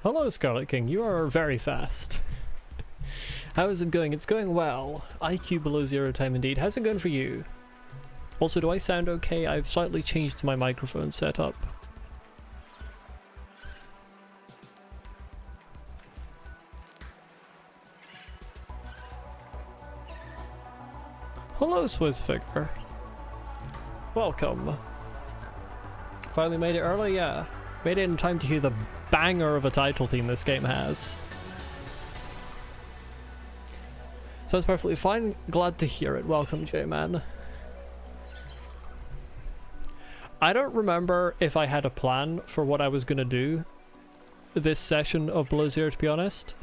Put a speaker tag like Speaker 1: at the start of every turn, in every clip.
Speaker 1: Hello, Scarlet King. You are very fast. How is it going? It's going well. IQ below 0 time indeed. How's it going for you? Also, do I sound okay? I've slightly changed my microphone setup. Hello, Swissfigure. Welcome. Finally made it early? Yeah. Made it in time to hear the banger of a title theme this game has. Sounds perfectly fine. Glad to hear it. Welcome, J-Man. I don't remember if I had a plan for what I was gonna do this session of Below Zero, to be honest.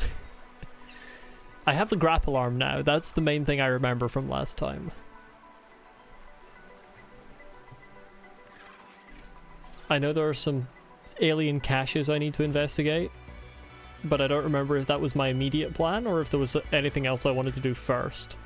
Speaker 1: I have the grapple arm now. That's the main thing I remember from last time. I know there are some alien caches I need to investigate, but I don't remember if that was my immediate plan or if there was anything else I wanted to do first.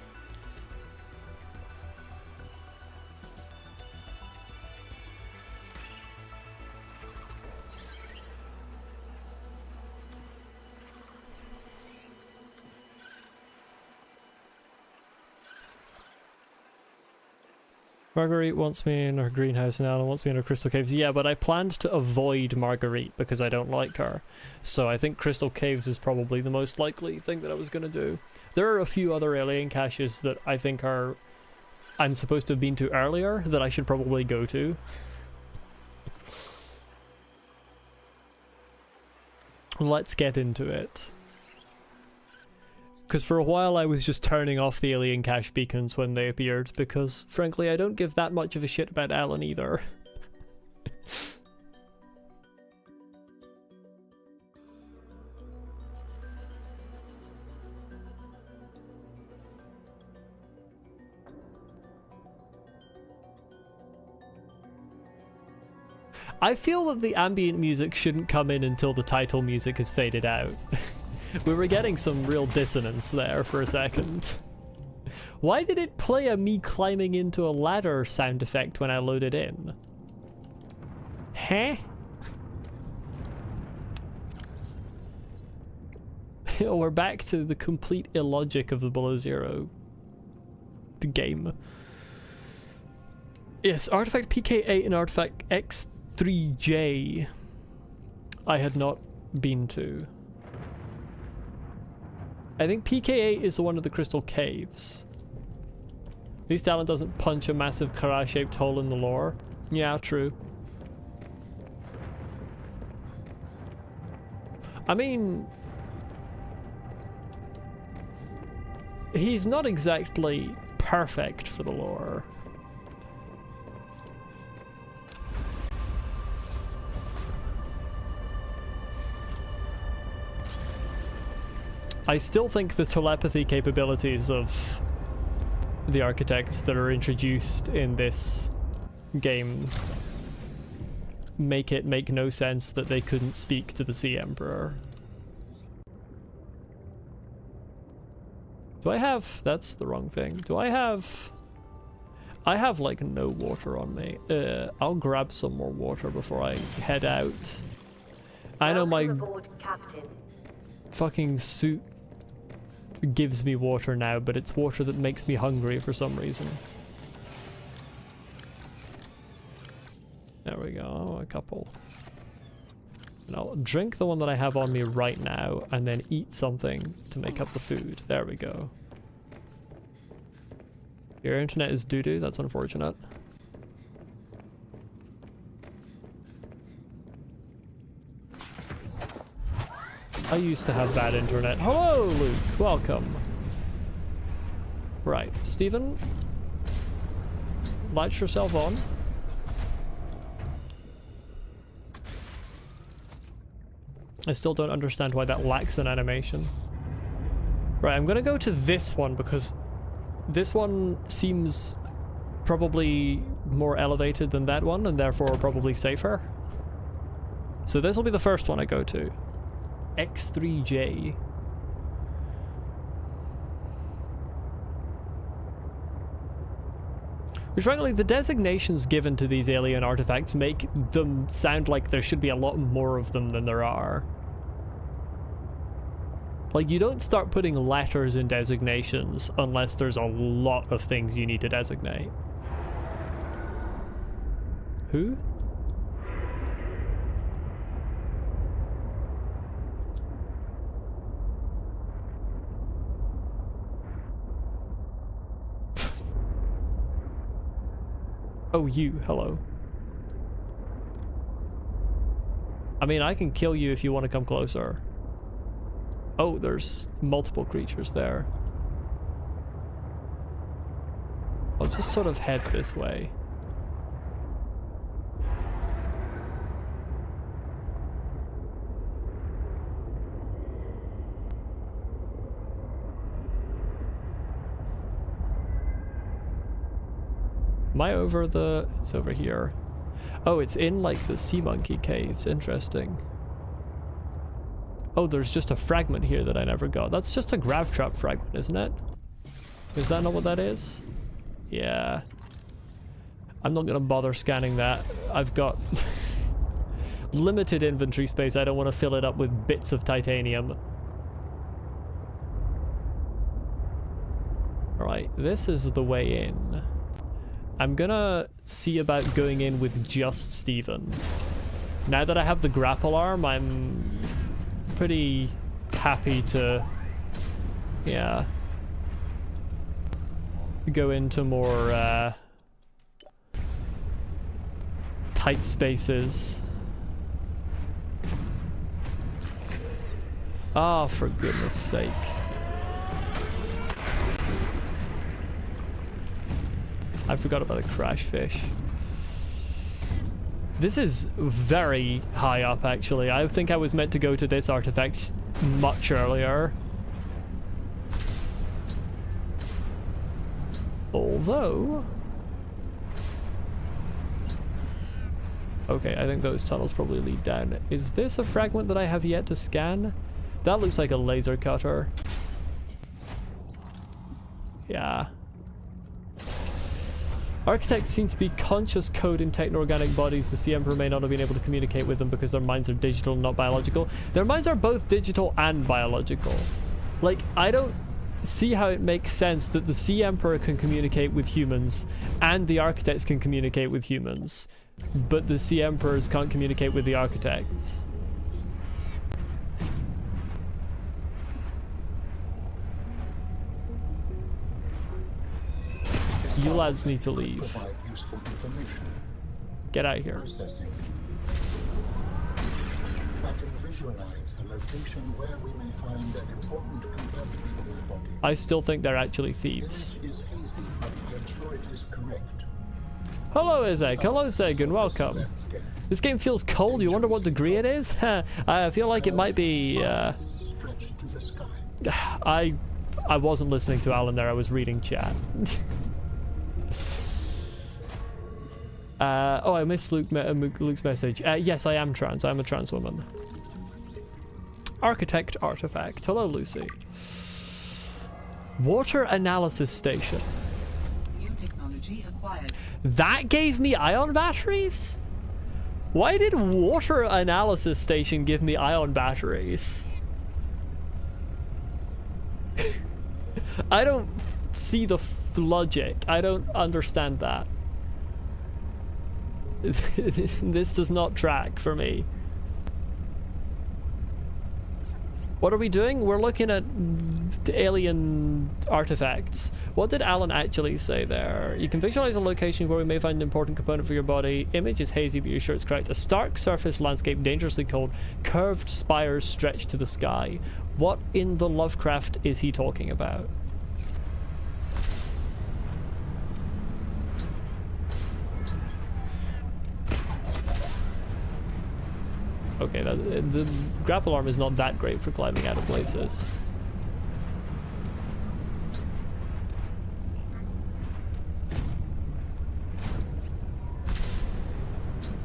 Speaker 1: Marguerite wants me in her greenhouse now and wants me in her crystal caves. Yeah, but I planned to avoid Marguerite because I don't like her. So I think crystal caves is probably the most likely thing that I was going to do. There are a few other alien caches that I think I'm supposed to have been to earlier that I should probably go to. Let's get into it. Because for a while I was just turning off the alien cache beacons when they appeared, because frankly I don't give that much of a shit about Alan either. I feel that the ambient music shouldn't come in until the title music has faded out. We were getting some real dissonance there for a second. Why did it play a me climbing into a ladder sound effect when I loaded in? Huh? We're back to the complete illogic of the Below Zero game. Yes, Artifact PK8 and Artifact X3J I had not been to. I think PK8 is the one of the crystal caves. At least Alan doesn't punch a massive Kara-shaped hole in the lore. Yeah, true. I mean, he's not exactly perfect for the lore. I still think the telepathy capabilities of the architects that are introduced in this game make it make no sense that they couldn't speak to the Sea Emperor. Do I have... That's the wrong thing. Do I have... I have like no water on me. I'll grab some more water before I head out. I know my fucking suit gives me water now, but it's water that makes me hungry for some reason. There we go, a couple. And I'll drink the one that I have on me right now, and then eat something to make up the food. There we go. Your internet is doo-doo, that's unfortunate. I used to have bad internet. Hello, Luke. Welcome. Right, Stephen. Light yourself on. I still don't understand why that lacks an animation. Right, I'm gonna go to this one because this one seems probably more elevated than that one and therefore probably safer. So this will be the first one I go to. X3J. Which frankly, the designations given to these alien artifacts make them sound like there should be a lot more of them than there are. Like, you don't start putting letters in designations unless there's a lot of things you need to designate. Who? Oh, you. Hello. I mean, I can kill you if you want to come closer. Oh, there's multiple creatures there. I'll just sort of head this way. Am I over the... It's over here. Oh, it's in like the sea monkey caves. Interesting. Oh, there's just a fragment here that I never got. That's just a grav trap fragment, isn't it? Is that not what that is? Yeah. I'm not gonna bother scanning that. I've got limited inventory space. I don't want to fill it up with bits of titanium. Alright, this is the way in. I'm gonna see about going in with just Steven. Now that I have the grapple arm, I'm pretty happy to, yeah, go into more tight spaces. Ah, for goodness sake. I forgot about the crash fish. This is very high up, actually. I think I was meant to go to this artifact much earlier. Although... Okay, I think those tunnels probably lead down. Is this a fragment that I have yet to scan? That looks like a laser cutter. Yeah. Architects seem to be conscious code in techno-organic bodies. The Sea Emperor may not have been able to communicate with them because their minds are digital, not biological. Their minds are both digital and biological. Like, I don't see how it makes sense that the Sea Emperor can communicate with humans and the architects can communicate with humans, but the Sea Emperors can't communicate with the architects. You lads need to leave. Get out of here. I still think they're actually thieves. Hello, Izek. Hello, Sagan. Welcome. This game feels cold. You wonder what degree it is? I feel like it might be... I wasn't listening to Alan there. I was reading chat. Oh, I missed Luke's message. Yes, I am trans. I'm a trans woman. Architect artifact. Hello, Lucy. Water analysis station. New technology acquired. That gave me ion batteries? Why did water analysis station give me ion batteries? I don't see the logic. I don't understand that. This does not track for me. What are we doing? We're looking at the alien artifacts. What did Alan actually say there? You can visualize a location where we may find an important component for your body. Image is hazy, but you're sure it's correct. A stark surface landscape, dangerously cold. Curved spires stretch to the sky. What in the Lovecraft is he talking about? Okay, the grapple arm is not that great for climbing out of places.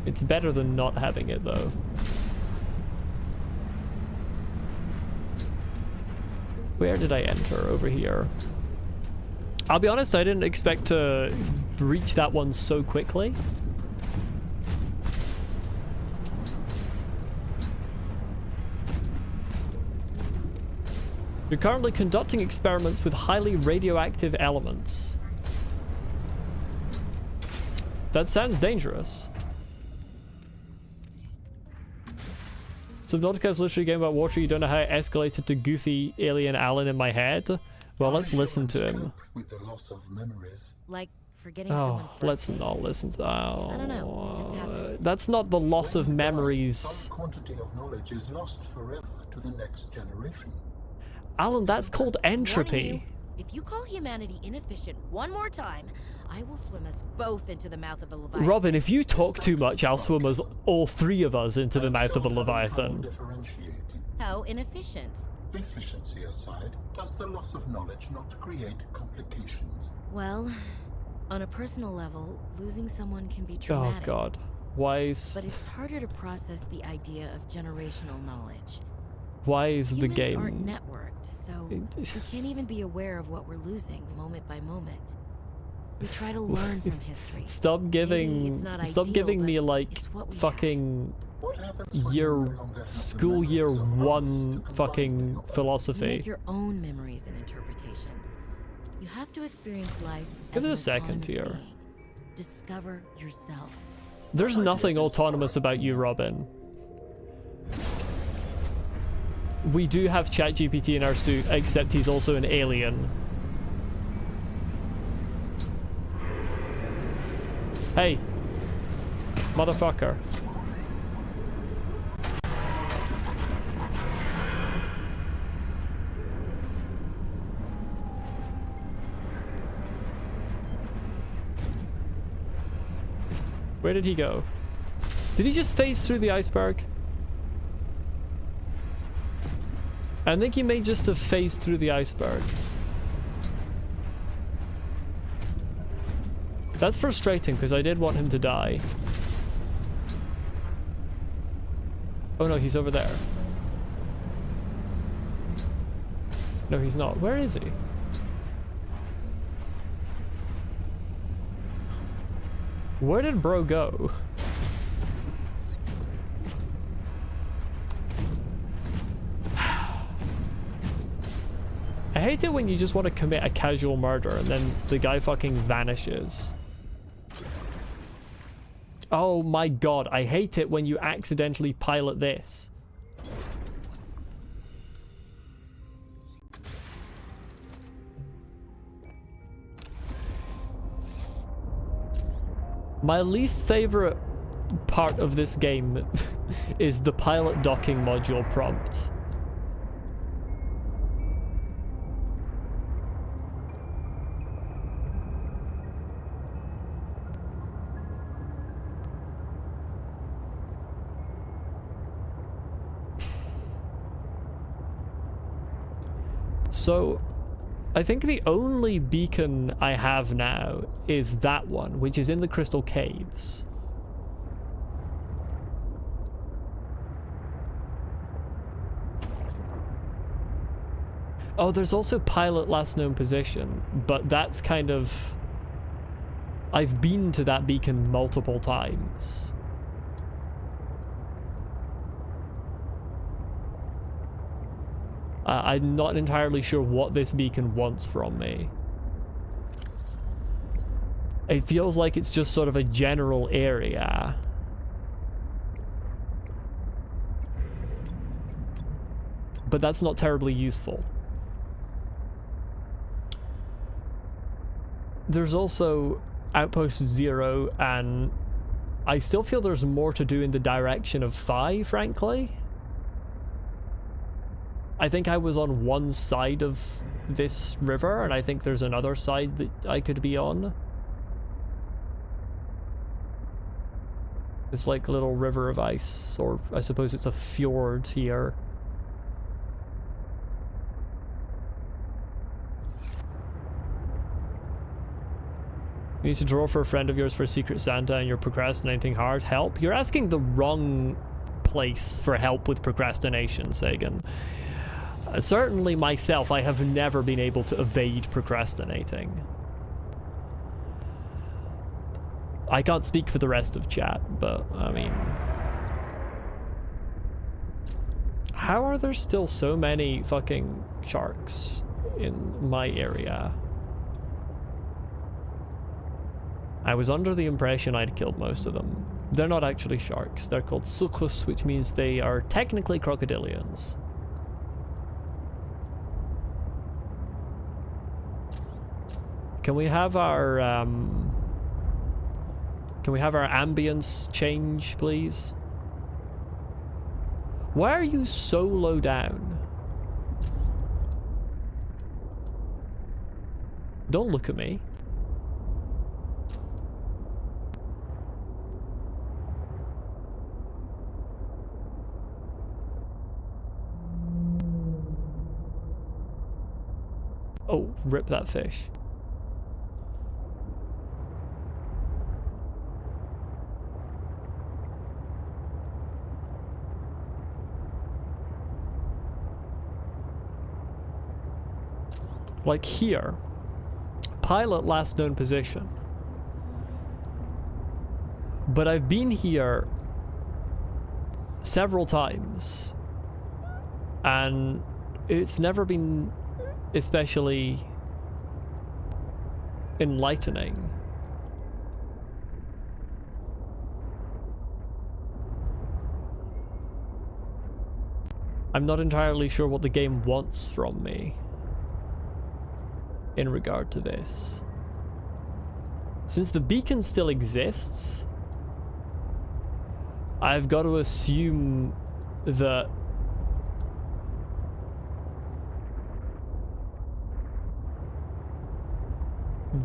Speaker 1: It's better than not having it, though. Where did I enter? Over here. I'll be honest, I didn't expect to reach that one so quickly. You're currently conducting experiments with highly radioactive elements. That sounds dangerous. Subnautica is literally a game about water. You don't know how it escalated to goofy alien Alan in my head. Well, let's listen to him.
Speaker 2: With the loss of memories.
Speaker 3: Like forgetting someone's birthday.
Speaker 1: Let's not listen to that.
Speaker 3: I don't know. It just happens.
Speaker 1: That's not the loss of memories.
Speaker 2: Some quantity of knowledge is lost forever to the next generation.
Speaker 1: Alan, that's called
Speaker 3: Warning
Speaker 1: entropy.
Speaker 3: you, if you call humanity inefficient one more time, I will swim us both into the mouth of a leviathan.
Speaker 1: Robin, if you talk too much, I'll swim us, all three of us, into the mouth of a leviathan.
Speaker 3: How inefficient?
Speaker 2: Efficiency aside, does the loss of knowledge not create complications?
Speaker 3: Well, on a personal level, losing someone can be
Speaker 1: Oh
Speaker 3: traumatic.
Speaker 1: god. Why is...
Speaker 3: But it's harder to process the idea of generational knowledge.
Speaker 1: Why is the
Speaker 3: Humans
Speaker 1: game...
Speaker 3: aren't networked, so we can't even be aware of what we're losing moment by moment. We try to learn from history.
Speaker 1: Stop
Speaker 3: Maybe
Speaker 1: giving...
Speaker 3: it's not
Speaker 1: Stop
Speaker 3: ideal,
Speaker 1: giving me
Speaker 3: but
Speaker 1: like
Speaker 3: it's what we
Speaker 1: fucking
Speaker 2: What happens when you
Speaker 1: year...
Speaker 2: no longer have the
Speaker 1: school year
Speaker 2: memories of others
Speaker 1: one
Speaker 2: to combine
Speaker 1: fucking
Speaker 2: with your own?
Speaker 3: You
Speaker 1: philosophy.
Speaker 3: make your own memories and interpretations. You have to experience life
Speaker 1: Give
Speaker 3: as
Speaker 1: it a
Speaker 3: an
Speaker 1: second
Speaker 3: autonomous
Speaker 1: here.
Speaker 3: being. Discover yourself.
Speaker 1: There's nothing autonomous about you, Robin. We do have ChatGPT in our suit, except he's also an alien. Hey, motherfucker. Where did he go? Did he just phase through the iceberg? I think he may just have phased through the iceberg. That's frustrating because I did want him to die. Oh no, he's over there. No, he's not. Where is he? Where did bro go? I hate it when you just want to commit a casual murder and then the guy fucking vanishes. Oh my god, I hate it when you accidentally pilot this. My least favorite part of this game is the pilot docking module prompt. So, I think the only beacon I have now is that one, which is in the Crystal Caves. Oh, there's also pilot last known position, but that's kind of... I've been to that beacon multiple times. I'm not entirely sure what this beacon wants from me. It feels like it's just sort of a general area. But that's not terribly useful. There's also Outpost 0, and I still feel there's more to do in the direction of 5, frankly. I think I was on one side of this river, and I think there's another side that I could be on. It's like a little river of ice, or I suppose it's a fjord here. You need to draw for a friend of yours for a Secret Santa and you're procrastinating hard. Help? You're asking the wrong place for help with procrastination, Sagan. Certainly myself, I have never been able to evade procrastinating. I can't speak for the rest of chat, but I mean... How are there still so many fucking sharks in my area? I was under the impression I'd killed most of them. They're not actually sharks. They're called sucus, which means they are technically crocodilians. Can we have our ambience change, please? Why are you so low down? Don't look at me. Oh, rip that fish. Like here. Pilot last known position. But I've been here several times. And it's never been especially enlightening. I'm not entirely sure what the game wants from me in regard to this. Since the beacon still exists, I've got to assume that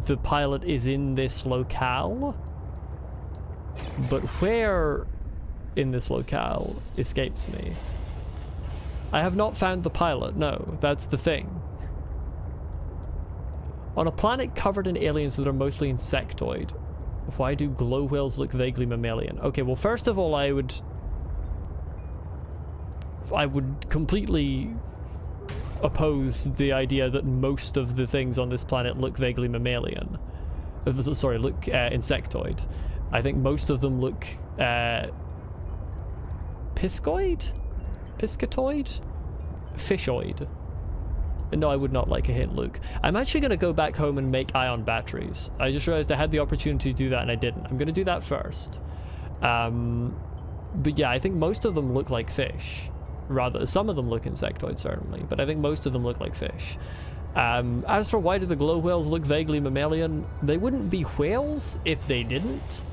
Speaker 1: the pilot is in this locale, but where in this locale escapes me. I have not found the pilot, no, that's the thing. On a planet covered in aliens that are mostly insectoid, why do glow whales look vaguely mammalian? Okay, well, first of all, I would completely oppose the idea that most of the things on this planet look vaguely mammalian. Sorry, look insectoid. I think most of them look piscoid? Piscatoid? Fishoid. No, I would not like a hint, Luke. I'm actually going to go back home and make ion batteries. I just realized I had the opportunity to do that and I didn't. I'm going to do that first. But yeah, I think most of them look like fish. Rather, some of them look insectoid, certainly, but I think most of them look like fish. As for why do the glow whales look vaguely mammalian, they wouldn't be whales if they didn't.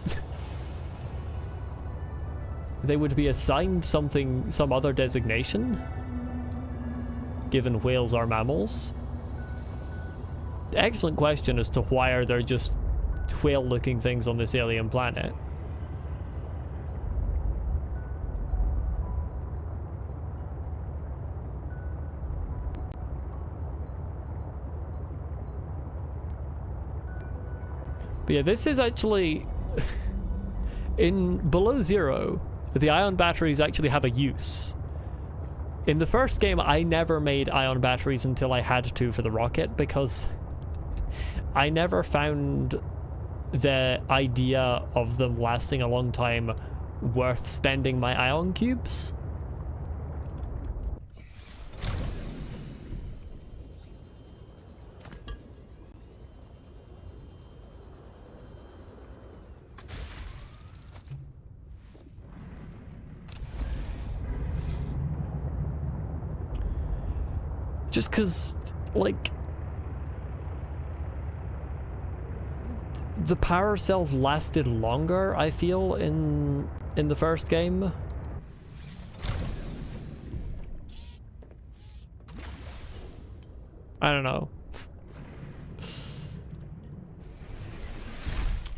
Speaker 1: They would be assigned some other designation, given whales are mammals. Excellent question as to why are there just whale-looking things on this alien planet. But yeah, this is actually in below zero. The ion batteries actually have a use. In the first game, I never made ion batteries until I had to for the rocket because I never found the idea of them lasting a long time worth spending my ion cubes. Just because, like, the power cells lasted longer, I feel, in the first game. I don't know.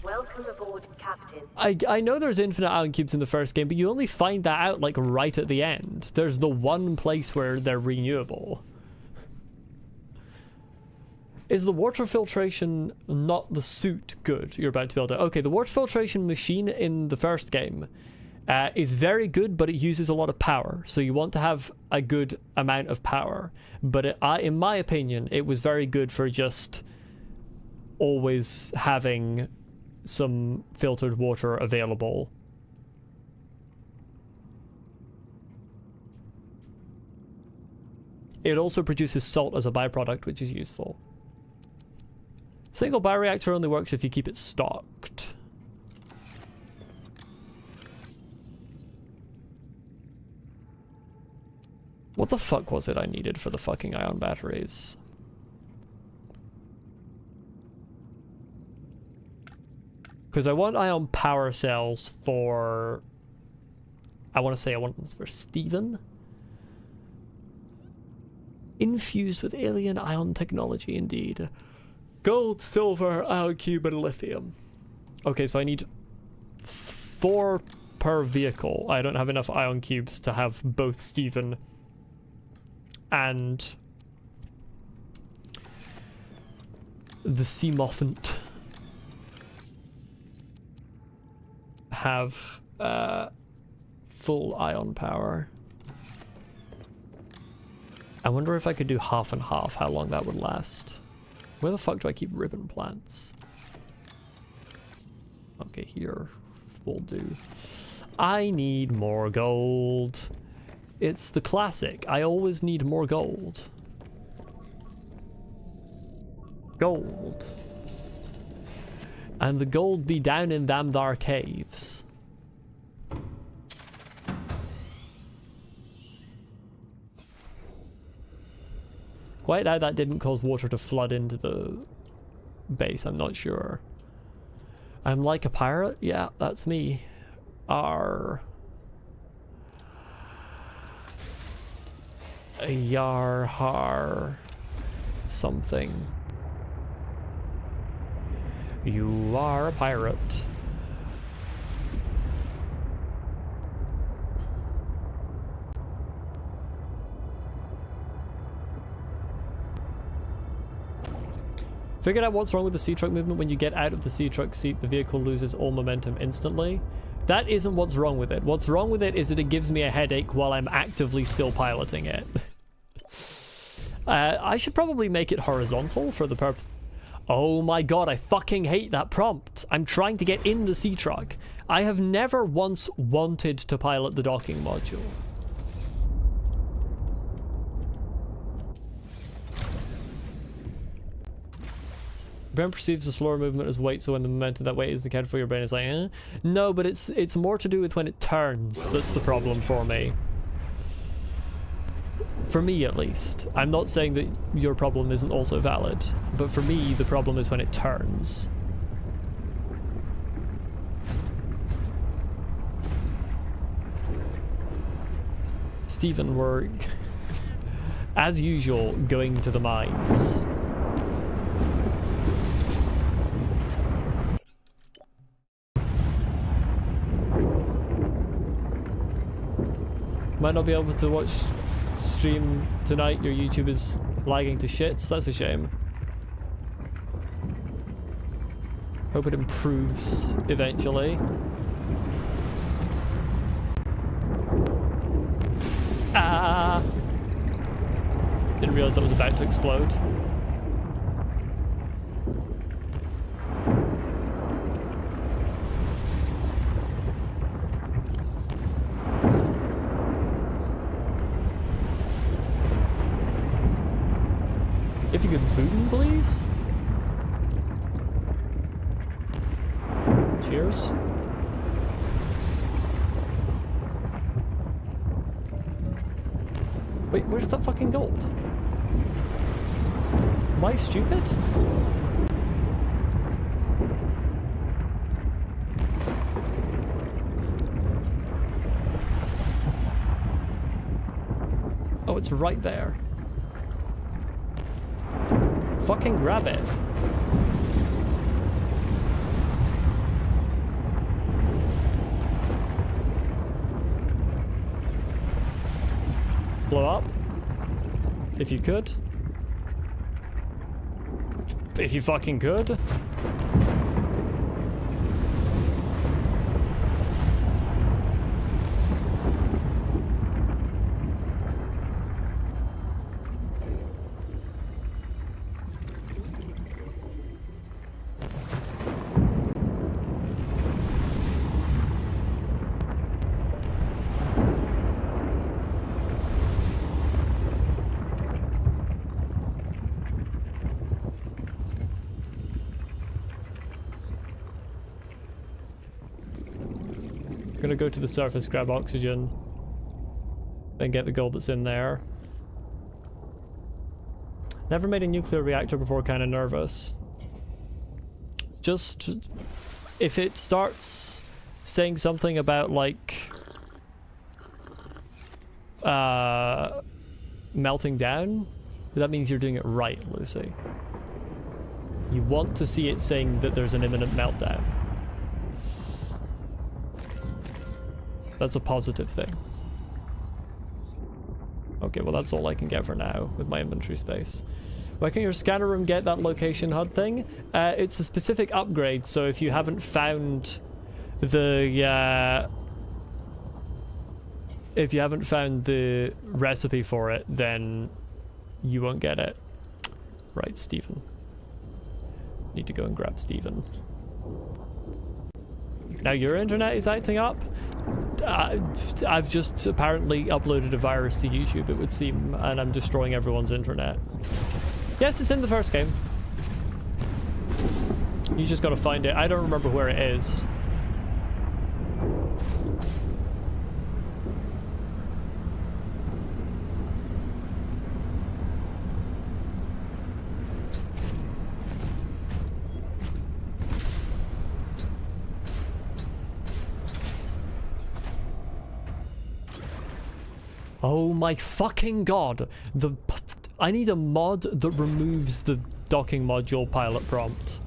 Speaker 4: Welcome aboard, Captain.
Speaker 1: I know there's infinite ion cubes in the first game, but you only find that out, like, right at the end. There's the one place where they're renewable. Is the water filtration not the suit good you're about to build? Okay, the water filtration machine in the first game is very good, but it uses a lot of power. So you want to have a good amount of power. But in my opinion, it was very good for just always having some filtered water available. it also produces salt as a byproduct, which is useful. Single bioreactor only works if you keep it stocked. What the fuck was it I needed for the fucking ion batteries? Because I want ion power cells for... I want them for Steven. Infused with alien ion technology, indeed. Gold, silver, ion cube, and lithium. Okay, so I need 4 per vehicle. I don't have enough ion cubes to have both Steven and the sea mothant have full ion power. I wonder if I could do half and half, how long that would last. Where the fuck do I keep ribbon plants? Okay, here will do. I need more gold. It's the classic. I always need more gold. Gold. And the gold be down in them thar caves. Quite how that didn't cause water to flood into the base, I'm not sure. I'm like a pirate? Yeah, that's me. Arr. Yar har something. You are a pirate. Figured out what's wrong with the sea truck movement. When you get out of the sea truck seat, the vehicle loses all momentum instantly. That isn't what's wrong with it. What's wrong with it is that it gives me a headache while I'm actively still piloting it. I should probably make it horizontal for the purpose... Oh my god, I fucking hate that prompt. I'm trying to get in the sea truck. I have never once wanted to pilot the docking module. Brain perceives the slower movement as weight, so when the momentum that weight is accounted for, your brain is like, eh? No, but it's more to do with when it turns that's the problem for me. For me, at least. I'm not saying that your problem isn't also valid, but for me, the problem is when it turns. Stephen, we're, as usual, going to the mines. Might not be able to watch stream tonight. Your YouTube is lagging to shits. That's a shame. Hope it improves eventually. Ah! Didn't realize that was about to explode. If you could boot, please. Cheers. Wait, where's that fucking gold? Am I stupid? Oh, it's right there. Fucking grab it. Blow up. If you could. If you fucking could. gonna go to the surface, grab oxygen, then get the gold that's in there. Never made a nuclear reactor before, kind of nervous. Just if it starts saying something about like melting down, that means you're doing it right, Lucy. You want to see it saying that there's an imminent meltdown. That's a positive thing. Okay, well that's all I can get for now with my inventory space. Where can your scanner room get that location HUD thing? It's a specific upgrade, so if you haven't found the recipe for it, then you won't get it. Right, Stephen. Need to go and grab Stephen. Now your internet is acting up. I've just apparently uploaded a virus to YouTube, it would seem, and I'm destroying everyone's internet. Yes, it's in the first game. You just gotta find it. I don't remember where it is. Oh my fucking god! I need a mod that removes the docking module pilot prompt.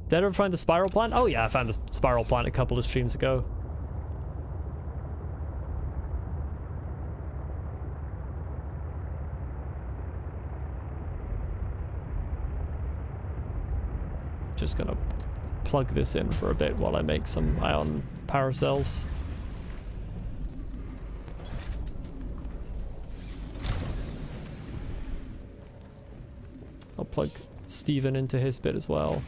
Speaker 1: Did I ever find the spiral plant? Oh yeah, I found the spiral plant a couple of streams ago. Just gonna plug this in for a bit while I make some ion power cells. I'll plug Stephen into his bit as well.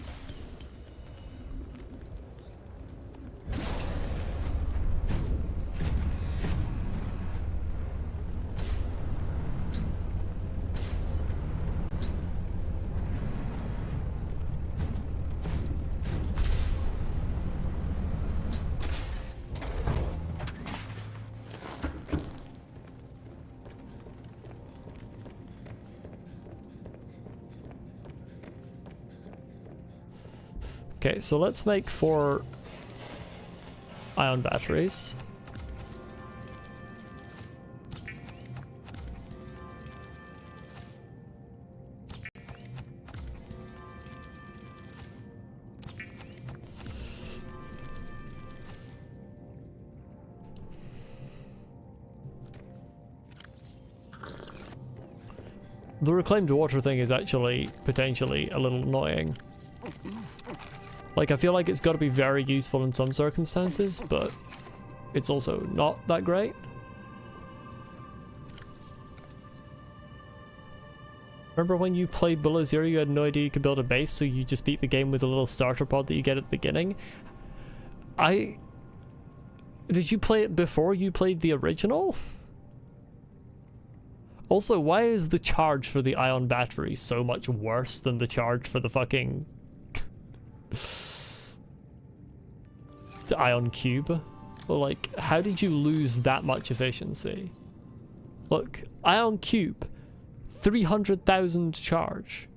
Speaker 1: Okay, so let's make 4 ion batteries. The reclaimed water thing is actually potentially a little annoying. Like, I feel like it's got to be very useful in some circumstances, but it's also not that great. Remember when you played Below Zero, you had no idea you could build a base, so you just beat the game with a little starter pod that you get at the beginning? Did you play it before you played the original? Also, why is the charge for the ion battery so much worse than the charge for the fucking... the ion cube? Well, like, how did you lose that much efficiency? Look, ion cube, 300,000 charge.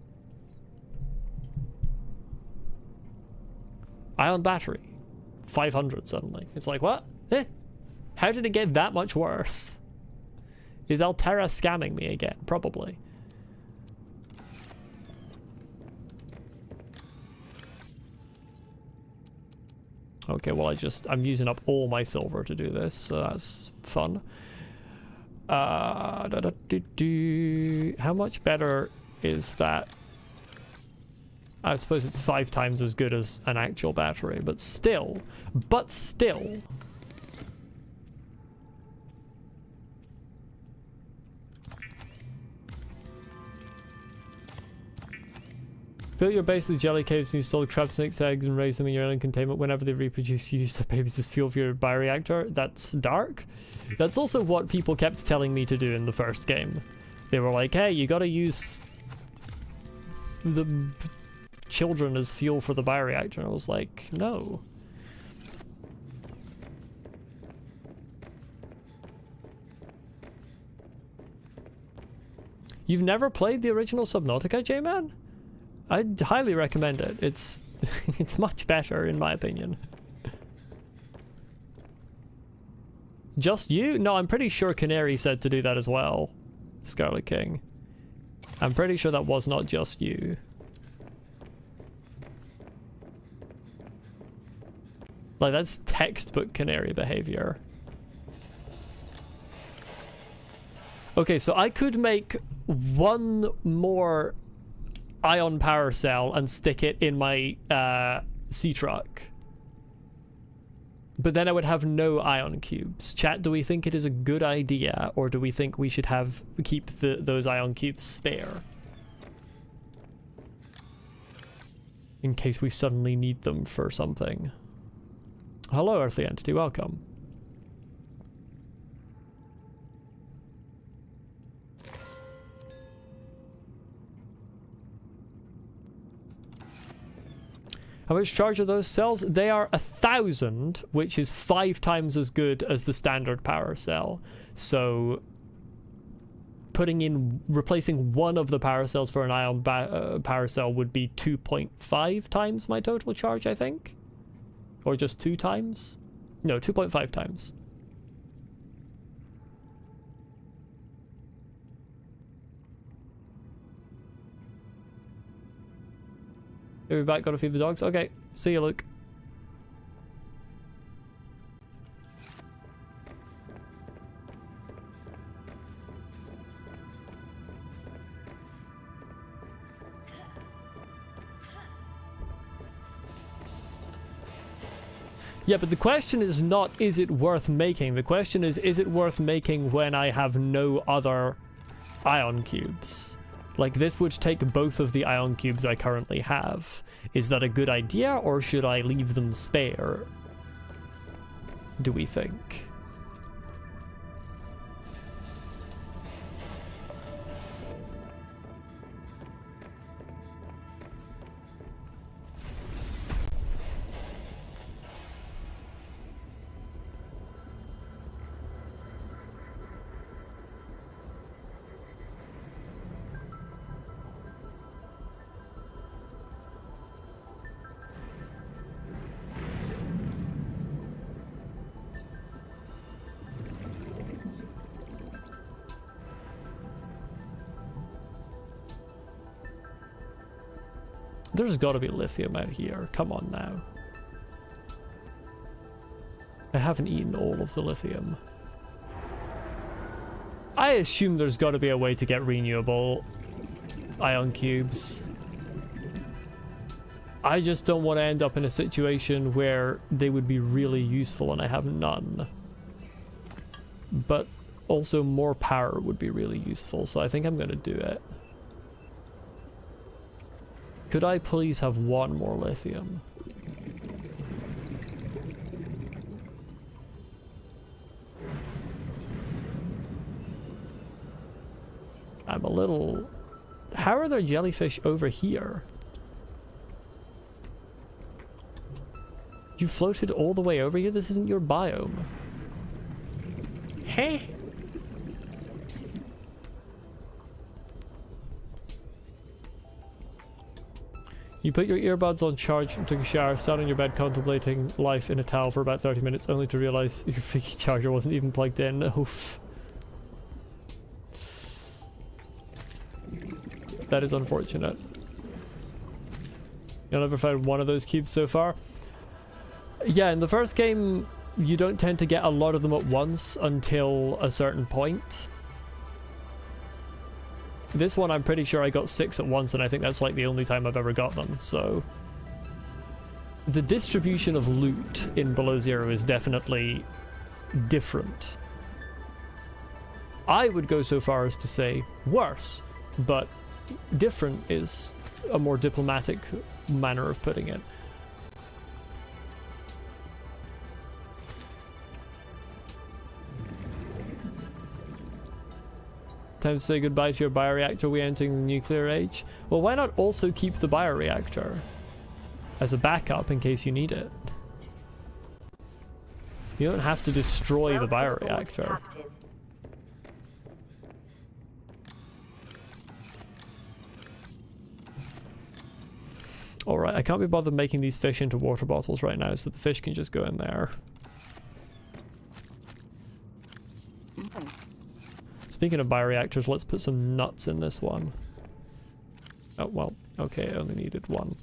Speaker 1: Ion battery, 500 suddenly. It's like, what? Eh? How did it get that much worse? Is Altera scamming me again? Probably. Okay, well I'm using up all my silver to do this, so that's fun. How much better is that? I suppose it's 5 times as good as an actual battery, but still. Build your base with jelly caves and install crab snakes' eggs and raise them in your own containment. Whenever they reproduce, you use their babies as fuel for your bioreactor. That's dark. That's also what people kept telling me to do in the first game. They were like, hey, you gotta use the children as fuel for the bioreactor. And I was like, no. You've never played the original Subnautica, J-Man? I'd highly recommend it. It's it's much better in my opinion. Just you? No, I'm pretty sure Canary said to do that as well. Scarlet King. I'm pretty sure that was not just you. Like, that's textbook Canary behavior. Okay, so I could make one more ion power cell and stick it in my sea truck. But then I would have no ion cubes. Chat, do we think it is a good idea, or do we think we should keep those ion cubes spare? In case we suddenly need them for something. Hello, Earthly Entity, welcome. How much charge are those cells? They are 1,000, which is 5 times as good as the standard power cell. So replacing one of the power cells for an ion power cell would be 2.5 times my total charge, I think. Or just 2 times? No, 2.5 times. Are we back? Gotta feed the dogs? Okay. See you, Luke. Yeah, but the question is not, is it worth making? The question is it worth making when I have no other ion cubes? Like, this would take both of the ion cubes I currently have. Is that a good idea, or should I leave them spare? Do we think? There's gotta be lithium out here. Come on now. I haven't eaten all of the lithium. I assume there's gotta be a way to get renewable ion cubes. I just don't want to end up in a situation where they would be really useful and I have none. But also more power would be really useful, so I think I'm gonna do it. Could I please have one more lithium? I'm a little... How are there jellyfish over here? You floated all the way over here? This isn't your biome. Hey? You put your earbuds on charge, took a shower, sat on your bed contemplating life in a towel for about 30 minutes, only to realize your freaking charger wasn't even plugged in. Oof. That is unfortunate. You'll never found one of those cubes so far? Yeah, in the first game, you don't tend to get a lot of them at once until a certain point. This one, I'm pretty sure I got 6 at once, and I think that's like the only time I've ever got them, so... The distribution of loot in Below Zero is definitely different. I would go so far as to say worse, but different is a more diplomatic manner of putting it. Time to say goodbye to your bioreactor. We entering the nuclear age. Well, why not also keep the bioreactor as a backup in case you need it? You don't have to destroy the bioreactor. Alright, I can't be bothered making these fish into water bottles right now, so the fish can just go in there. Speaking of bioreactors, let's put some nuts in this one. Oh, well, okay, I only needed one.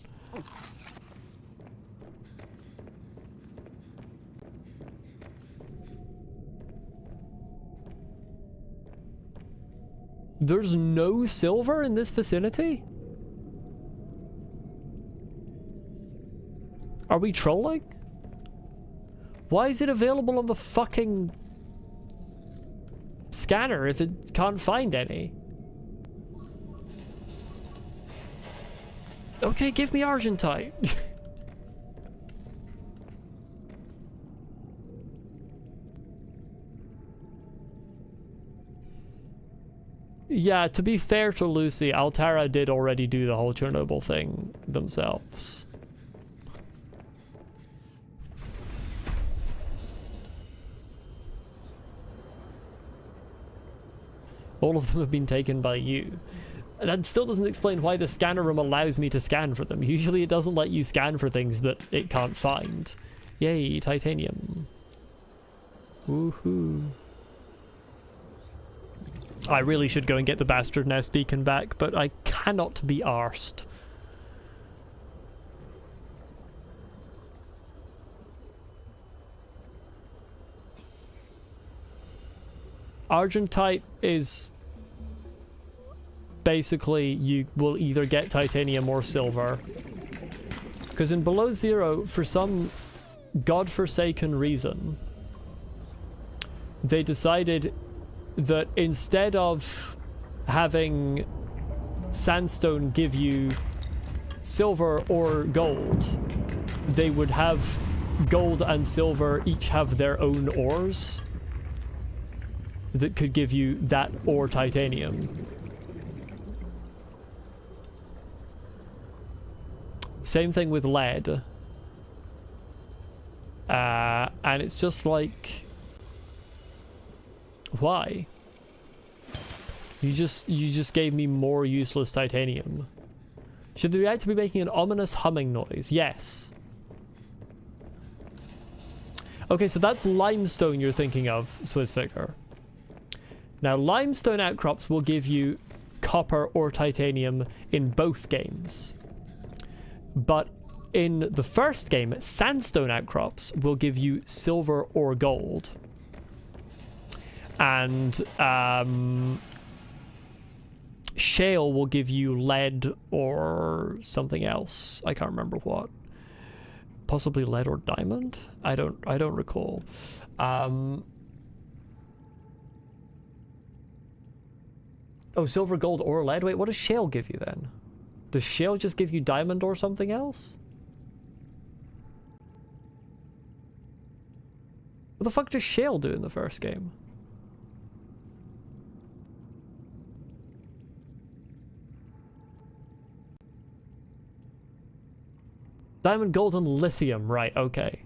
Speaker 1: There's no silver in this vicinity? Are we trolling? Why is it available on the fucking scanner if it can't find any? Okay, give me Argentite. Yeah, to be fair to Lucy, Altera did already do the whole Chernobyl thing themselves. All of them have been taken by you. That still doesn't explain why the scanner room allows me to scan for them. Usually it doesn't let you scan for things that it can't find. Yay, titanium. Woohoo. I really should go and get the bastard nest beacon back, but I cannot be arsed. Argentite is basically you will either get titanium or silver. Because in Below Zero, for some godforsaken reason, they decided that instead of having sandstone give you silver or gold, they would have gold and silver each have their own ores that could give you that or titanium. Same thing with lead. And it's just like, why? You just gave me more useless titanium. Should the reactor be making an ominous humming noise? Yes. Okay, so that's limestone you're thinking of, Swissfigure. Now, limestone outcrops will give you copper or titanium in both games. But in the first game, sandstone outcrops will give you silver or gold. And shale will give you lead or something else. I can't remember what. Possibly lead or diamond? I don't recall. Oh, silver, gold, or lead? Wait, what does shale give you then? Does shale just give you diamond or something else? What the fuck does shale do in the first game? Diamond, gold, and lithium, right, okay.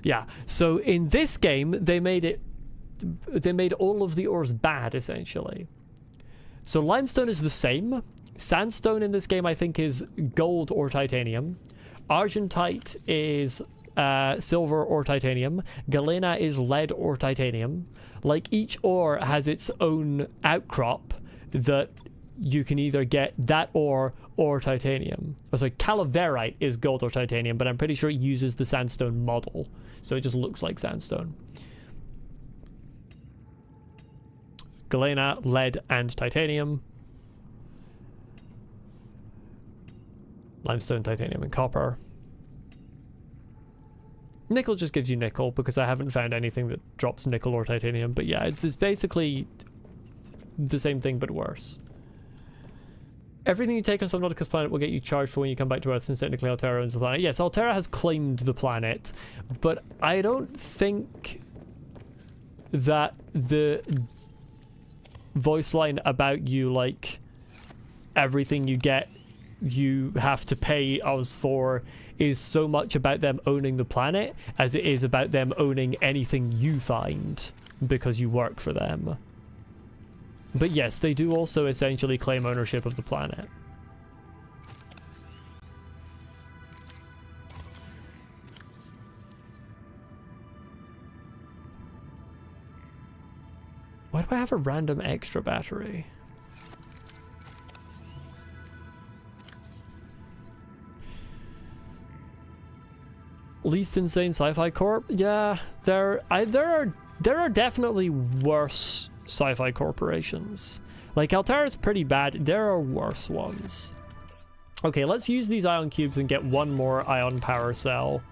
Speaker 1: Yeah, so in this game, they made all of the ores bad, essentially. So limestone is the same. Sandstone in this game, I think, is gold or titanium. Argentite is silver or titanium. Galena is lead or titanium. Like, each ore has its own outcrop that you can either get that ore or titanium. Oh, sorry, calaverite is gold or titanium, but I'm pretty sure it uses the sandstone model, so it just looks like sandstone. Galena, lead, and titanium. Limestone, titanium, and copper. Nickel just gives you nickel, because I haven't found anything that drops nickel or titanium, but yeah, it's basically the same thing, but worse. Everything you take on Subnautica's planet will get you charged for when you come back to Earth, since technically Altera owns the planet. Yes, Altera has claimed the planet, but I don't think that the voice line about you, like, everything you get you have to pay us for, is so much about them owning the planet as it is about them owning anything you find because you work for them. But yes, they do also essentially claim ownership of the planet. I have a random extra battery? Least insane sci-fi corp? Yeah, there are definitely worse sci-fi corporations. Like Altera's pretty bad. There are worse ones. Okay, let's use these ion cubes and get one more ion power cell.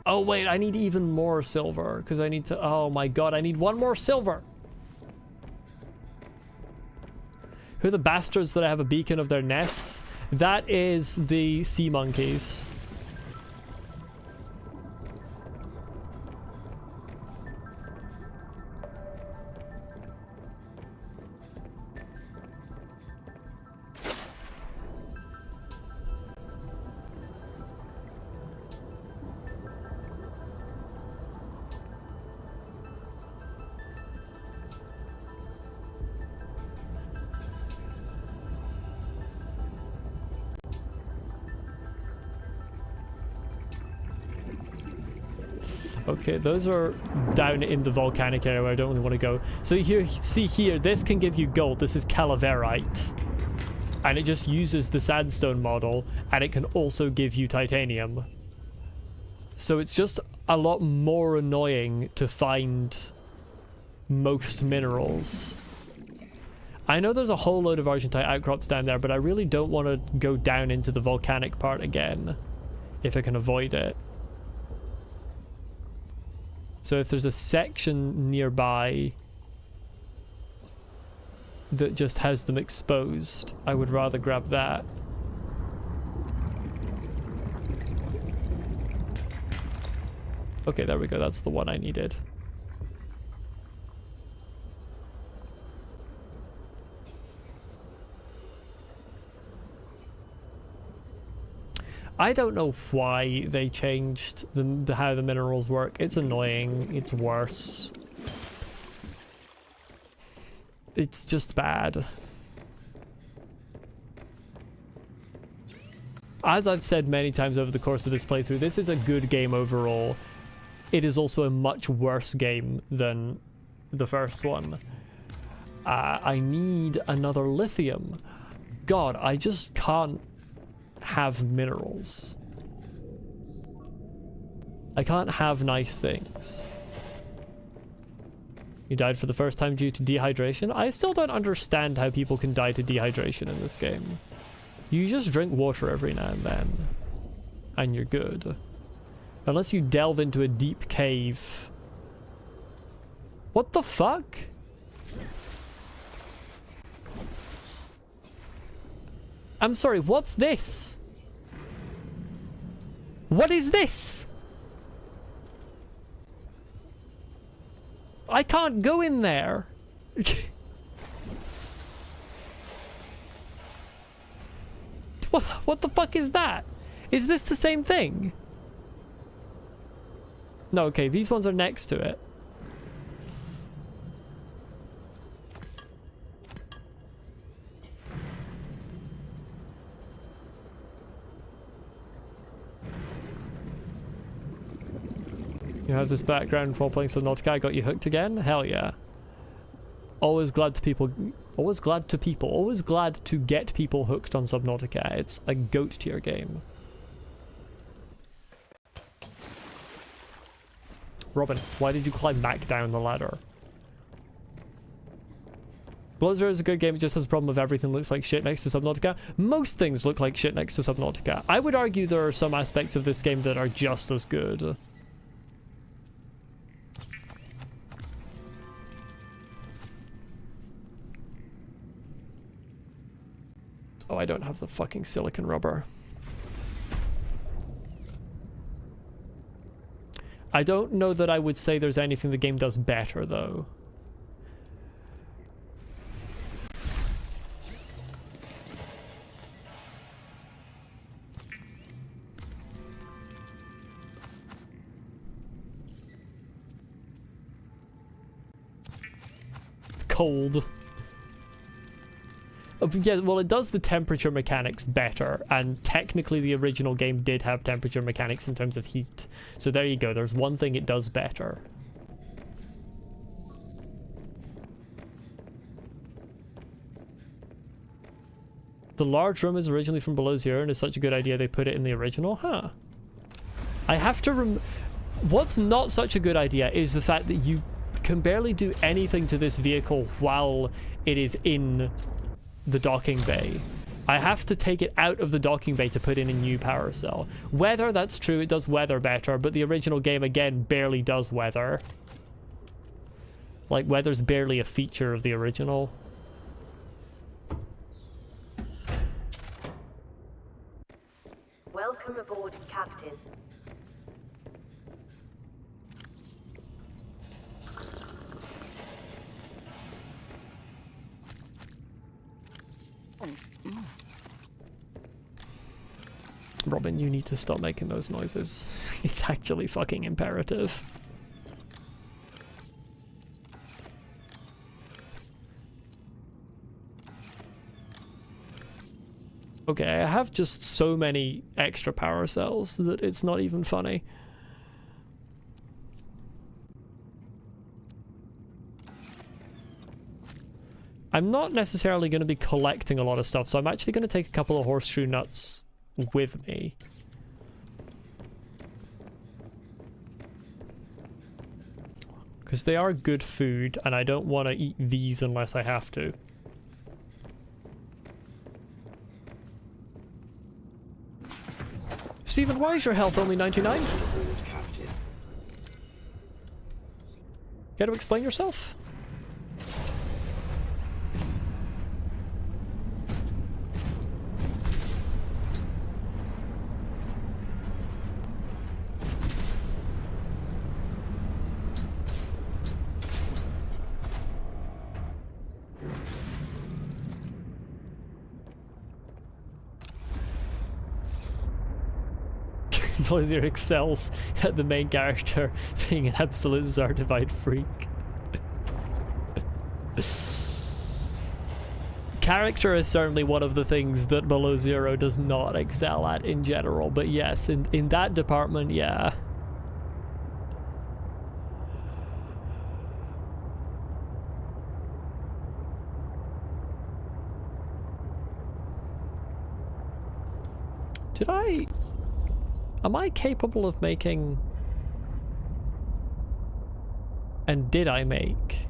Speaker 1: Oh wait, I need even more silver because I need to. Oh my god, I need one more silver. Who are the bastards that I have a beacon of their nests? That is the sea monkeys. Okay, those are down in the volcanic area where I don't really want to go. So here, see here, this can give you gold. This is calaverite. And it just uses the sandstone model, and it can also give you titanium. So it's just a lot more annoying to find most minerals. I know there's a whole load of argentite outcrops down there, but I really don't want to go down into the volcanic part again, if I can avoid it. So if there's a section nearby that just has them exposed, I would rather grab that. Okay, there we go. That's the one I needed. I don't know why they changed how the minerals work. It's annoying. It's worse. It's just bad. As I've said many times over the course of this playthrough, this is a good game overall. It is also a much worse game than the first one. I need another lithium. God, I just can't have minerals. I can't have nice things. You died for the first time due to dehydration? I still don't understand how people can die to dehydration in this game. You just drink water every now and then, and you're good. Unless you delve into a deep cave. What the fuck? I'm sorry, what's this? What is this? I can't go in there. What the fuck is that? Is this the same thing? No, okay, these ones are next to it. You have this background while playing Subnautica. I got you hooked again? Hell yeah. Always glad to get people hooked on Subnautica. It's a GOAT tier game. Robin, why did you climb back down the ladder? Blizzard is a good game, it just has a problem of everything looks like shit next to Subnautica. Most things look like shit next to Subnautica. I would argue there are some aspects of this game that are just as good. Oh, I don't have the fucking silicon rubber. I don't know that I would say there's anything the game does better, though. Cold. Yeah, well, it does the temperature mechanics better, and technically the original game did have temperature mechanics in terms of heat. So there you go, there's one thing it does better. The large room is originally from below zero and is such a good idea they put it in the original. Huh. I have to what's not such a good idea is the fact that you can barely do anything to this vehicle while it is in the docking bay. I have to take it out of the docking bay to put in a new power cell. Weather, that's true, it does weather better, but the original game again barely does weather. Like, weather's barely a feature of the original.
Speaker 4: Welcome aboard, Captain.
Speaker 1: Robin, you need to stop making those noises. It's actually fucking imperative. Okay, I have just so many extra power cells that it's not even funny. I'm not necessarily going to be collecting a lot of stuff, so I'm actually going to take a couple of horseshoe nuts with me. Because they are good food, and I don't want to eat these unless I have to. Stephen, why is your health only 99? Care to explain yourself? Blizzard excels at the main character being an absolute certified freak. Character is certainly one of the things that Below Zero does not excel at in general, but yes, in that department, yeah. Am I capable of making... And did I make...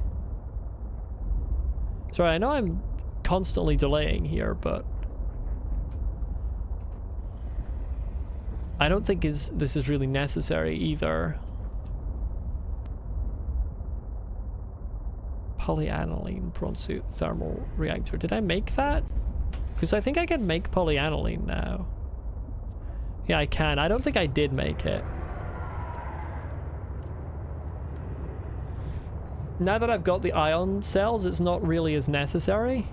Speaker 1: Sorry, I know I'm constantly delaying here, but... I don't think this is really necessary either. Polyaniline prawn-suit thermal reactor. Did I make that? Because I think I can make polyaniline now. Yeah, I can. I don't think I did make it. Now that I've got the ion cells, it's not really as necessary.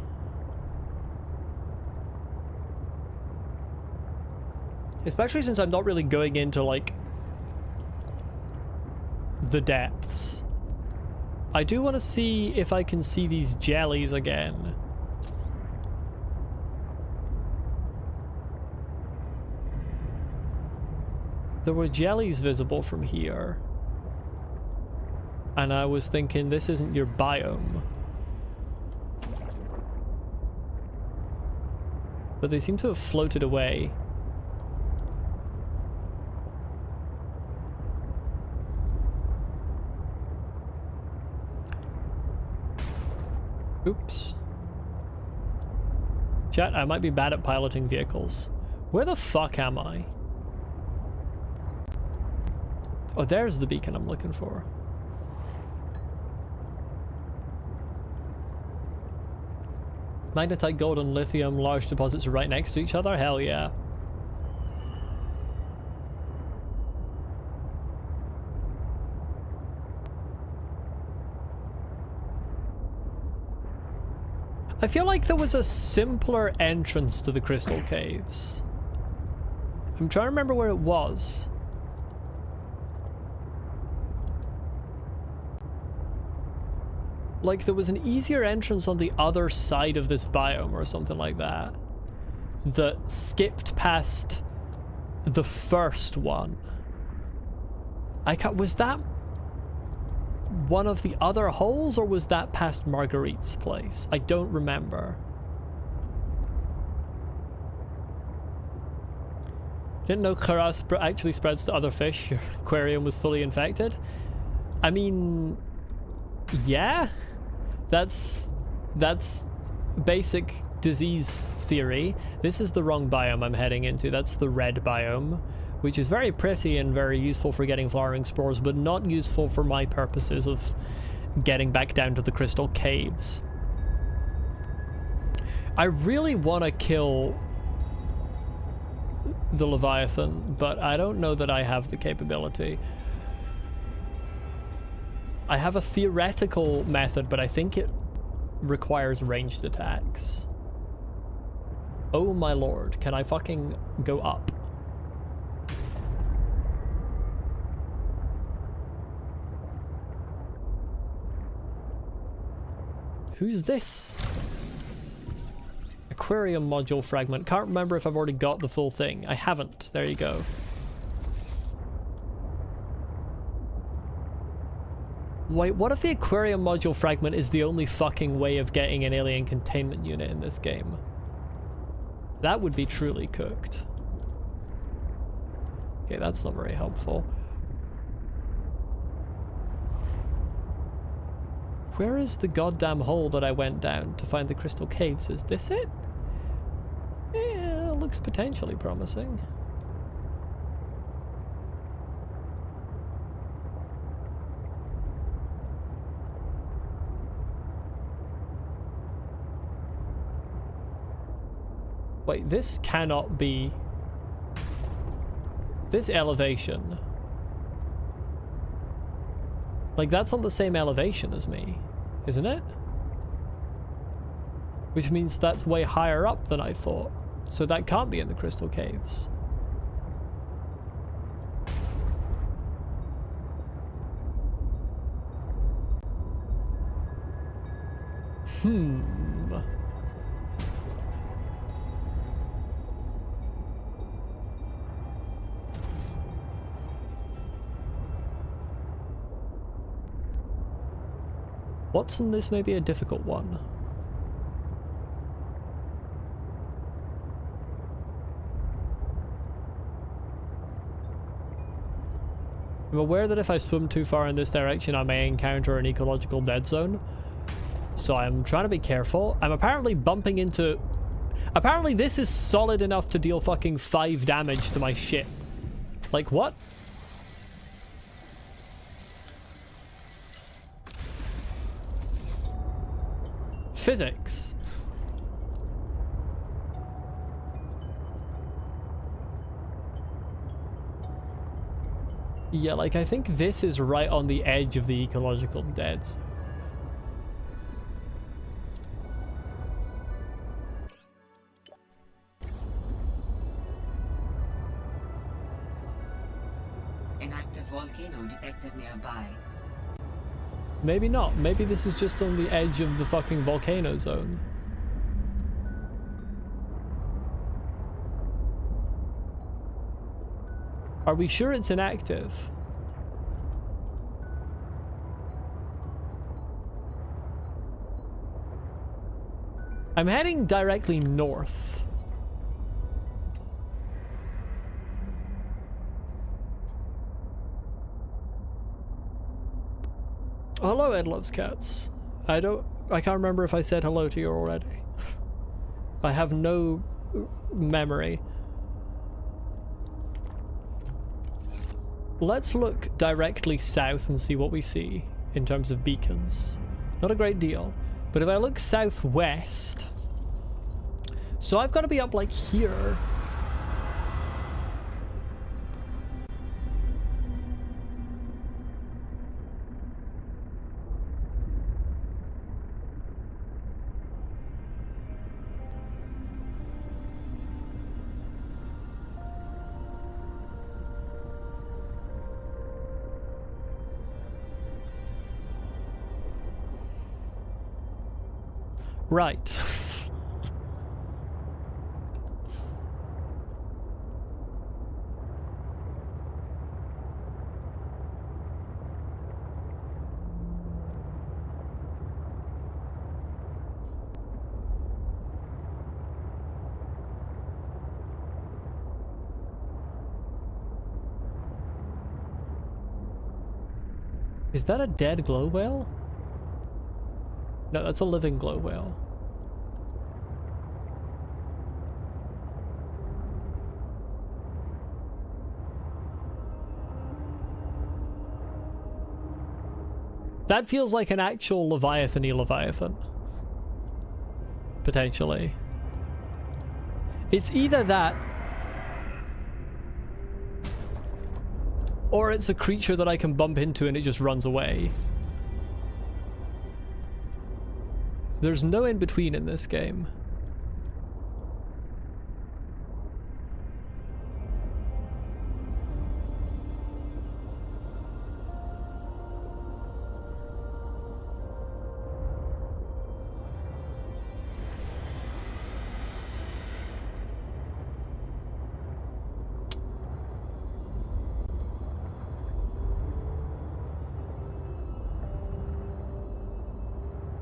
Speaker 1: Especially since I'm not really going into, like, the depths. I do want to see if I can see these jellies again. There were jellies visible from here. And I was thinking, this isn't your biome. But they seem to have floated away. Oops. Chat, I might be bad at piloting vehicles. Where the fuck am I? Oh, there's the beacon I'm looking for. Magnetite, gold, and lithium large deposits are right next to each other? Hell yeah. I feel like there was a simpler entrance to the crystal caves. I'm trying to remember where it was. Like, there was an easier entrance on the other side of this biome or something like that. That skipped past the first one. Was that one of the other holes, or was that past Marguerite's place? I don't remember. Didn't know Kharas actually spreads to other fish. Your aquarium was fully infected. I mean, yeah, that's basic disease theory. This is the wrong biome I'm heading into. That's the red biome, which is very pretty and very useful for getting flowering spores, but not useful for my purposes of getting back down to the crystal caves. I really want to kill the Leviathan, but I don't know that I have the capability. I have a theoretical method, but I think it requires ranged attacks. Oh my lord, can I fucking go up? Who's this? Aquarium module fragment. Can't remember if I've already got the full thing. I haven't. There you go. Wait, what if the aquarium module fragment is the only fucking way of getting an alien containment unit in this game? That would be truly cooked. Okay, that's not very helpful. Where is the goddamn hole that I went down to find the crystal caves? Is this it? Yeah, looks potentially promising. Wait, this cannot be... This elevation... Like, that's on the same elevation as me, isn't it? Which means that's way higher up than I thought. So that can't be in the crystal caves. Watson, this may be a difficult one. I'm aware that if I swim too far in this direction, I may encounter an ecological dead zone. So I'm trying to be careful. I'm apparently bumping into... Apparently this is solid enough to deal fucking 5 damage to my ship. Like, what? Physics. Yeah, like, I think this is right on the edge of the ecological dead zone.
Speaker 5: An active volcano detected nearby.
Speaker 1: Maybe not. Maybe this is just on the edge of the fucking volcano zone. Are we sure it's inactive? I'm heading directly north. Hello, Ed Loves Cats. I can't remember if I said hello to you already. I have no memory. Let's look directly south and see what we see in terms of beacons. Not a great deal, but if I look southwest, so I've got to be up like here. Right. Is that a dead glow whale? No, that's a living glow whale. That feels like an actual Leviathan-y Leviathan. Potentially. It's either that, or it's a creature that I can bump into and it just runs away. There's no in between in this game.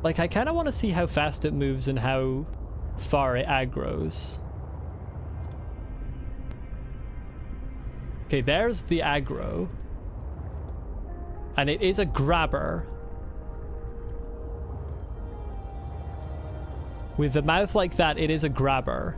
Speaker 1: Like, I kind of want to see how fast it moves and how far it aggroes. Okay, there's the aggro. And it is a grabber. With the mouth like that, it is a grabber.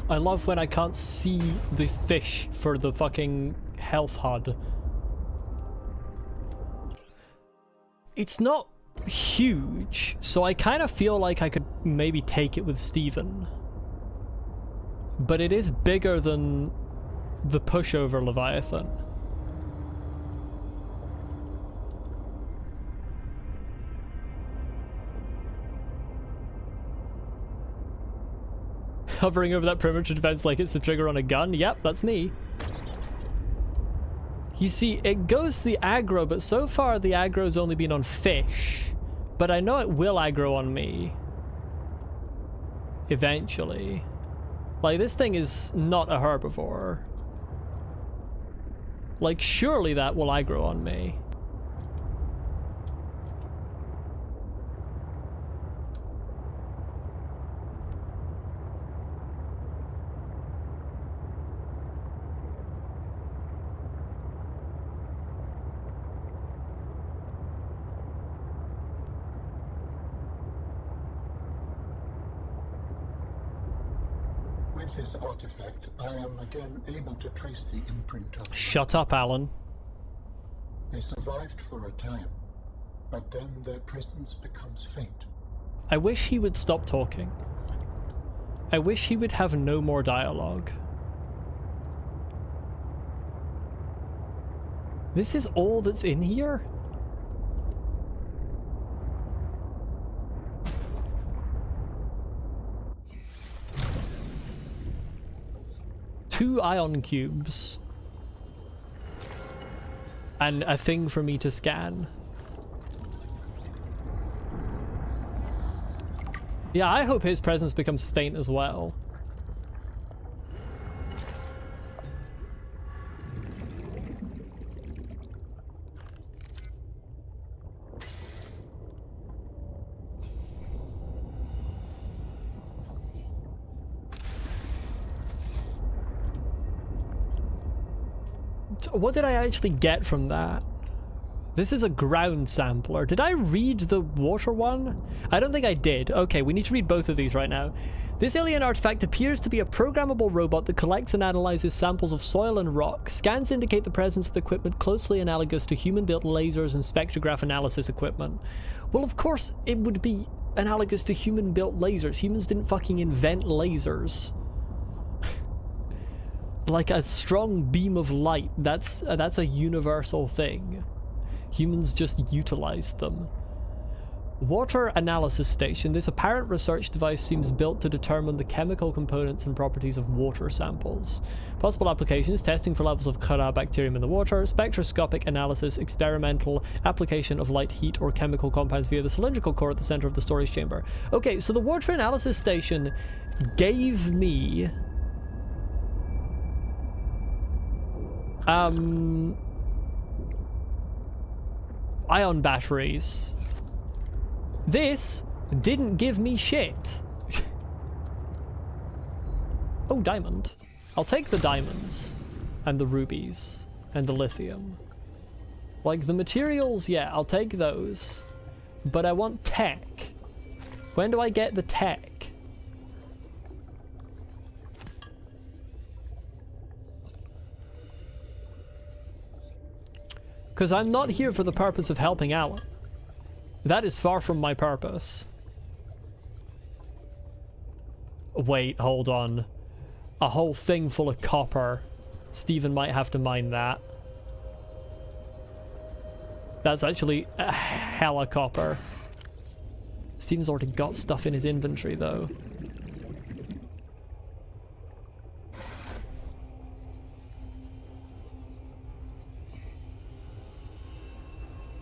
Speaker 1: I love when I can't see the fish for the fucking health HUD. It's not huge, so I kind of feel like I could maybe take it with Steven. But it is bigger than the pushover Leviathan. Hovering over that perimeter defense like it's the trigger on a gun. Yep, that's me. You see, it goes the aggro, but so far the aggro's only been on fish. But I know it will aggro on me. Eventually. Like, this thing is not a herbivore. Like, surely that will aggro on me.
Speaker 2: With this artifact, I am again able to trace the imprint of...
Speaker 1: Shut up, Alan.
Speaker 2: They survived for a time, but then their presence becomes faint.
Speaker 1: I wish he would stop talking. I wish he would have no more dialogue. This is all that's in here? Two ion cubes. And a thing for me to scan. Yeah, I hope his presence becomes faint as well. What did I actually get from that? This is a ground sampler. Did I read the water one? I don't think I did. Okay, we need to read both of these right now. This alien artifact appears to be a programmable robot that collects and analyzes samples of soil and rock. Scans indicate the presence of equipment closely analogous to human-built lasers and spectrograph analysis equipment. Well, of course it would be analogous to human-built lasers. Humans didn't fucking invent lasers. Like a strong beam of light, that's a universal thing. Humans just utilized them. Water analysis station. This apparent research device seems built to determine the chemical components and properties of water samples. Possible applications: testing for levels of bacterium in the water, spectroscopic analysis, experimental application of light, heat, or chemical compounds via the cylindrical core at the center of the storage chamber. Okay, so the water analysis station gave me ion batteries. This didn't give me shit. Oh, diamond. I'll take the diamonds and the rubies and the lithium. Like the materials, yeah, I'll take those. But I want tech. When do I get the tech? Because I'm not here for the purpose of helping Alan. That is far from my purpose. Wait, hold on. A whole thing full of copper. Stephen might have to mine that. That's actually a hella copper. Stephen's already got stuff in his inventory, though.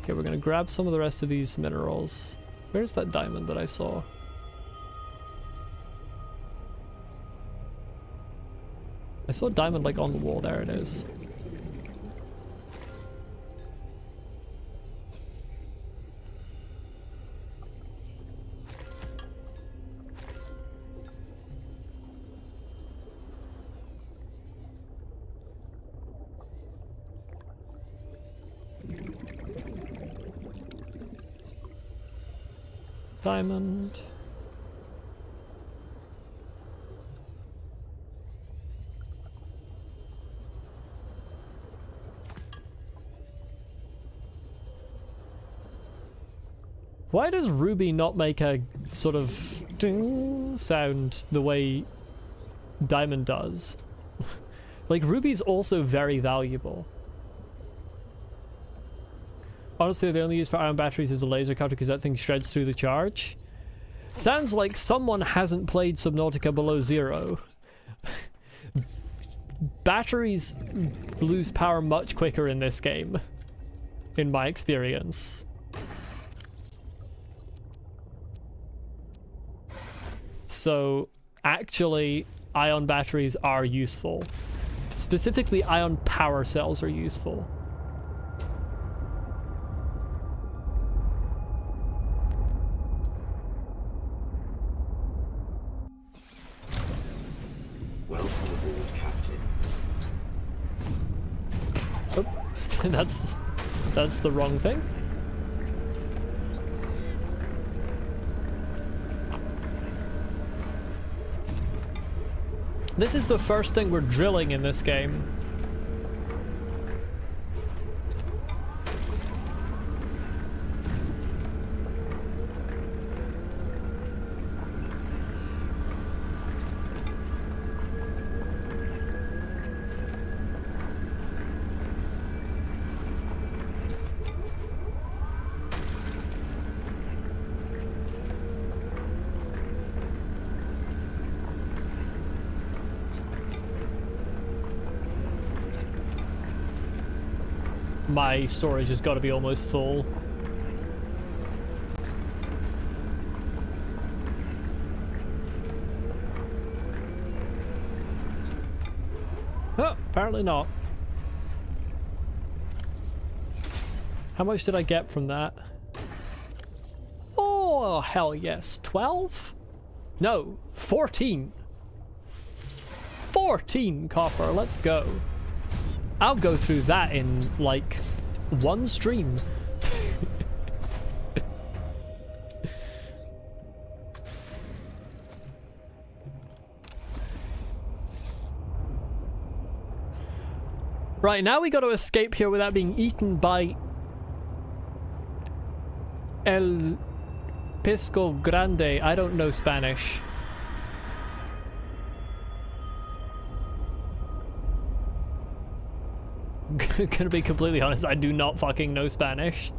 Speaker 1: Okay, we're gonna grab some of the rest of these minerals. Where's that diamond that I saw? I saw a diamond like on the wall. There it is. Diamond. Why does Ruby not make a sort of ding sound the way Diamond does? Like, Ruby's also very valuable. Honestly, the only use for ion batteries is the laser cutter because that thing shreds through the charge. Sounds like someone hasn't played Subnautica below zero. Batteries lose power much quicker in this game, in my experience. So, actually, ion batteries are useful. Specifically, ion power cells are useful.
Speaker 6: Welcome aboard, Captain.
Speaker 1: Oh, that's the wrong thing. This is the first thing we're drilling in this game. My storage has got to be almost full. Oh, apparently not. How much did I get from that? Oh, hell yes. 12? No, 14. 14 copper, let's go. I'll go through that in, like, one stream. Right, now we got to escape here without being eaten by El Pisco Grande. I don't know Spanish. Gonna be completely honest, I do not fucking know Spanish.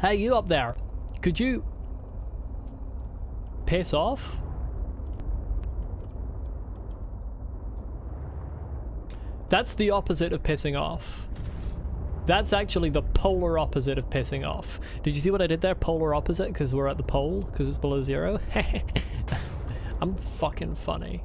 Speaker 1: Hey, you up there. Could you piss off? That's the opposite of pissing off. That's actually the polar opposite of pissing off. Did you see what I did there? Polar opposite, because we're at the pole, because it's below 0. I'm fucking funny.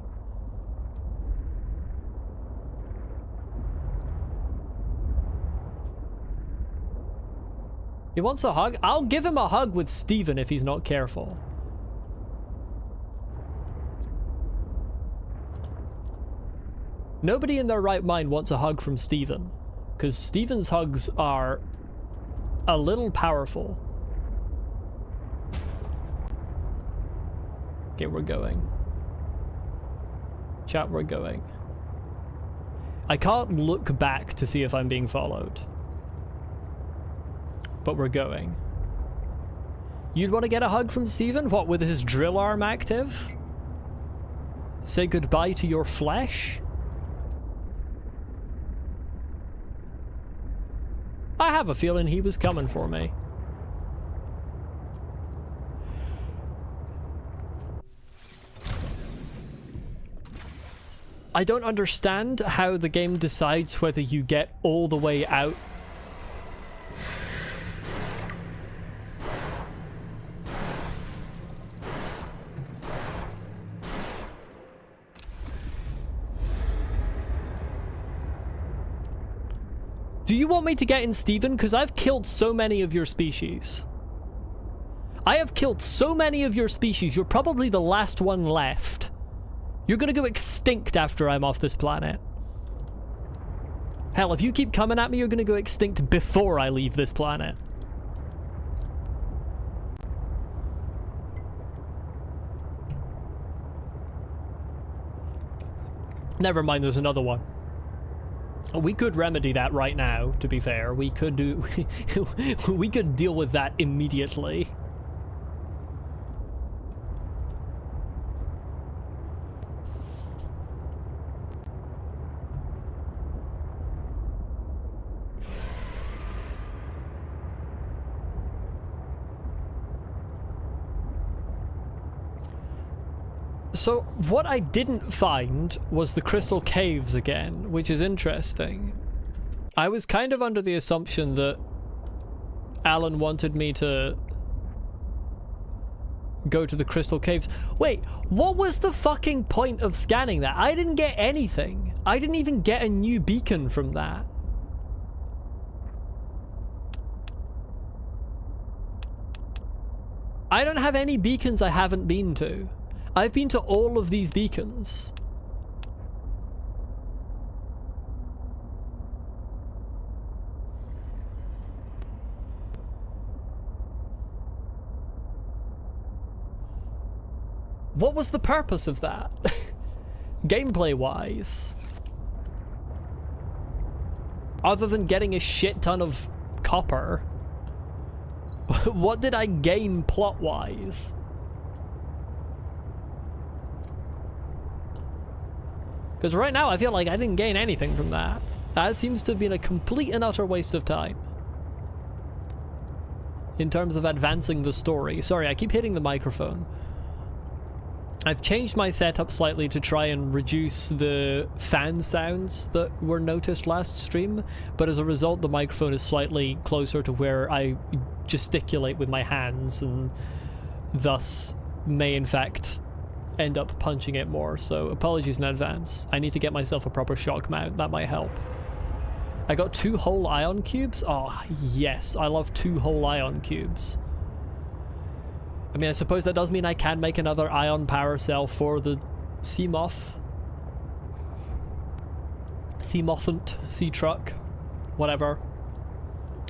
Speaker 1: He wants a hug? I'll give him a hug with Steven if he's not careful. Nobody in their right mind wants a hug from Steven, because Steven's hugs are a little powerful. Okay, we're going. Chat, we're going. I can't look back to see if I'm being followed. But we're going. You'd want to get a hug from Steven? What, with his drill arm active? Say goodbye to your flesh? I have a feeling he was coming for me. I don't understand how the game decides whether you get all the way out. Do you want me to get in Steven? Because I've killed so many of your species. I have killed so many of your species, you're probably the last one left. You're gonna go extinct after I'm off this planet. Hell, if you keep coming at me, you're gonna go extinct before I leave this planet. Never mind, there's another one. We could remedy that right now, to be fair. We could do... we could deal with that immediately. So, what I didn't find was the crystal caves again, which is interesting. I was kind of under the assumption that Alan wanted me to go to the crystal caves. Wait, what was the fucking point of scanning that? I didn't get anything. I didn't even get a new beacon from that. I don't have any beacons I haven't been to. I've been to all of these beacons. What was the purpose of that? Gameplay-wise. Other than getting a shit ton of copper, what did I gain plot-wise? Because right now I feel like I didn't gain anything from that. That seems to have been a complete and utter waste of time. In terms of advancing the story. Sorry, I keep hitting the microphone. I've changed my setup slightly to try and reduce the fan sounds that were noticed last stream, but as a result the microphone is slightly closer to where I gesticulate with my hands and thus may in fact end up punching it more, so apologies in advance. I need to get myself a proper shock mount, that might help. I got 2 whole ion cubes? Oh yes, I love 2 whole ion cubes. I mean, I suppose that does mean I can make another ion power cell for the Seamoth. Seamothant, sea truck, whatever.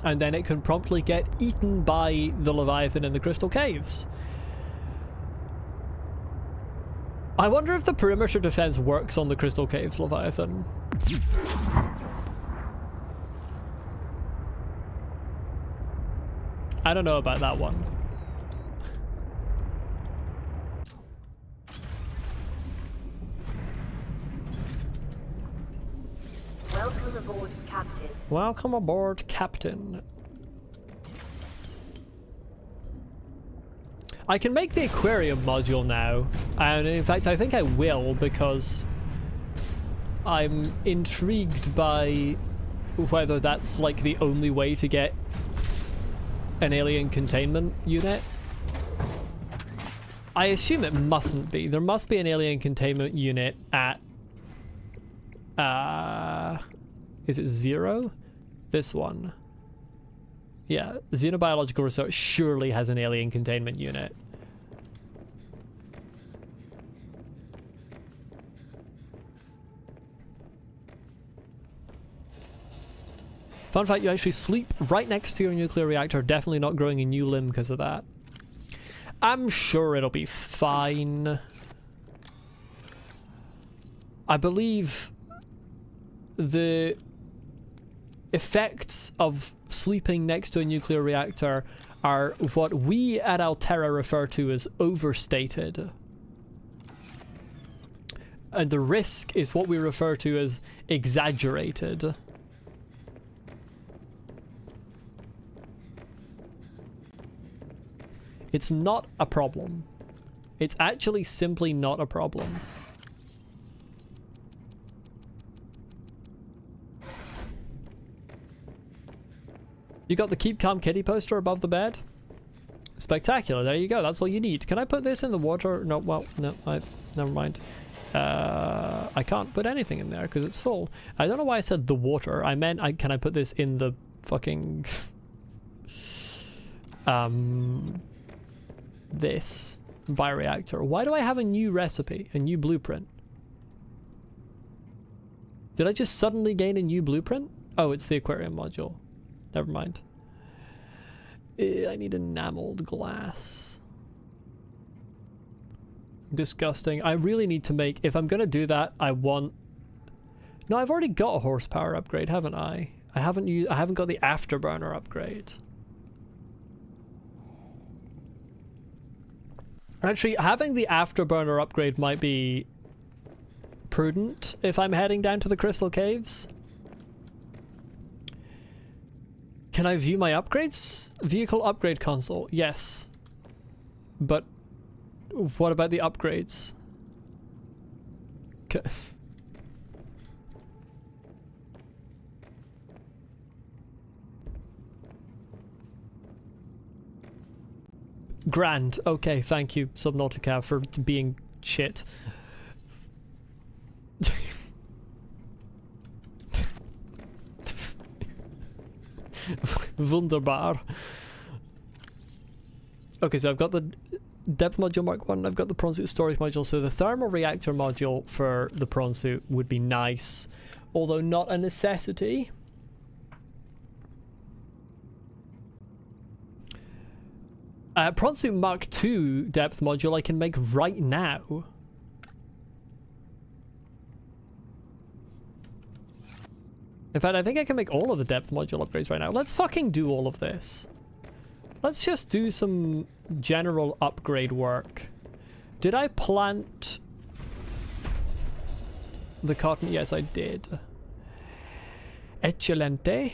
Speaker 1: And then it can promptly get eaten by the Leviathan in the Crystal Caves. I wonder if the perimeter defense works on the Crystal Caves Leviathan. I don't know about that one.
Speaker 4: Welcome aboard, Captain.
Speaker 1: Welcome aboard, Captain. I can make the aquarium module now, and in fact I think I will, because I'm intrigued by whether that's like the only way to get an alien containment unit. I assume it mustn't be. There must be an alien containment unit at is it 0? This one. Yeah, Xenobiological Research surely has an alien containment unit. Fun fact, you actually sleep right next to your nuclear reactor, definitely not growing a new limb because of that. I'm sure it'll be fine. I believe the effects of sleeping next to a nuclear reactor are what we at Altera refer to as overstated. And the risk is what we refer to as exaggerated. It's not a problem. It's actually simply not a problem. You got the Keep Calm Kitty poster above the bed? Spectacular, there you go, that's all you need. Can I put this in the water? No, well, no, never mind. I can't put anything in there because it's full. I don't know why I said the water. I meant, can I put this in the fucking... this bioreactor. Why do I have a new recipe, a new blueprint? Did I just suddenly gain a new blueprint? Oh, it's the aquarium module. Never mind. I need enameled glass. Disgusting. I really need to make, if I'm gonna do that, I want... No, I've already got a horsepower upgrade, haven't I? I haven't got the afterburner upgrade. Actually, having the afterburner upgrade might be prudent if I'm heading down to the Crystal Caves. Can I view my upgrades? Vehicle upgrade console. Yes. But what about the upgrades? Okay. Grand. Okay, thank you, Subnautica, for being shit. Wunderbar. Okay, so I've got the depth module Mark 1, I've got the prawn suit storage module, so the thermal reactor module for the prawn suit would be nice, although not a necessity. Prawn suit Mark 2 depth module I can make right now. In fact, I think I can make all of the depth module upgrades right now. Let's fucking do all of this. Let's just do some general upgrade work. Did I plant the cotton? Yes, I did. Eccellente.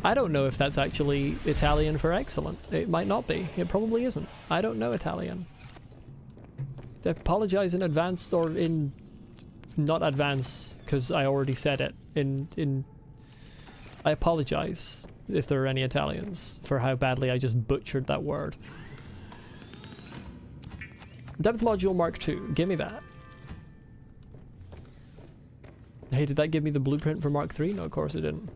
Speaker 1: I don't know if that's actually Italian for excellent. It might not be. It probably isn't. I don't know Italian. I apologize in advance, or in... not advance, because I already said it. I apologize if there are any Italians for how badly I just butchered that word. Depth module Mark 2. Give me that. Hey, did that give me the blueprint for Mark 3? No, of course it didn't.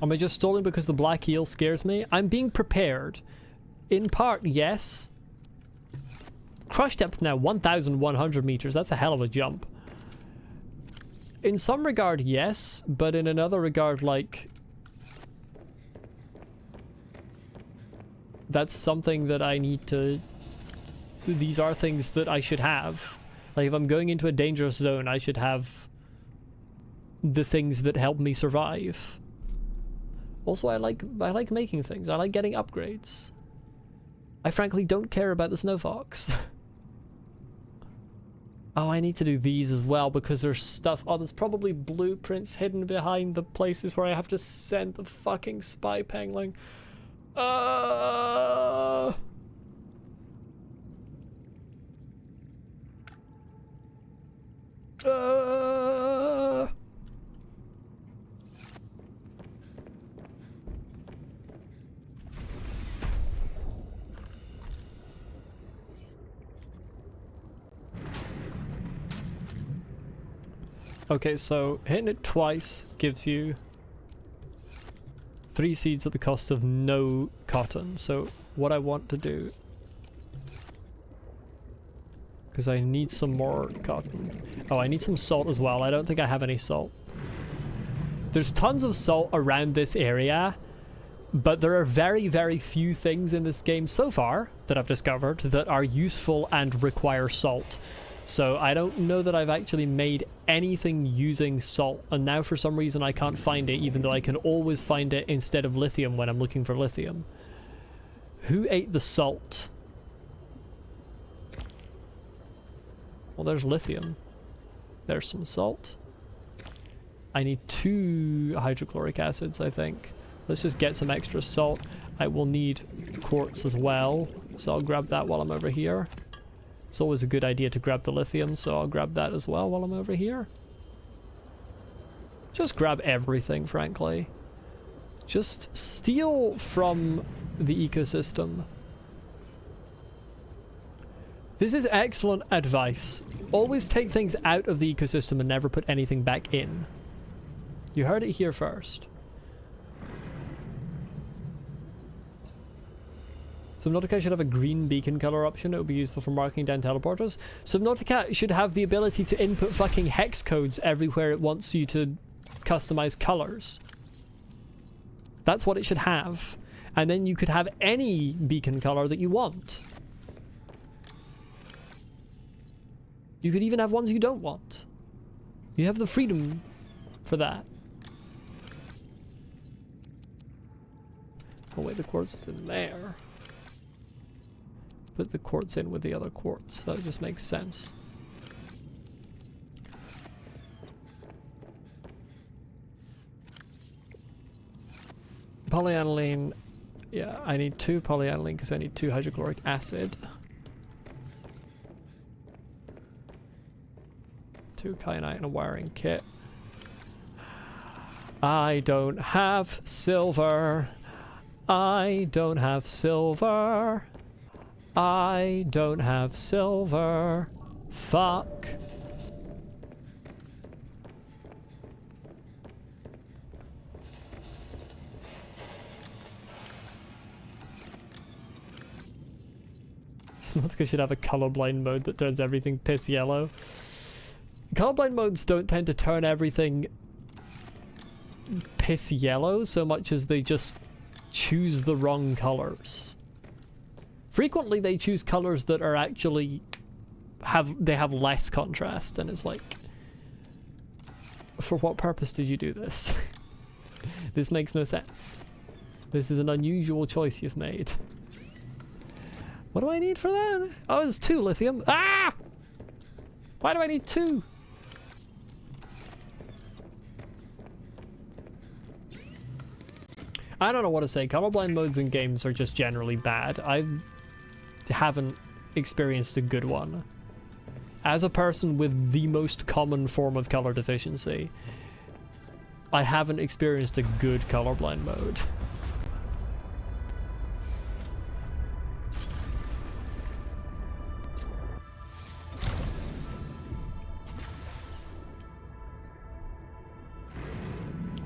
Speaker 1: Am I just stalling because the black eel scares me? I'm being prepared. In part, yes. Crush depth now, 1,100 meters. That's a hell of a jump. In some regard, yes. But in another regard, like... that's something that I need to... these are things that I should have. Like, if I'm going into a dangerous zone, I should have the things that help me survive. Also, I like making things. I like getting upgrades. I frankly don't care about the Snow Fox. Oh, I need to do these as well because there's stuff. Oh, there's probably blueprints hidden behind the places where I have to send the fucking spy pangling. Okay, so hitting it twice gives you 3 seeds at the cost of no cotton. So what I want to do, because I need some more cotton. Oh, I need some salt as well. I don't think I have any salt. There's tons of salt around this area, but there are very, very few things in this game so far that I've discovered that are useful and require salt. So I don't know that I've actually made anything using salt, and now for some reason I can't find it, even though I can always find it instead of lithium when I'm looking for lithium. Who ate the salt? Well, there's lithium. There's some salt. I need 2 hydrochloric acids, I think. Let's just get some extra salt. I will need quartz as well, so I'll grab that while I'm over here. It's always a good idea to grab the lithium, so I'll grab that as well while I'm over here. Just grab everything, frankly. Just steal from the ecosystem. This is excellent advice. Always take things out of the ecosystem and never put anything back in. You heard it here first. Subnautica should have a green beacon color option. It would be useful for marking down teleporters. Subnautica should have the ability to input fucking hex codes everywhere it wants you to customize colors. That's what it should have. And then you could have any beacon color that you want. You could even have ones you don't want. You have the freedom for that. Oh wait, the quartz is in there. Put the quartz in with the other quartz. That just makes sense. Polyaniline. Yeah, I need 2 polyaniline because I need 2 hydrochloric acid. 2 kyanite and a wiring kit. I don't have silver. I don't have silver. I don't have silver. Fuck. Subnautica should have a colorblind mode that turns everything piss yellow. Colorblind modes don't tend to turn everything piss yellow so much as they just choose the wrong colors. Frequently they choose colors that are actually have less contrast, and it's like, for what purpose did you do this? This makes no sense. This is an unusual choice you've made. What do I need for that? Oh, there's 2 lithium. Ah! Why do I need 2? I don't know what to say. Colorblind modes in games are just generally bad. I haven't experienced a good one. As a person with the most common form of color deficiency, I haven't experienced a good colorblind mode.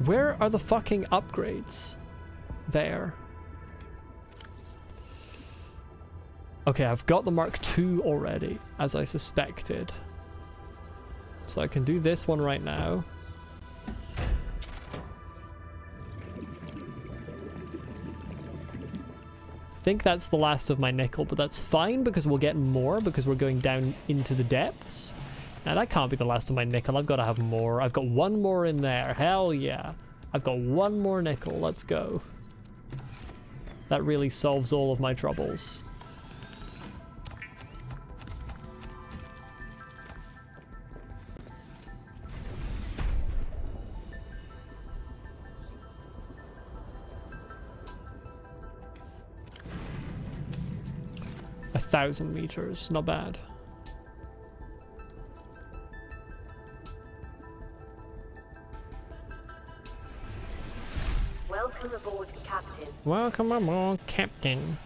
Speaker 1: Where are the fucking upgrades? There. Okay, I've got the Mark II already, as I suspected. So I can do this one right now. I think that's the last of my nickel, but that's fine because we'll get more because we're going down into the depths. Now that can't be the last of my nickel. I've got to have more. I've got 1 more in there. Hell yeah. I've got 1 more nickel. Let's go. That really solves all of my troubles. A 1,000 meters, not bad.
Speaker 4: Welcome aboard, Captain.
Speaker 1: Welcome aboard, Captain.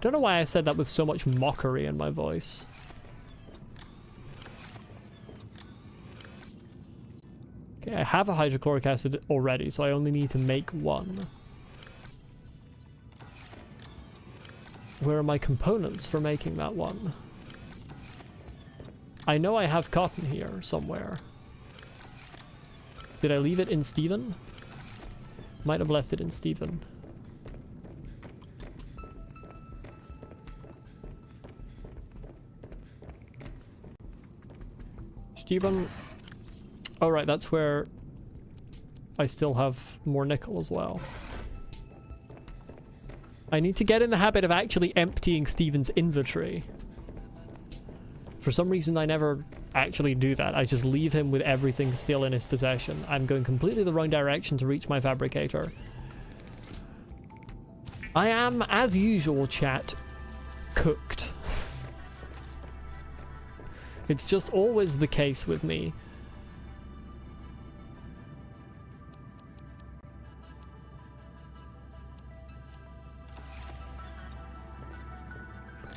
Speaker 1: Don't know why I said that with so much mockery in my voice. Okay, I have a hydrochloric acid already, so I only need to make one. Where are my components for making that one? I know I have cotton here somewhere. Did I leave it in Steven? Might have left it in Steven. Steven. Oh right, that's where I still have more nickel as well. I need to get in the habit of actually emptying Steven's inventory. For some reason I never actually do that. I just leave him with everything still in his possession. I'm going completely the wrong direction to reach my fabricator. I am, as usual, chat, cooked. It's just always the case with me.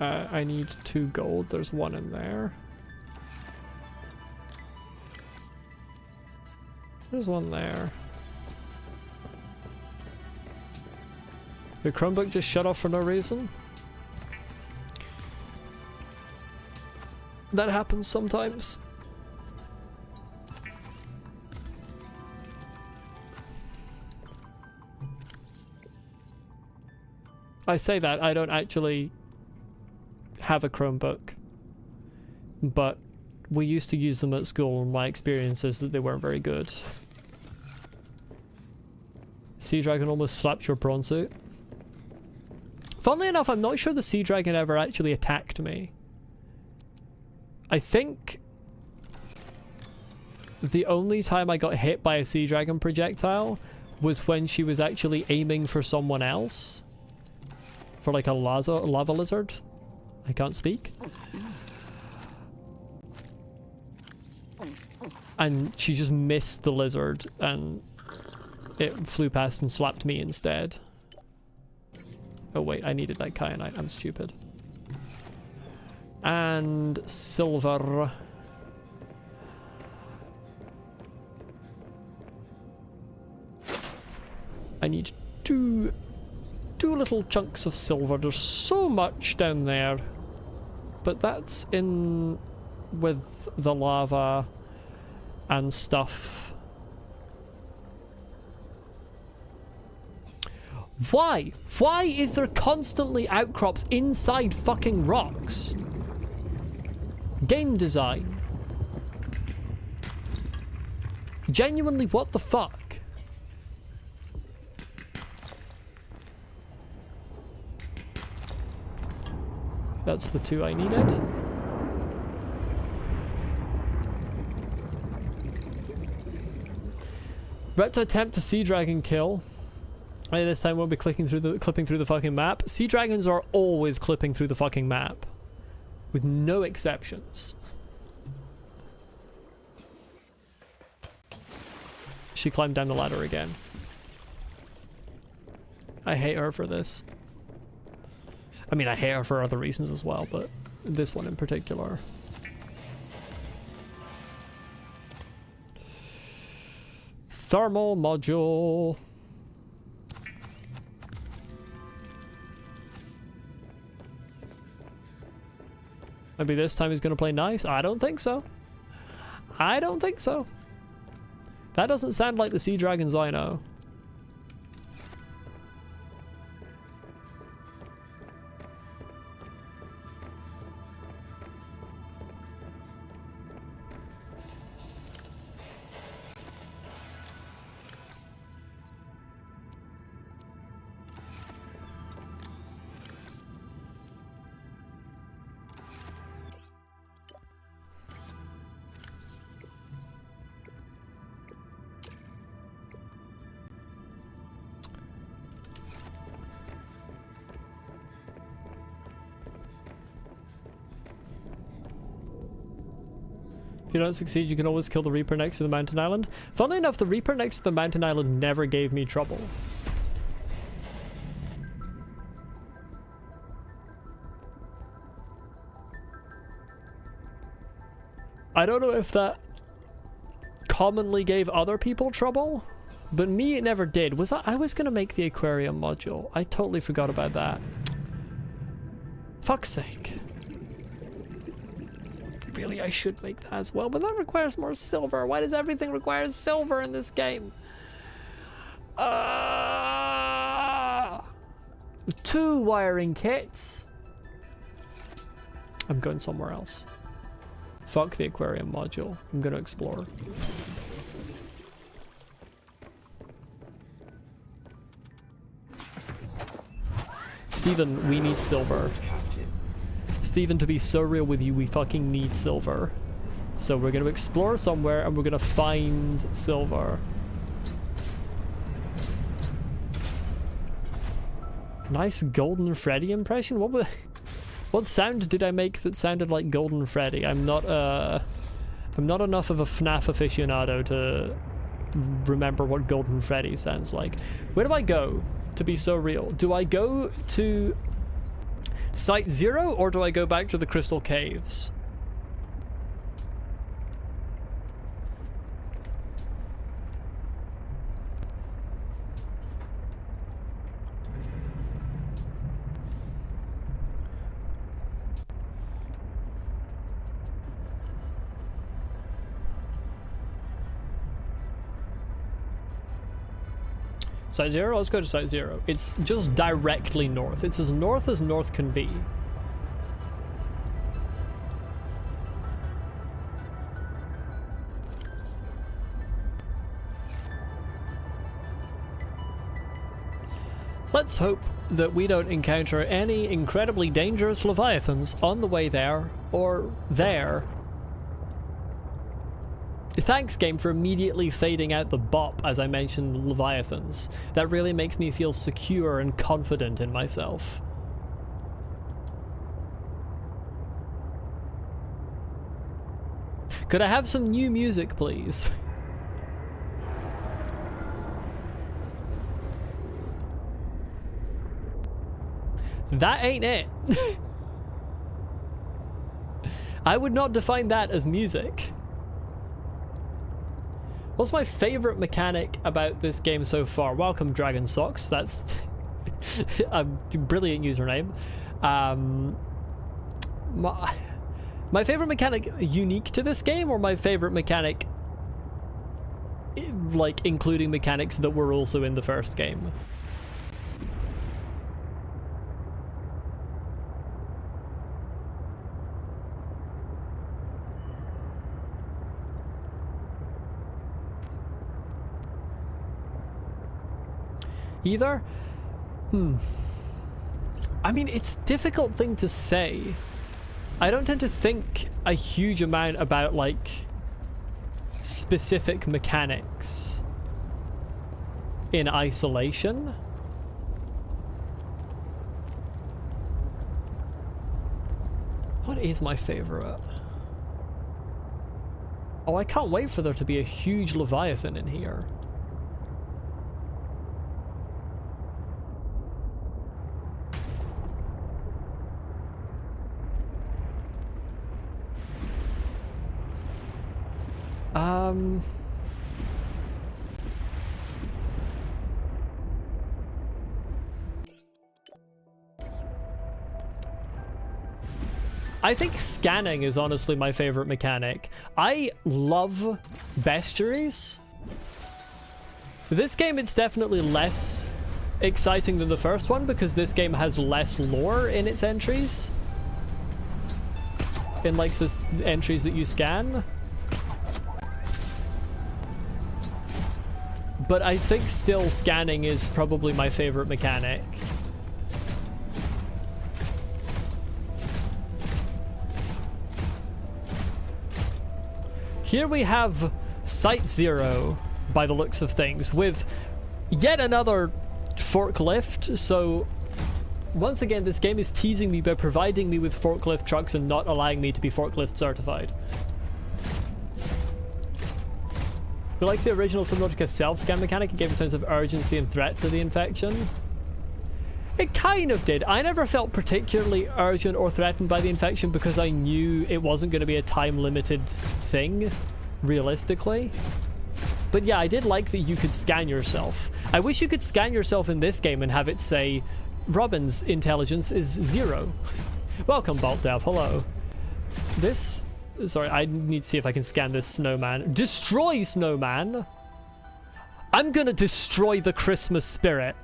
Speaker 1: I need 2 gold. There's 1 in there. There's 1 there. The Chromebook just shut off for no reason. That happens sometimes. I say that, I don't actually have a Chromebook, but we used to use them at school, and my experience is that they weren't very good. Sea Dragon almost slapped your prawn suit. Funnily enough, I'm not sure the Sea Dragon ever actually attacked me. I think the only time I got hit by a Sea Dragon projectile was when she was actually aiming for someone else. For like a lava lizard. I can't speak. And she just missed the lizard and it flew past and slapped me instead. Oh wait, I needed that kyanite. I'm stupid. And silver. I need two little chunks of silver. There's so much down there. But that's in with the lava and stuff. Why? Why is there constantly outcrops inside fucking rocks? Game design. Genuinely, what the fuck? That's the 2 I needed. About to attempt a Sea Dragon kill. This time we'll be clipping through the fucking map. Sea Dragons are always clipping through the fucking map. With no exceptions. She climbed down the ladder again. I hate her for this. I mean, I hate her for other reasons as well, but this one in particular. Thermal module. Maybe this time he's going to play nice? I don't think so. I don't think so. That doesn't sound like the Sea Dragons I know. If you don't succeed, you can always kill the Reaper next to the mountain island. Funnily enough, the Reaper next to the mountain island never gave me trouble. I don't know if that commonly gave other people trouble, but me it never did. I was gonna make the aquarium module. I totally forgot about that. Fuck's sake. Really, I should make that as well, but that requires more silver. Why does everything require silver in this game? 2 wiring kits. I'm going somewhere else. Fuck the aquarium module. I'm gonna explore. Steven, we need silver.
Speaker 6: Captain.
Speaker 1: Steven, to be so real with you, we fucking need silver. So we're gonna explore somewhere and we're gonna find silver. Nice Golden Freddy impression? What sound did I make that sounded like Golden Freddy? I'm not enough of a FNAF aficionado to remember what Golden Freddy sounds like. Where do I go, to be so real? Do I go to Site 0 or do I go back to the Crystal Caves? Site 0? Let's go to Site 0. It's just directly north. It's as north can be. Let's hope that we don't encounter any incredibly dangerous leviathans on the way there, or there. Thanks, game, for immediately fading out the bop as I mentioned leviathans. That really makes me feel secure and confident in myself. Could I have some new music, please? That ain't it. I would not define that as music. What's my favorite mechanic about this game so far? Welcome, Dragon Socks. That's a brilliant username. My favorite mechanic unique to this game, or my favorite mechanic like including mechanics that were also in the first game? Either? I mean, it's a difficult thing to say. I don't tend to think a huge amount about, like, specific mechanics in isolation. What is my favorite? Oh, I can't wait for there to be a huge Leviathan in here. I think scanning is honestly my favorite mechanic. I love bestiaries. This game, it's definitely less exciting than the first one because this game has less lore in its entries. In like the entries that you scan. But I think still scanning is probably my favorite mechanic. Here we have Site 0, by the looks of things, with yet another forklift. So once again, this game is teasing me by providing me with forklift trucks and not allowing me to be forklift certified. But like the original Subnautica self-scan mechanic, it gave a sense of urgency and threat to the infection. It kind of did. I never felt particularly urgent or threatened by the infection because I knew it wasn't going to be a time-limited thing, realistically. But yeah, I did like that you could scan yourself. I wish you could scan yourself in this game and have it say, Robin's intelligence is 0. Welcome, Baltdev. Hello. This... Sorry, I need to see if I can scan this snowman. Destroy snowman! I'm gonna destroy the Christmas spirit.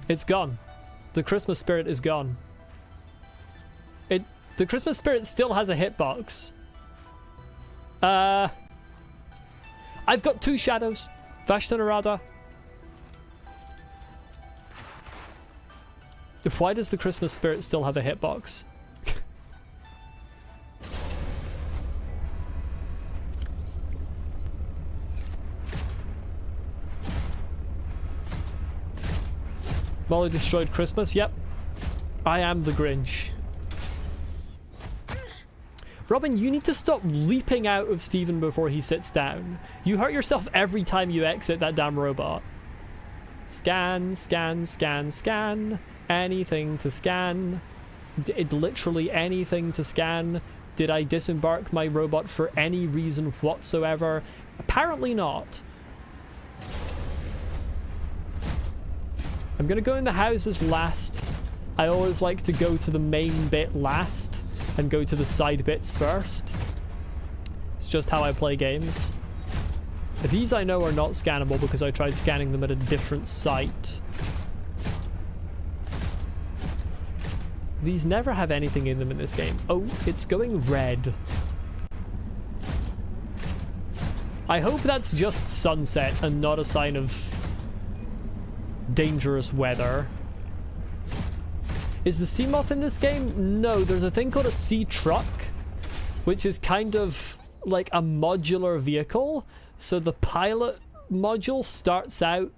Speaker 1: It's gone. The Christmas spirit is gone. The Christmas spirit still has a hitbox. I've got 2 shadows. Vashtanarada. Why does the Christmas spirit still have a hitbox? Molly destroyed Christmas. Yep. I am the Grinch. Robin, you need to stop leaping out of Stephen before he sits down. You hurt yourself every time you exit that damn robot. Scan, scan, scan, scan. Anything to scan. Literally anything to scan. Did I disembark my robot for any reason whatsoever? Apparently not. I'm gonna go in the houses last. I always like to go to the main bit last and go to the side bits first. It's just how I play games. These I know are not scannable because I tried scanning them at a different site. These never have anything in them in this game. Oh, it's going red. I hope that's just sunset and not a sign of dangerous weather. Is the sea moth in this game? No, there's a thing called a sea truck, which is kind of like a modular vehicle. So the pilot module starts out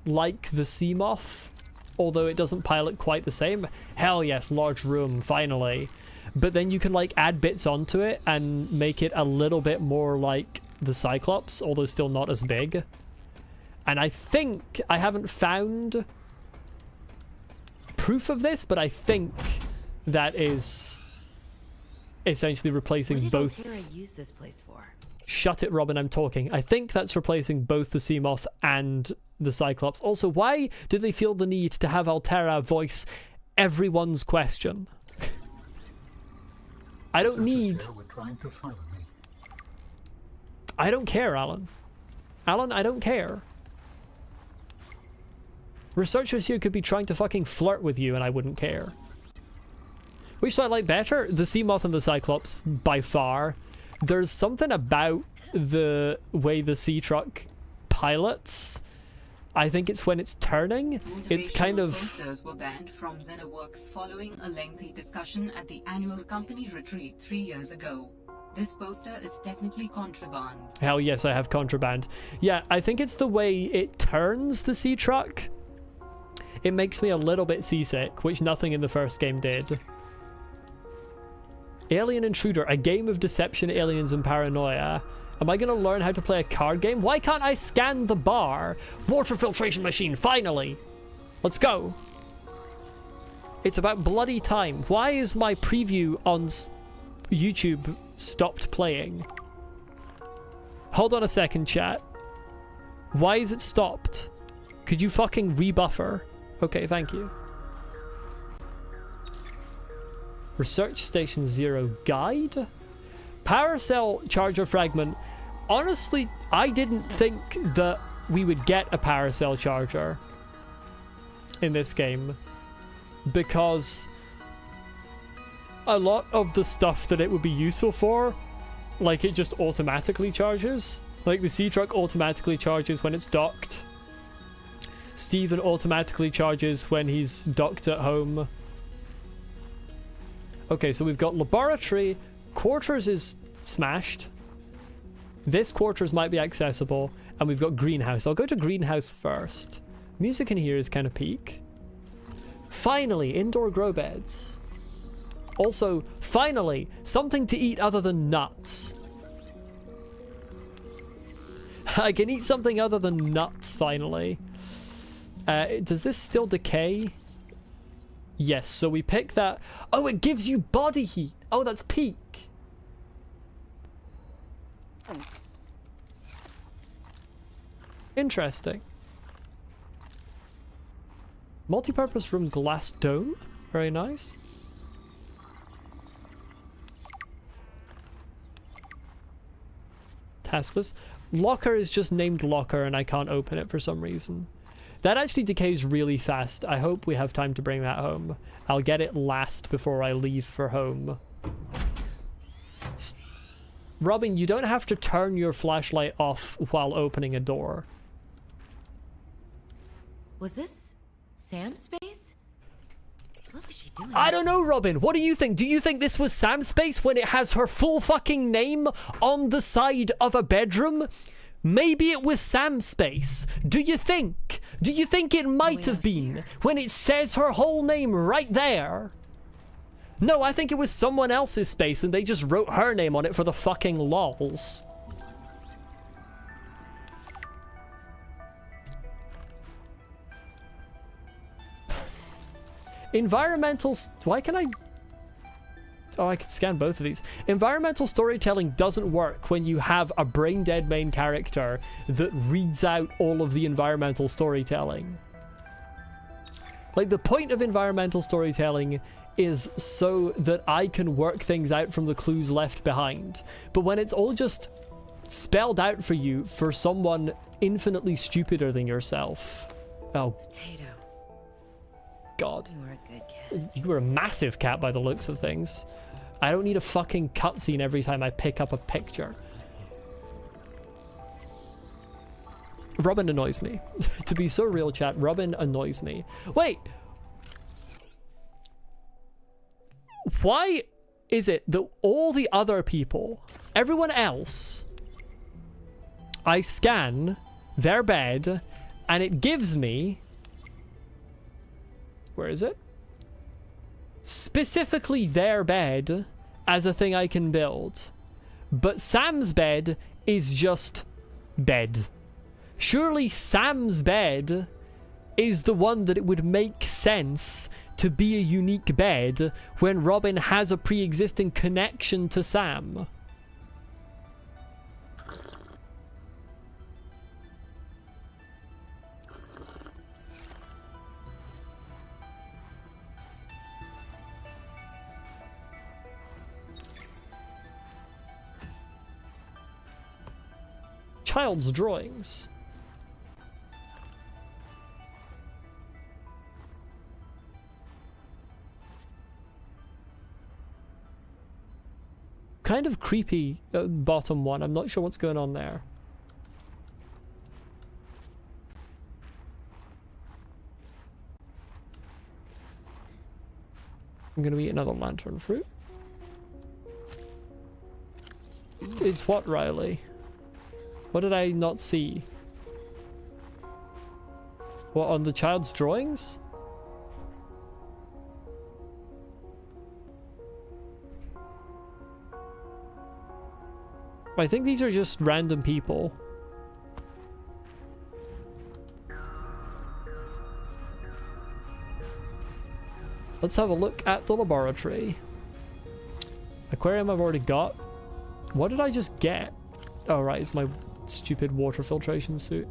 Speaker 1: like the sea moth, although it doesn't pilot quite the same. Hell yes, large room, finally. But then you can like add bits onto it and make it a little bit more like the Cyclops, although still not as big. And I think I haven't found proof of this, but I think that is essentially replacing both.
Speaker 3: What did Altera use this place for?
Speaker 1: Shut it, Robin, I'm talking. I think that's replacing both the Seamoth and the Cyclops. Also, why do they feel the need to have Altera voice everyone's question? I don't need... I don't care, Alan. Alan, I don't care. Researchers here could be trying to fucking flirt with you and I wouldn't care. Which do I like better? The Seamoth and the Cyclops, by far. There's something about the way the sea truck pilots. I think it's when it's turning. It's kind of...
Speaker 5: Posters were banned from Xenoworks following a lengthy discussion at the annual company retreat 3 years ago. This poster is technically contraband.
Speaker 1: Hell yes, I have contraband. Yeah, I think it's the way it turns the sea truck. It makes me a little bit seasick, which nothing in the first game did. Alien Intruder, a game of deception, aliens, and paranoia. Am I going to learn how to play a card game? Why can't I scan the bar? Water filtration machine, finally! Let's go! It's about bloody time. Why is my preview on YouTube stopped playing? Hold on a second, chat. Why is it stopped? Could you fucking rebuffer? Okay, thank you. Research Station 0 guide? Power cell charger fragment. Honestly, I didn't think that we would get a power cell charger in this game, because a lot of the stuff that it would be useful for, like it just automatically charges. Like the sea truck automatically charges when it's docked. Steven automatically charges when he's docked at home. Okay, so we've got laboratory. Quarters is smashed. This quarters might be accessible. And we've got greenhouse. I'll go to greenhouse first. Music in here is kind of peak. Finally, indoor grow beds. Also, finally, something to eat other than nuts. I can eat something other than nuts, finally. Does this still decay? Yes, so we pick that. Oh, it gives you body heat. Oh, that's peak. Interesting. Multi-purpose room glass dome. Very nice. Task list. Locker is just named locker and I can't open it for some reason. That actually decays really fast. I hope we have time to bring that home. I'll get it last before I leave for home. Robin, you don't have to turn your flashlight off while opening a door.
Speaker 3: Was this Sam's space? What was she doing?
Speaker 1: I don't know, Robin. What do you think? Do you think this was Sam's space when it has her full fucking name on the side of a bedroom? Maybe it was Sam's space. Do you think? Do you think it might have been when it says her whole name right there? No, I think it was someone else's space and they just wrote her name on it for the fucking lols. Environmental... Why can I... Oh, I can scan both of these. Environmental storytelling doesn't work when you have a brain-dead main character that reads out all of the environmental storytelling. Like, the point of environmental storytelling is so that I can work things out from the clues left behind. But when it's all just spelled out for you for someone infinitely stupider than yourself... Oh.
Speaker 3: Potato.
Speaker 1: God.
Speaker 3: You were a good cat.
Speaker 1: You were a massive cat by the looks of things. I don't need a fucking cutscene every time I pick up a picture. Robin annoys me. To be so real, chat, Robin annoys me. Wait! Why is it that all the other people, everyone else, I scan their bed and it gives me... Where is it? Specifically their bed as a thing I can build. But Sam's bed is just bed. Surely Sam's bed is the one that it would make sense to be a unique bed when Robin has a pre-existing connection to Sam. Child's drawings. Kind of creepy bottom one. I'm not sure what's going on there. I'm gonna eat another lantern fruit. It's what, Riley? What did I not see? What, on the child's drawings? I think these are just random people. Let's have a look at the laboratory. Aquarium I've already got. What did I just get? Oh right, it's my stupid water filtration suit.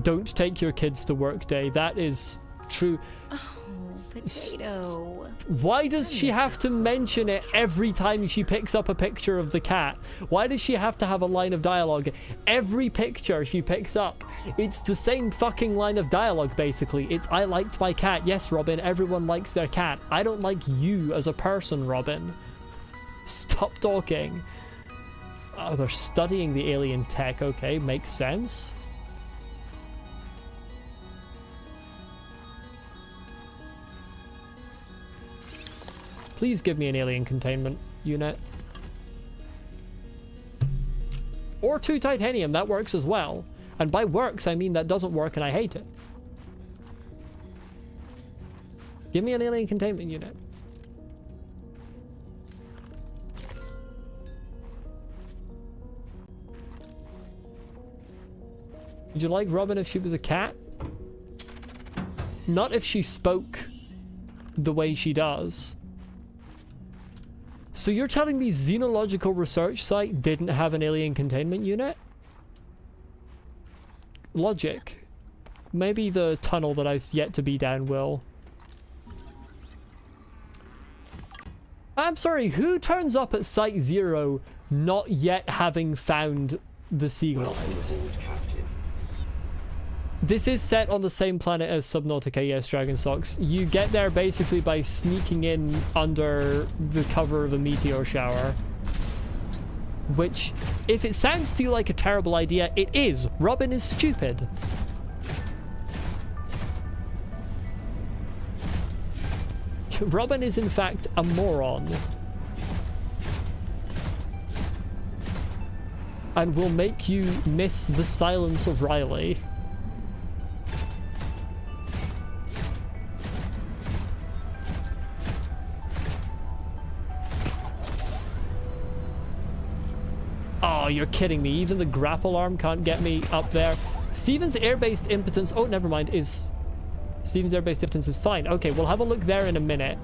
Speaker 1: Don't take your kids to work day. That is true.
Speaker 3: Oh, potato.
Speaker 1: Why does she have to mention it every time she picks up a picture of the cat? Why does she have to have a line of dialogue? Every picture she picks up, it's the same fucking line of dialogue, basically. It's, I liked my cat. Yes, Robin, everyone likes their cat. I don't like you as a person, Robin. Stop talking. Oh, they're studying the alien tech. Okay, makes sense. Please give me an alien containment unit. Or 2 titanium, that works as well. And by works, I mean that doesn't work and I hate it. Give me an alien containment unit. Would you like Robin if she was a cat? Not if she spoke the way she does. So you're telling me Xenological Research Site didn't have an alien containment unit? Logic. Maybe the tunnel that I've yet to be down will. I'm sorry, who turns up at Site 0 not yet having found the seagull?
Speaker 6: Welcome aboard, Captain.
Speaker 1: This is set on the same planet as Subnautica, yes, Dragon Socks. You get there basically by sneaking in under the cover of a meteor shower. Which, if it sounds to you like a terrible idea, it is. Robin is stupid. Robin is in fact a moron. And will make you miss the silence of Riley. Oh, you're kidding me. Even the grapple arm can't get me up there. Steven's air-based impotence... Oh, never mind. Steven's air-based impotence is fine. Okay, we'll have a look there in a minute.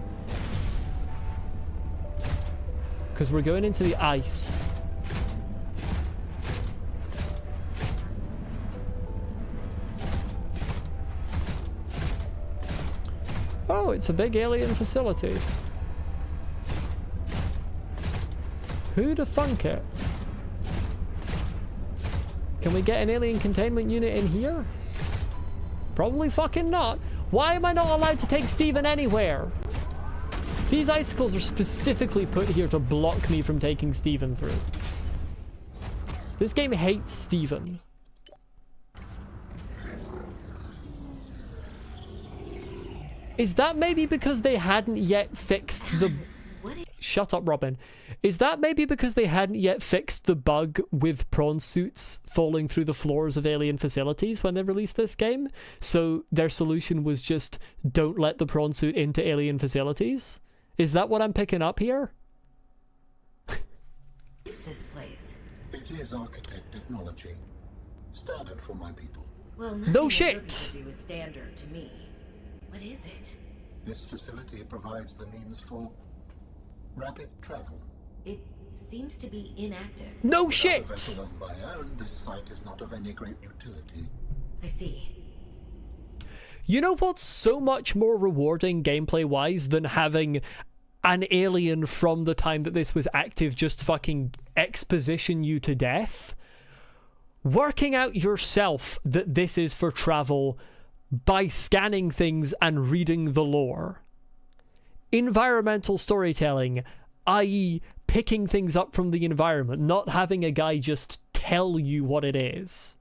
Speaker 1: Because we're going into the ice. Oh, it's a big alien facility. Who'd have thunk it? Can we get an alien containment unit in here? Probably fucking not. Why am I not allowed to take Steven anywhere? These icicles are specifically put here to block me from taking Steven through. This game hates Steven. Is that maybe because they hadn't yet fixed the... Shut up, Robin. Is that maybe because they hadn't yet fixed the bug with prawn suits falling through the floors of alien facilities when they released this game? So their solution was just don't let the prawn suit into alien facilities? Is that what I'm picking up here?
Speaker 3: Is this place?
Speaker 2: It is architect technology. Standard for my people.
Speaker 3: Well,
Speaker 1: No shit!
Speaker 3: Do is standard to me. What is it?
Speaker 2: This facility provides the means for rapid travel.
Speaker 3: It seems to be inactive.
Speaker 1: No
Speaker 2: Without a
Speaker 1: shit!
Speaker 2: vessel of my own, this site is not of any great utility.
Speaker 3: I see.
Speaker 1: You know what's so much more rewarding gameplay-wise than having an alien from the time that this was active just fucking exposition you to death? Working out yourself that this is for travel by scanning things and reading the lore. Environmental storytelling, i.e. picking things up from the environment, not having a guy just tell you what it is.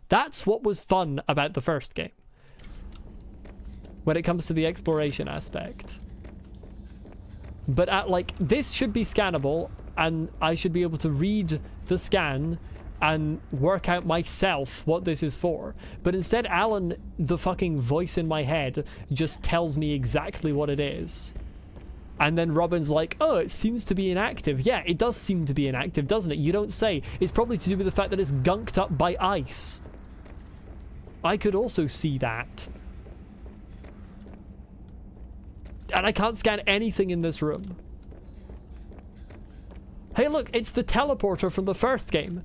Speaker 1: That's what was fun about the first game. When it comes to the exploration aspect. But this should be scannable, and I should be able to read the scan and work out myself what this is for. But instead, Alan, the fucking voice in my head, just tells me exactly what it is. And then Robin's like, oh, it seems to be inactive. Yeah, it does seem to be inactive, doesn't it? You don't say. It's probably to do with the fact that it's gunked up by ice. I could also see that. And I can't scan anything in this room. Hey, look, it's the teleporter from the first game.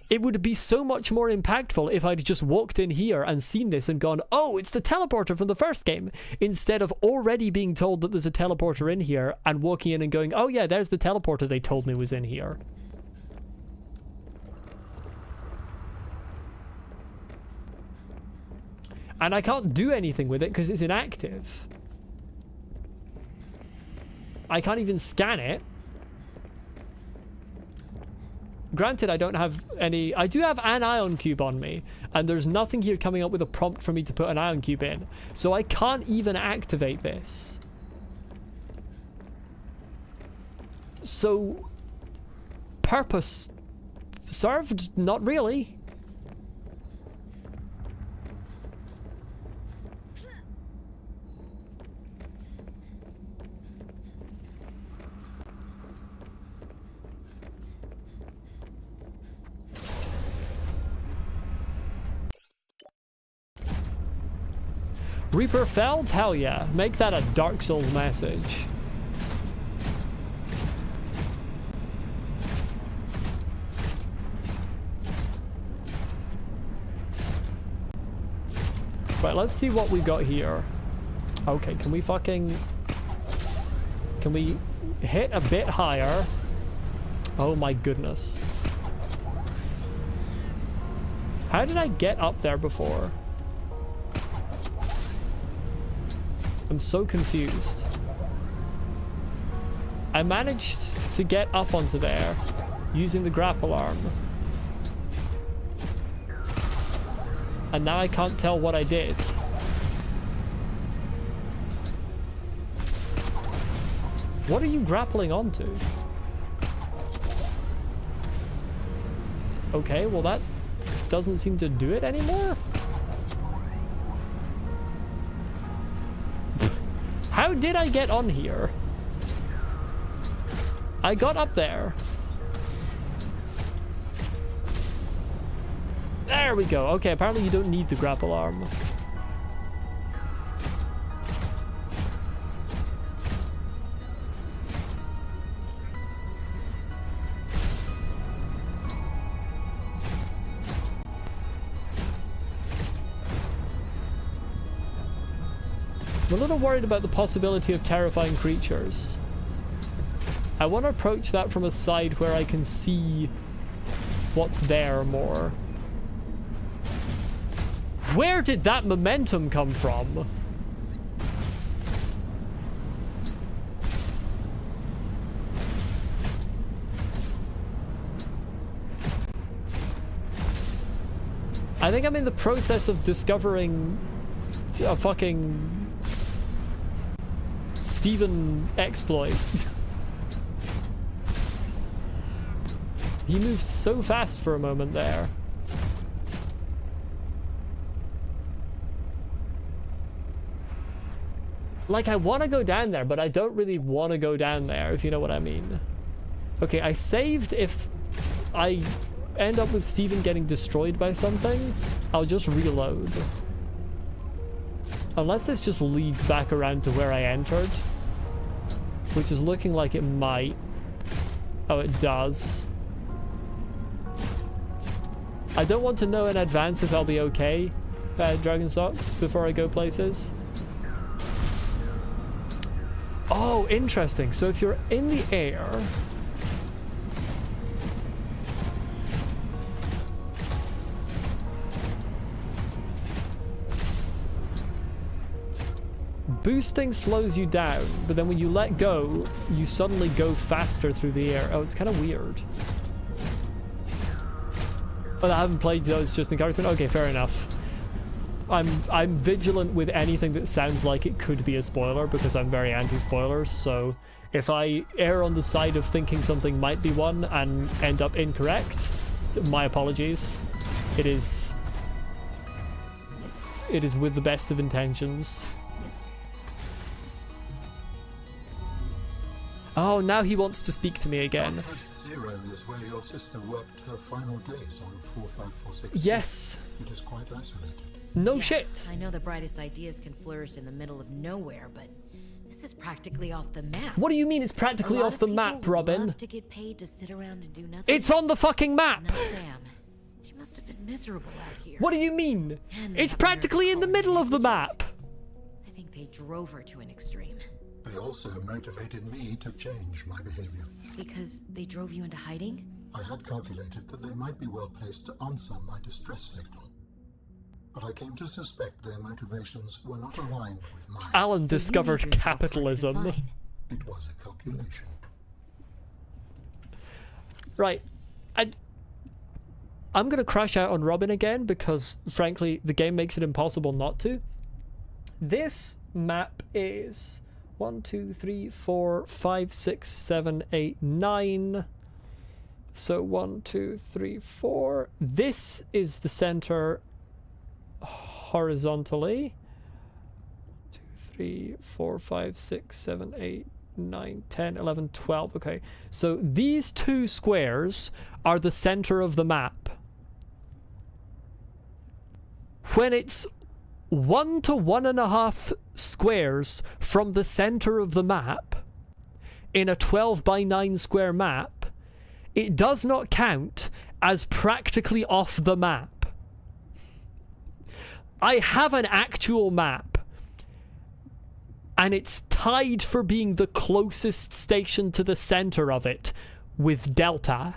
Speaker 1: It would be so much more impactful if I'd just walked in here and seen this and gone, oh, it's the teleporter from the first game, instead of already being told that there's a teleporter in here and walking in and going, oh yeah, there's the teleporter they told me was in here. And I can't do anything with it because it's inactive. I can't even scan it. Granted, I don't have any... I do have an ion cube on me, and there's nothing here coming up with a prompt for me to put an ion cube in. So I can't even activate this. So... purpose served? Not really. Reaper Feld? Hell yeah. Make that a Dark Souls message. Right, let's see what we got here. Okay, can we hit a bit higher? Oh my goodness. How did I get up there before? I'm so confused. I managed to get up onto there using the grapple arm. And now I can't tell what I did. What are you grappling onto? Okay, well that doesn't seem to do it anymore. How did I get on here? I got up there. There we go. Okay, apparently you don't need the grapple arm. I'm a little worried about the possibility of terrifying creatures. I want to approach that from a side where I can see what's there more. Where did that momentum come from? I think I'm in the process of discovering a fucking Steven exploit. He moved so fast for a moment there. Like, I want to go down there, but I don't really want to go down there, if you know what I mean. Okay, I saved. If I end up with Steven getting destroyed by something, I'll just reload. Unless this just leads back around to where I entered, which is looking like it might. Oh, it does. I don't want to know in advance if I'll be okay, Dragon Socks, before I go places. Oh, interesting. So if you're in the air... boosting slows you down, but then when you let go, you suddenly go faster through the air. Oh, it's kind of weird. But I haven't played those, just encouragement. Okay, fair enough. I'm vigilant with anything that sounds like it could be a spoiler because I'm very anti-spoilers, so if I err on the side of thinking something might be one and end up incorrect, my apologies. It is with the best of intentions. Oh, now he wants to speak to me again.
Speaker 2: Zero is where your sister worked her final days on 4546.
Speaker 1: Yes.
Speaker 2: It is quite isolated.
Speaker 1: No
Speaker 3: Yeah,
Speaker 1: shit.
Speaker 3: I know the brightest ideas can flourish in the middle of nowhere, but this is practically off the map.
Speaker 1: What do you mean it's practically
Speaker 3: A lot
Speaker 1: off
Speaker 3: of
Speaker 1: the
Speaker 3: people
Speaker 1: map, Robin?
Speaker 3: love to get paid to sit around and do nothing.
Speaker 1: It's on the fucking map.
Speaker 3: Not Sam. She must have been miserable out here.
Speaker 1: What do you mean?
Speaker 3: And they
Speaker 1: It's
Speaker 3: have a nerve
Speaker 1: practically
Speaker 3: to
Speaker 1: in the
Speaker 3: call her
Speaker 1: middle of the
Speaker 3: negligent.
Speaker 1: map.
Speaker 3: I think they drove her to an extreme.
Speaker 2: They also motivated me to change my behavior.
Speaker 3: Because they drove you into hiding?
Speaker 2: I had calculated that they might be well placed to answer my distress signal. But I came to suspect their motivations were not aligned with mine.
Speaker 1: Alan
Speaker 3: So you
Speaker 1: discovered
Speaker 3: made yourself hard to
Speaker 1: capitalism.
Speaker 3: find.
Speaker 2: It was a calculation.
Speaker 1: Right. I'm gonna crash out on Robin again because, frankly, the game makes it impossible not to. This map is 1, 2, 3, 4, 5, 6, 7, 8, 9. So 1, 2, 3, 4. This is the center horizontally. 2, 3, 4, 5, 6, 7, 8, 9, 10, 11, 12. Okay. So these two squares are the center of the map. When it's 1 to 1.5 squares from the center of the map in a 12 by 9 square map, it does not count as practically off the map. I have an actual map, and it's tied for being the closest station to the center of it with Delta.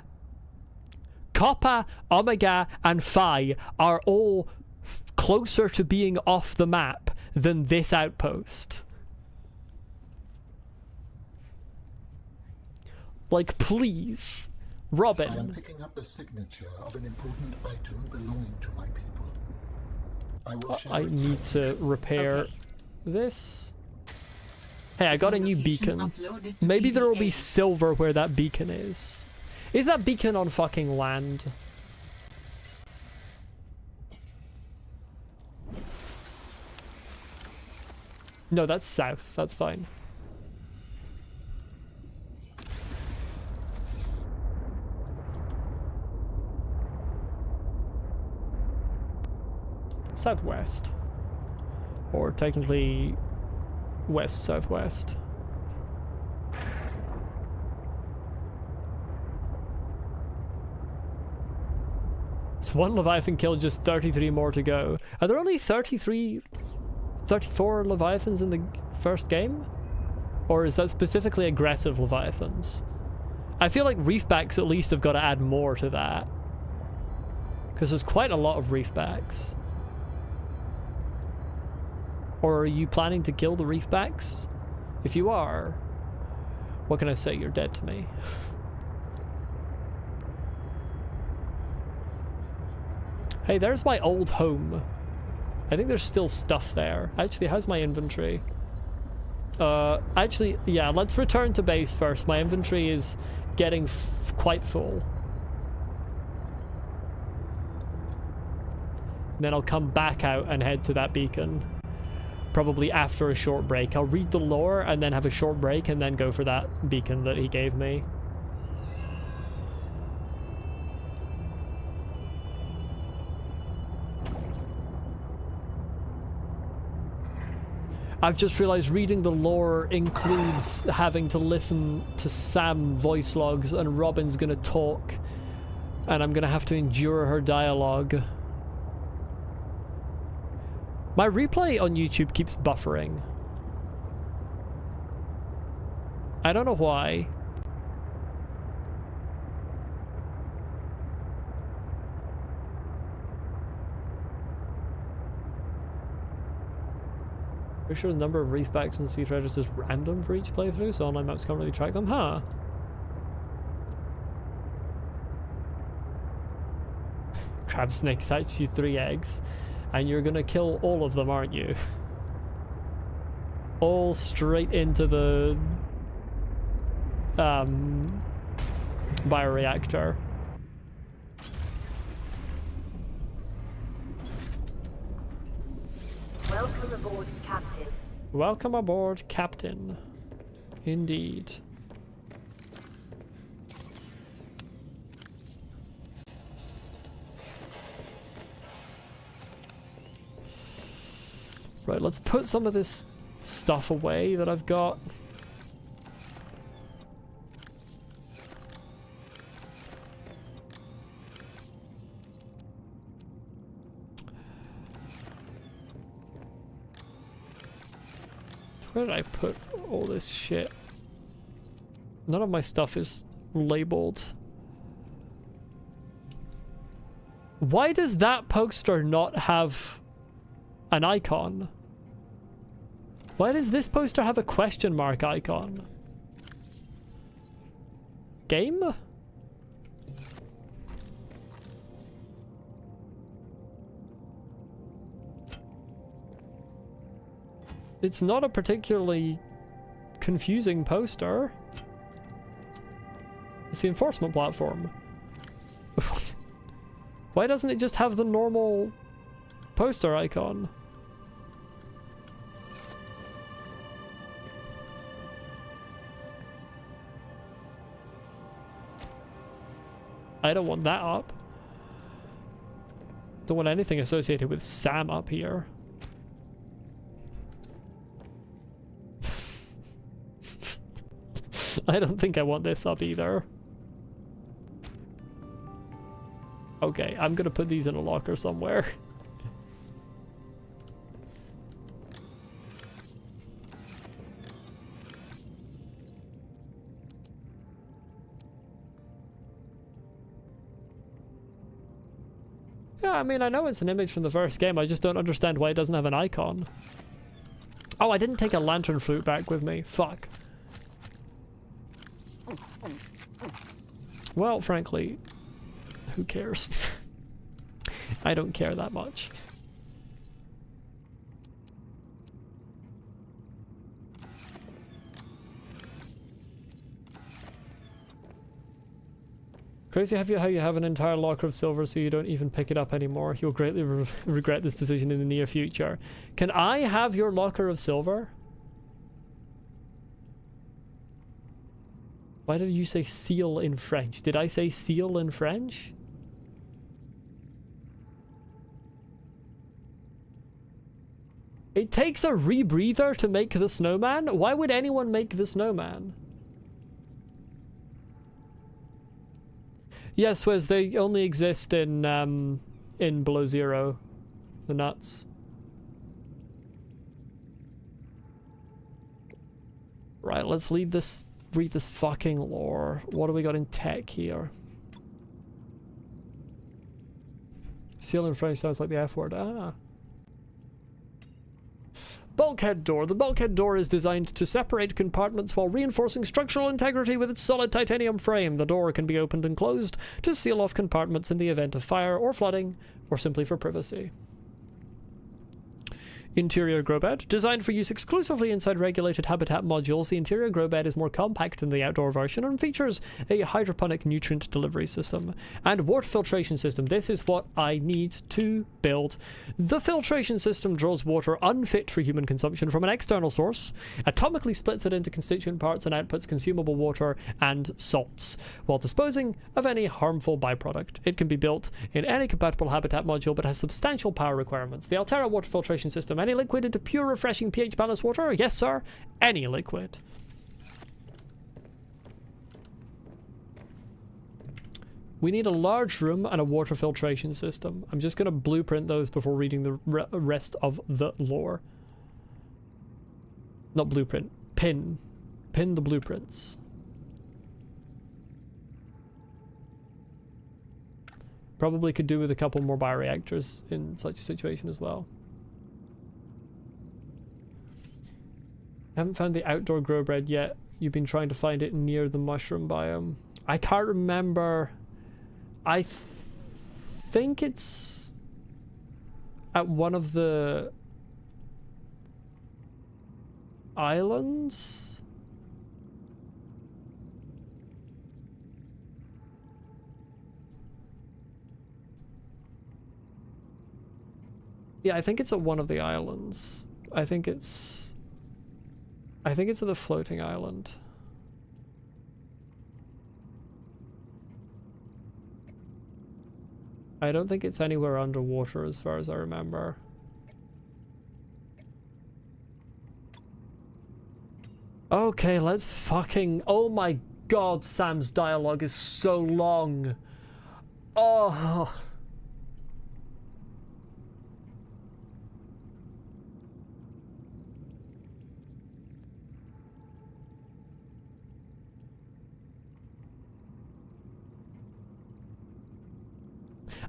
Speaker 1: Kappa, Omega, and Phi are all closer to being off the map than this outpost. Like, please.
Speaker 2: I am
Speaker 1: Robin.
Speaker 2: picking up the signature of an important item belonging to my people. I will share
Speaker 1: I
Speaker 2: its
Speaker 1: need to repair
Speaker 3: Okay.
Speaker 1: this. Hey, I got a new
Speaker 5: Location
Speaker 1: beacon.
Speaker 5: uploaded to
Speaker 1: Maybe there will be
Speaker 5: PDA.
Speaker 1: silver where that beacon is. Is that beacon on fucking land? No, that's south. That's fine. Southwest. Or technically west-southwest. It's one Leviathan kill, just 33 more to go. Are there only 34 Leviathans in the first game? Or is that specifically aggressive Leviathans? I feel like Reefbacks at least have got to add more to that. Because there's quite a lot of Reefbacks. Or are you planning to kill the Reefbacks? If you are, what can I say? You're dead to me. Hey, there's my old home. I think there's still stuff there. Actually, how's my inventory? Actually, yeah, let's return to base first. My inventory is getting quite full. Then I'll come back out and head to that beacon. Probably after a short break. I'll read the lore and then have a short break and then go for that beacon that he gave me. I've just realized reading the lore includes having to listen to Sam voice logs, and Robin's gonna talk, and I'm gonna have to endure her dialogue. My replay on YouTube keeps buffering. I don't know why. Pretty sure the number of Reefbacks and sea treasures is random for each playthrough, so online maps can't really track them, huh? Crab snake hatched you 3 eggs, and you're gonna kill all of them, aren't you? All straight into the bioreactor.
Speaker 4: Welcome aboard, Captain.
Speaker 1: Welcome aboard, Captain. Indeed. Right, let's put some of this stuff away that I've got. Where did I put all this shit? None of my stuff is labeled. Why does that poster not have an icon? Why does this poster have a question mark icon? Game? It's not a particularly confusing poster. It's the enforcement platform. Why doesn't it just have the normal poster icon? I don't want that up. Don't want anything associated with Sam up here. I don't think I want this up either. Okay, I'm gonna put these in a locker somewhere. Yeah, I mean, I know it's an image from the first game. I just don't understand why it doesn't have an icon. Oh, I didn't take a lantern flute back with me. Fuck. Well, frankly, who cares? I don't care that much. Crazy how you have an entire locker of silver so you don't even pick it up anymore. You'll greatly regret this decision in the near future. Can I have your locker of silver? Why did you say seal in French? Did I say seal in French? It takes a rebreather to make the snowman? Why would anyone make the snowman? Yes, whereas they only exist in Below Zero. The nuts. Right, let's read this fucking lore. What do we got in tech here? Seal in French sounds like the F word. Ah. Bulkhead door. The bulkhead door is designed to separate compartments while reinforcing structural integrity with its solid titanium frame. The door can be opened and closed to seal off compartments in the event of fire or flooding, or simply for privacy. Interior grow bed. Designed for use exclusively inside regulated habitat modules, the interior grow bed is more compact than the outdoor version and features a hydroponic nutrient delivery system and water filtration system. This is what I need to build. The filtration system draws water unfit for human consumption from an external source, atomically splits it into constituent parts and outputs consumable water and salts, while disposing of any harmful byproduct. It can be built in any compatible habitat module but has substantial power requirements. The Altera water filtration system. Any liquid into pure, refreshing, pH-balanced water? Yes, sir. Any liquid. We need a large room and a water filtration system. I'm just going to blueprint those before reading the rest of the lore. Not blueprint. Pin. Pin the blueprints. Probably could do with a couple more bioreactors in such a situation as well. Haven't found the outdoor grow bread yet. You've been trying to find it near the mushroom biome. I can't remember. I think it's at one of the islands. Yeah, I think it's at one of the islands. I think it's at the floating island. I don't think it's anywhere underwater as far as I remember. Okay, let's fucking... Oh my god, Sam's dialogue is so long. Oh...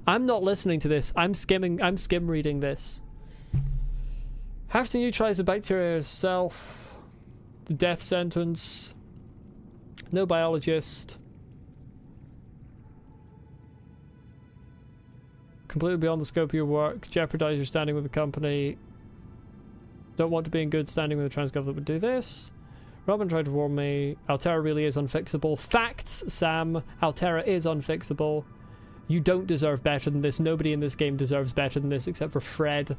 Speaker 1: I'm not listening to this. I'm skim reading this. Have to neutralize the bacteria itself. The death sentence. No biologist. Completely beyond the scope of your work. Jeopardize your standing with the company. Don't want to be in good standing with the trans government would do this. Robin tried to warn me. Altera really is unfixable. Facts, Sam. Altera is unfixable. You don't deserve better than this. Nobody in this game deserves better than this except for Fred.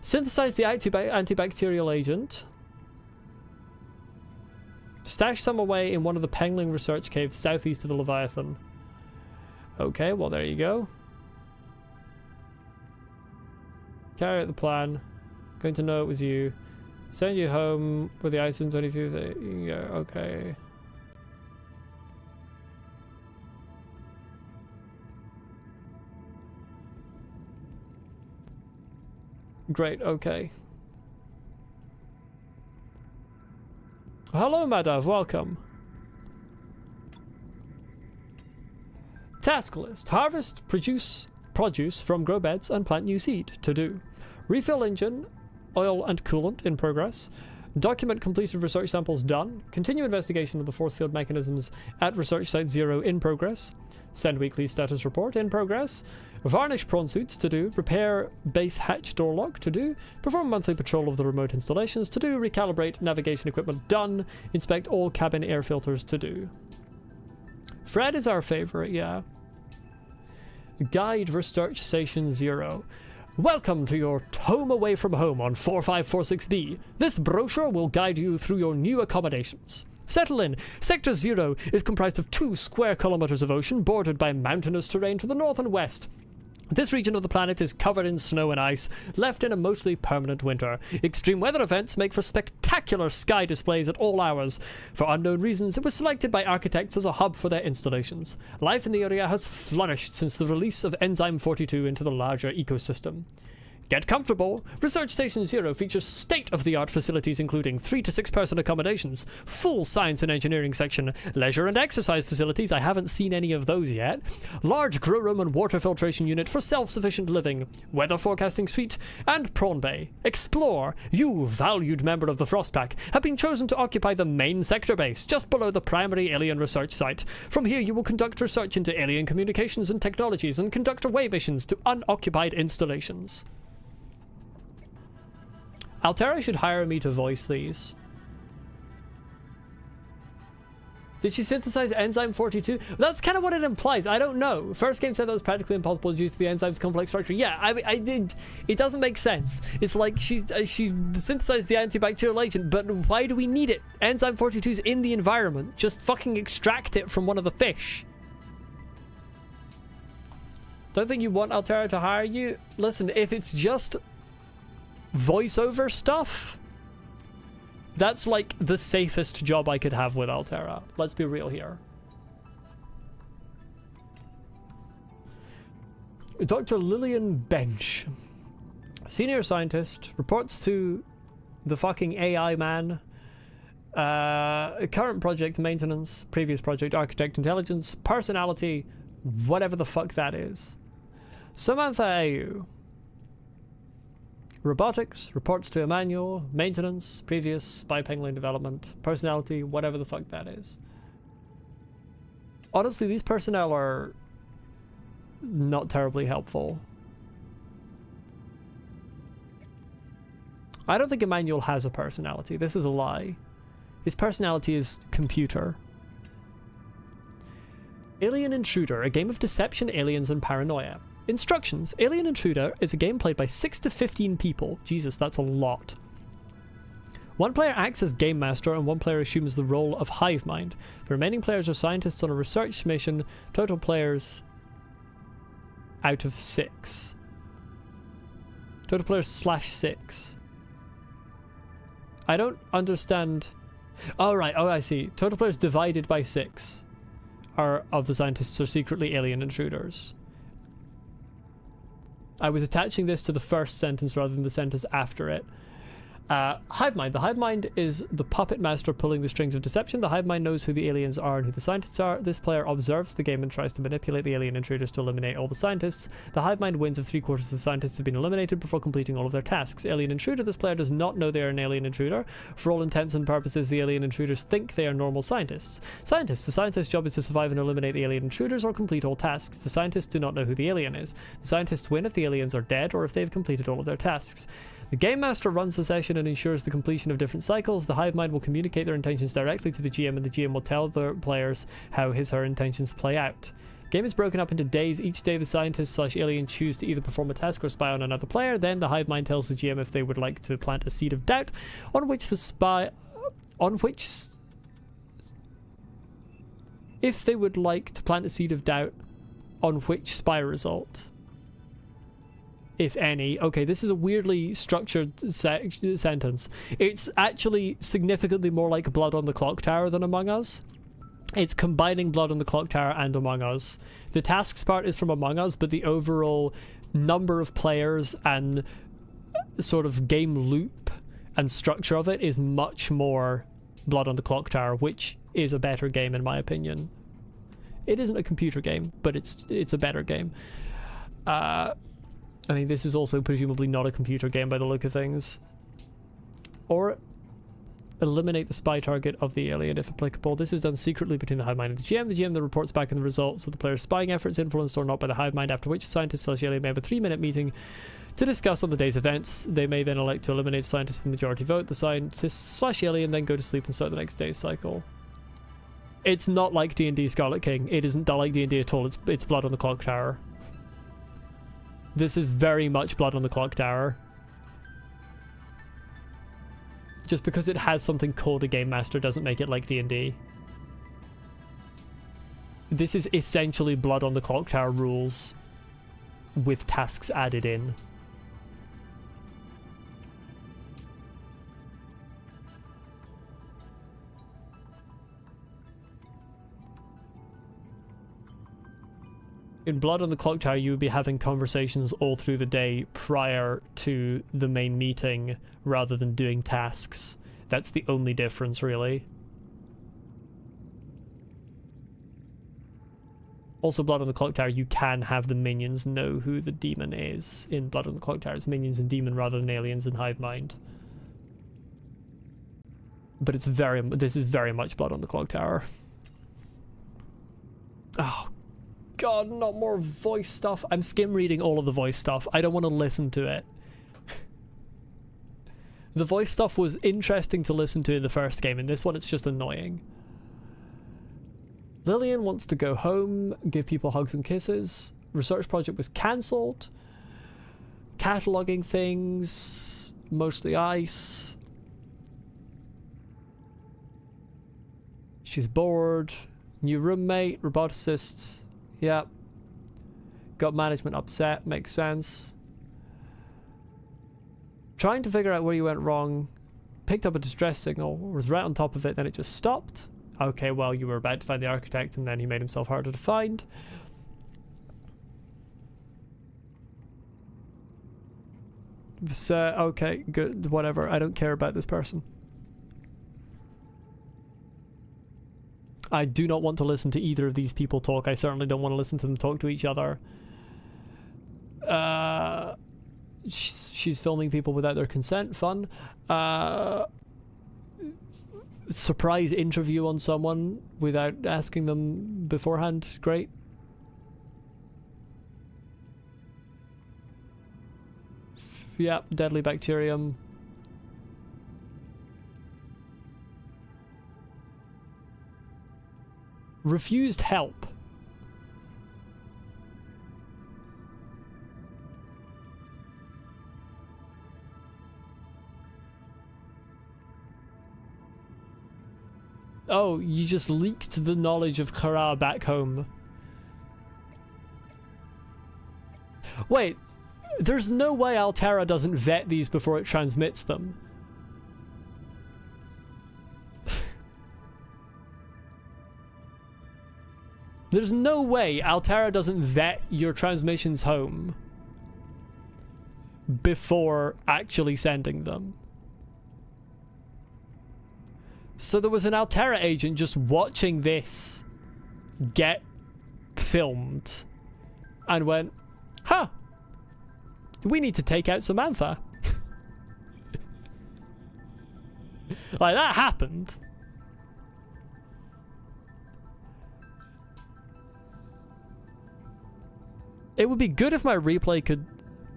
Speaker 1: Synthesize the antibacterial agent. Stash some away in one of the Pengling research caves southeast of the Leviathan. Okay, well there you go. Carry out the plan. Going to know it was you. Send you home with the ice in 23. Okay. Great, okay. Hello, Madav, welcome. Task list. Harvest, produce from grow beds and plant new seed. To do. Refill engine, oil and coolant in progress. Document completed research samples done. Continue investigation of the force field mechanisms at research site 0 in progress. Send weekly status report in progress. Varnish prawn suits to do. Repair base hatch door lock to do. Perform monthly patrol of the remote installations to do. Recalibrate navigation equipment done. Inspect all cabin air filters to do. Fred is our favorite, yeah. Guide research station 0. Welcome to your home away from home on 4546B. This brochure will guide you through your new accommodations. Settle in. Sector 0 is comprised of 2 square kilometers of ocean bordered by mountainous terrain to the north and west. This region of the planet is covered in snow and ice, left in a mostly permanent winter. Extreme weather events make for spectacular sky displays at all hours. For unknown reasons, it was selected by architects as a hub for their installations. Life in the area has flourished since the release of Enzyme 42 into the larger ecosystem. Get comfortable. Research Station 0 features state-of-the-art facilities including 3 to 6 person accommodations, full science and engineering section, leisure and exercise facilities, I haven't seen any of those yet, large grow room and water filtration unit for self-sufficient living, weather forecasting suite, and prawn bay. Explore. You, valued member of the Frostpack, have been chosen to occupy the main sector base, just below the primary alien research site. From here you will conduct research into alien communications and technologies and conduct away missions to unoccupied installations. Altera should hire me to voice these. Did she synthesize Enzyme 42? That's kind of what it implies. I don't know. First game said that was practically impossible due to the enzyme's complex structure. Yeah, I did. It doesn't make sense. It's like she synthesized the antibacterial agent, but why do we need it? Enzyme 42 is in the environment. Just fucking extract it from one of the fish. Don't think you want Altera to hire you? Listen, if it's just voiceover stuff, that's like the safest job I could have with Altera. Let's be real here. Dr. Lillian Bench, senior scientist, reports to the fucking AI man. Current project maintenance, previous project architect intelligence, personality, whatever the fuck that is. Samantha AU. Robotics, reports to Emmanuel, maintenance, previous spy penguin development, personality, whatever the fuck that is. Honestly, these personnel are not terribly helpful. I don't think Emmanuel has a personality. This is a lie. His personality is computer. Alien Intruder, a game of deception, aliens, and paranoia. Instructions. Alien Intruder is a game played by 6 to 15 people. Jesus, that's a lot. One player acts as game master and one player assumes the role of hive mind. The remaining players are scientists on a research mission. Total players out of 6. Total players /6. I don't understand. Oh, right. Oh, I see. Total players divided by 6 are of the scientists are secretly alien intruders. I was attaching this to the first sentence rather than the sentence after it. Hive mind. The hive mind is the puppet master pulling the strings of deception. The hive mind knows who the aliens are and who the scientists are. This player observes the game and tries to manipulate the alien intruders to eliminate all the scientists. The hive mind wins if 3/4 of the scientists have been eliminated before completing all of their tasks. Alien intruder. This player does not know they are an alien intruder. For all intents and purposes, the alien intruders think they are normal scientists. Scientists. The scientist's job is to survive and eliminate the alien intruders or complete all tasks. The scientists do not know who the alien is. The scientists win if the aliens are dead or if they have completed all of their tasks. The Game Master runs the session and ensures the completion of different cycles. The hive mind will communicate their intentions directly to the GM, and the GM will tell the players how his/her intentions play out. Game is broken up into days. Each day the scientist/alien choose to either perform a task or spy on another player. Then the hive mind tells the GM if they would like to plant a seed of doubt on which the spy... If they would like to plant a seed of doubt on which spy result, if any. Okay, this is a weirdly structured sentence. It's actually significantly more like Blood on the Clock Tower than Among Us. It's combining Blood on the Clock Tower and Among Us. The tasks part is from Among Us, but the overall number of players and sort of game loop and structure of it is much more Blood on the Clock Tower, which is a better game in my opinion. It isn't a computer game, but it's a better game. I mean, this is also presumably not a computer game by the look of things. Or eliminate the spy target of the alien if applicable. This is done secretly between the hive mind and the GM. The GM then reports back on the results of the player's spying efforts, influenced or not by the hive mind, after which scientists/alien may have a 3-minute meeting to discuss on the day's events. They may then elect to eliminate scientists with the majority vote. The scientists/alien then go to sleep and start the next day's cycle. It's not like D&D Scarlet King. It isn't like D&D at all. It's Blood on the Clock Tower. This is very much Blood on the Clock Tower. Just because it has something called a Game Master doesn't make it like D&D. This is essentially Blood on the Clock Tower rules with tasks added in. In Blood on the Clock Tower, you would be having conversations all through the day prior to the main meeting, rather than doing tasks. That's the only difference, really. Also, Blood on the Clock Tower, you can have the minions know who the demon is. In Blood on the Clock Tower, it's minions and demon rather than aliens and hive mind. But this is very much Blood on the Clock Tower. Oh, God, not more voice stuff. I'm skim reading all of the voice stuff. I don't want to listen to it. The voice stuff was interesting to listen to in the first game. In this one, it's just annoying. Lillian wants to go home, give people hugs and kisses. Research project was cancelled. Cataloguing things, mostly ice. She's bored. New roommate, roboticists. Yep. Got management upset, makes sense. Trying to figure out where you went wrong. Picked up a distress signal, was right on top of it, then it just stopped. Okay, well, you were about to find the architect and then he made himself harder to find. So, okay, good, whatever. I don't care about this person. I do not want to listen to either of these people talk. I certainly don't want to listen to them talk to each other. She's filming people without their consent. Fun. Surprise interview on someone without asking them beforehand. Great. Yeah, deadly bacterium. Refused help. Oh, you just leaked the knowledge of Kara back home. Wait, there's no way Altera doesn't vet these before it transmits them. There's no way Altera doesn't vet your transmissions home before actually sending them. So there was an Altera agent just watching this get filmed and went, huh, we need to take out Samantha. Like, that happened. It would be good if my replay could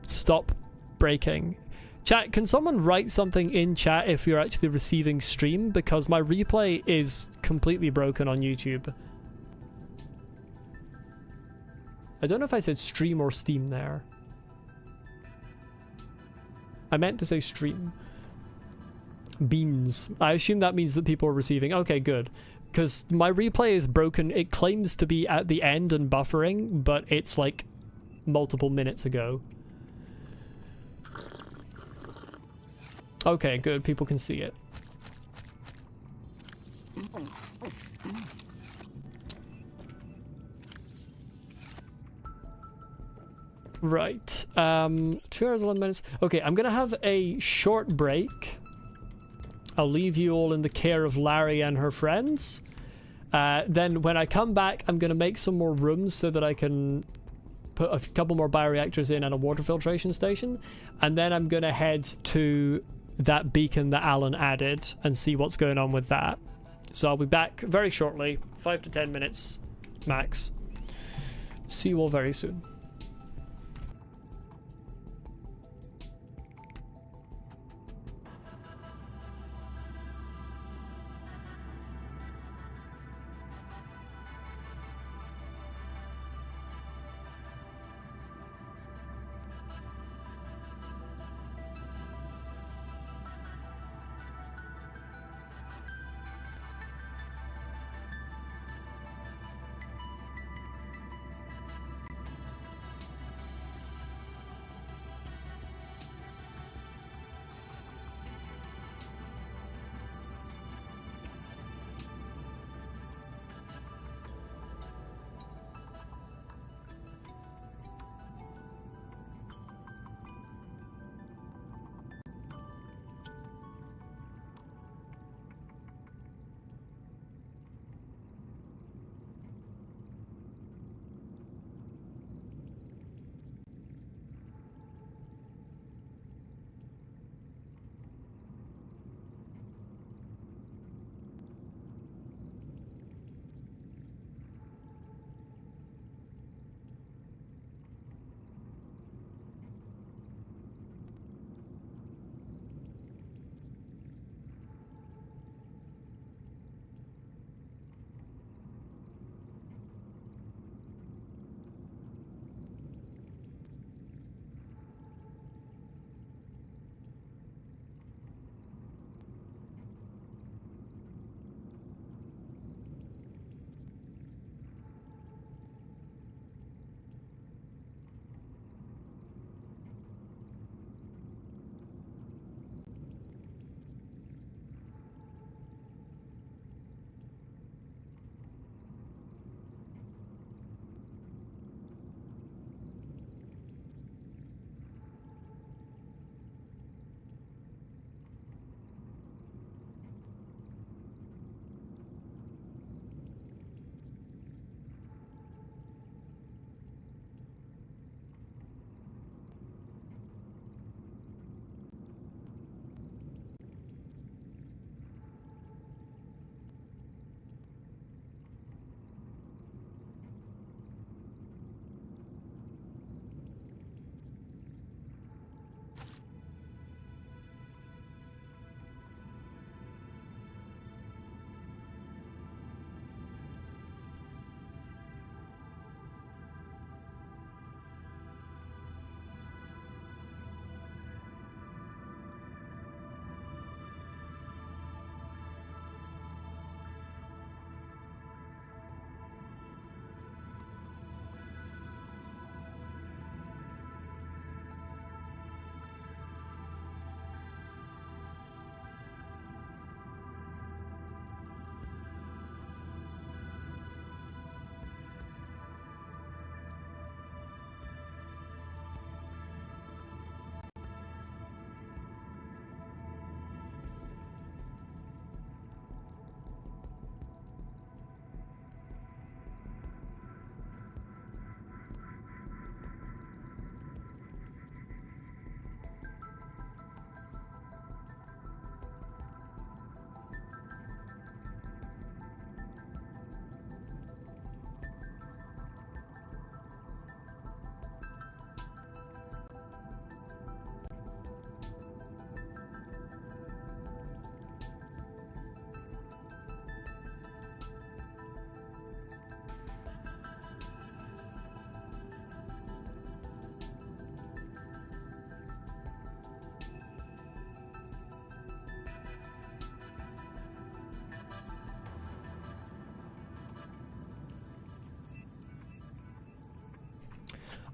Speaker 1: stop breaking. Chat, can someone write something in chat if you're actually receiving stream? Because my replay is completely broken on YouTube. I don't know if I said stream or Steam there. I meant to say stream. Beans. I assume that means that people are receiving. Okay, good. Because my replay is broken. It claims to be at the end and buffering, but it's like multiple minutes ago. Okay, good. People can see it. Right. 2 hours, 11 minutes. Okay, I'm gonna have a short break. I'll leave you all in the care of Larry and her friends. Then when I come back, I'm gonna make some more rooms so that I can put a couple more bioreactors in and a water filtration station. And then I'm gonna head to that beacon that Alan added and see what's going on with that. So I'll be back very shortly, 5 to 10 minutes max. See you all very soon.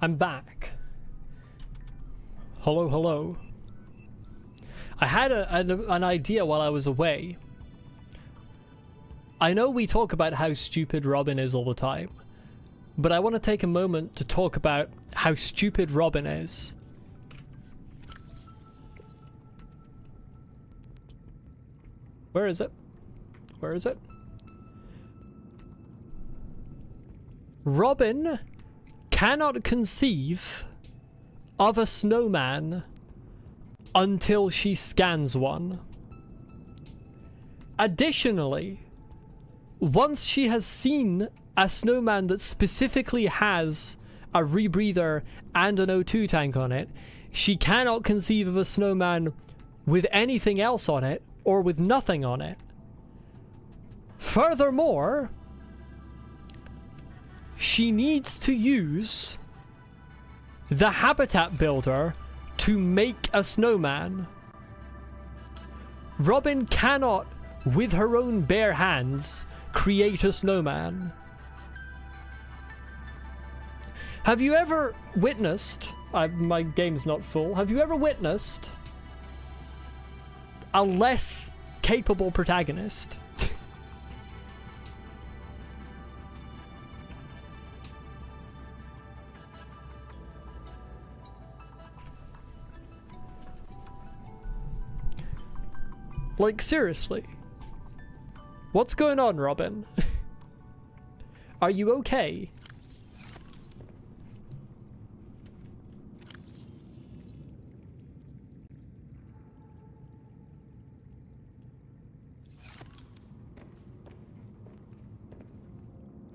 Speaker 1: I'm back. Hello, hello. I had an idea while I was away. I know we talk about how stupid Robin is all the time, but I want to take a moment to talk about how stupid Robin is. Where is it? Where is it? Robin cannot conceive of a snowman until she scans one. Additionally, once she has seen a snowman that specifically has a rebreather and an O2 tank on it, she cannot conceive of a snowman with anything else on it or with nothing on it. Furthermore, she needs to use the habitat builder to make a snowman. Robin cannot, with her own bare hands, create a snowman. Have you ever witnessed... my game's not full. Have you ever witnessed a less capable protagonist? Like, seriously. What's going on, Robin? Are you okay?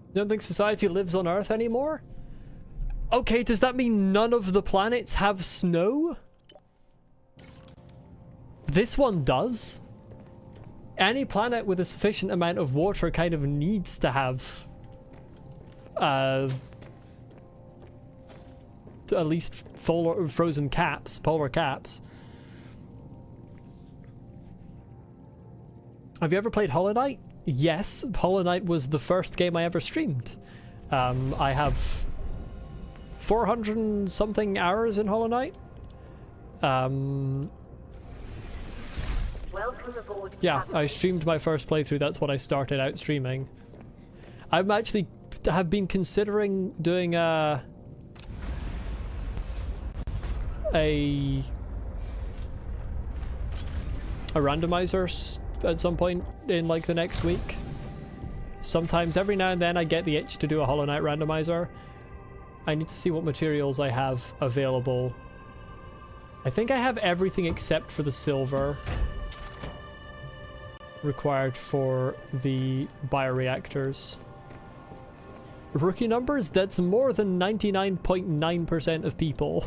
Speaker 1: You don't think society lives on Earth anymore? Okay, does that mean none of the planets have snow? This one does. Any planet with a sufficient amount of water kind of needs to have at least frozen caps, polar caps. Have you ever played Hollow Knight? Yes, Hollow Knight was the first game I ever streamed. I have 400 and something hours in Hollow Knight.
Speaker 4: Welcome aboard,
Speaker 1: Yeah,
Speaker 4: Captain.
Speaker 1: I streamed my first playthrough. That's what I started out streaming. I've actually have been considering doing a randomizer at some point in like the next week. Sometimes, every now and then, I get the itch to do a Hollow Knight randomizer. I need to see what materials I have available. I think I have everything except for the silver required for the bioreactors. Rookie numbers? That's more than 99.9% of people.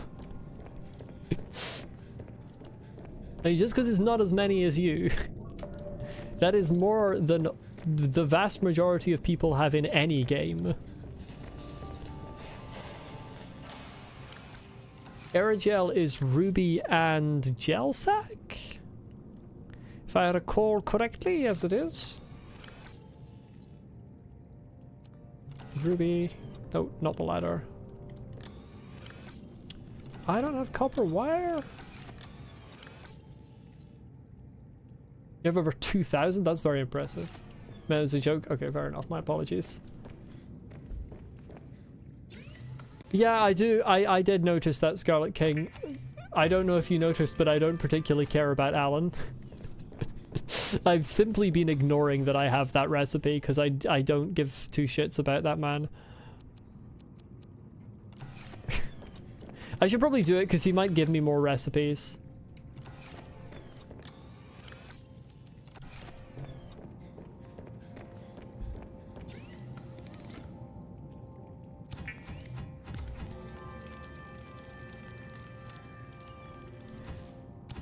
Speaker 1: Hey, just because it's not as many as you. That is more than the vast majority of people have in any game. Aerogel is ruby and gel sack? If I recall correctly, yes it is. Ruby. No, not the ladder. I don't have copper wire. You have over 2,000? That's very impressive. Man, it's a joke? Okay, fair enough. My apologies. Yeah, I do. I did notice that, Scarlet King. I don't know if you noticed, but I don't particularly care about Alan. I've simply been ignoring that I have that recipe because I don't give two shits about that man. I should probably do it because he might give me more recipes.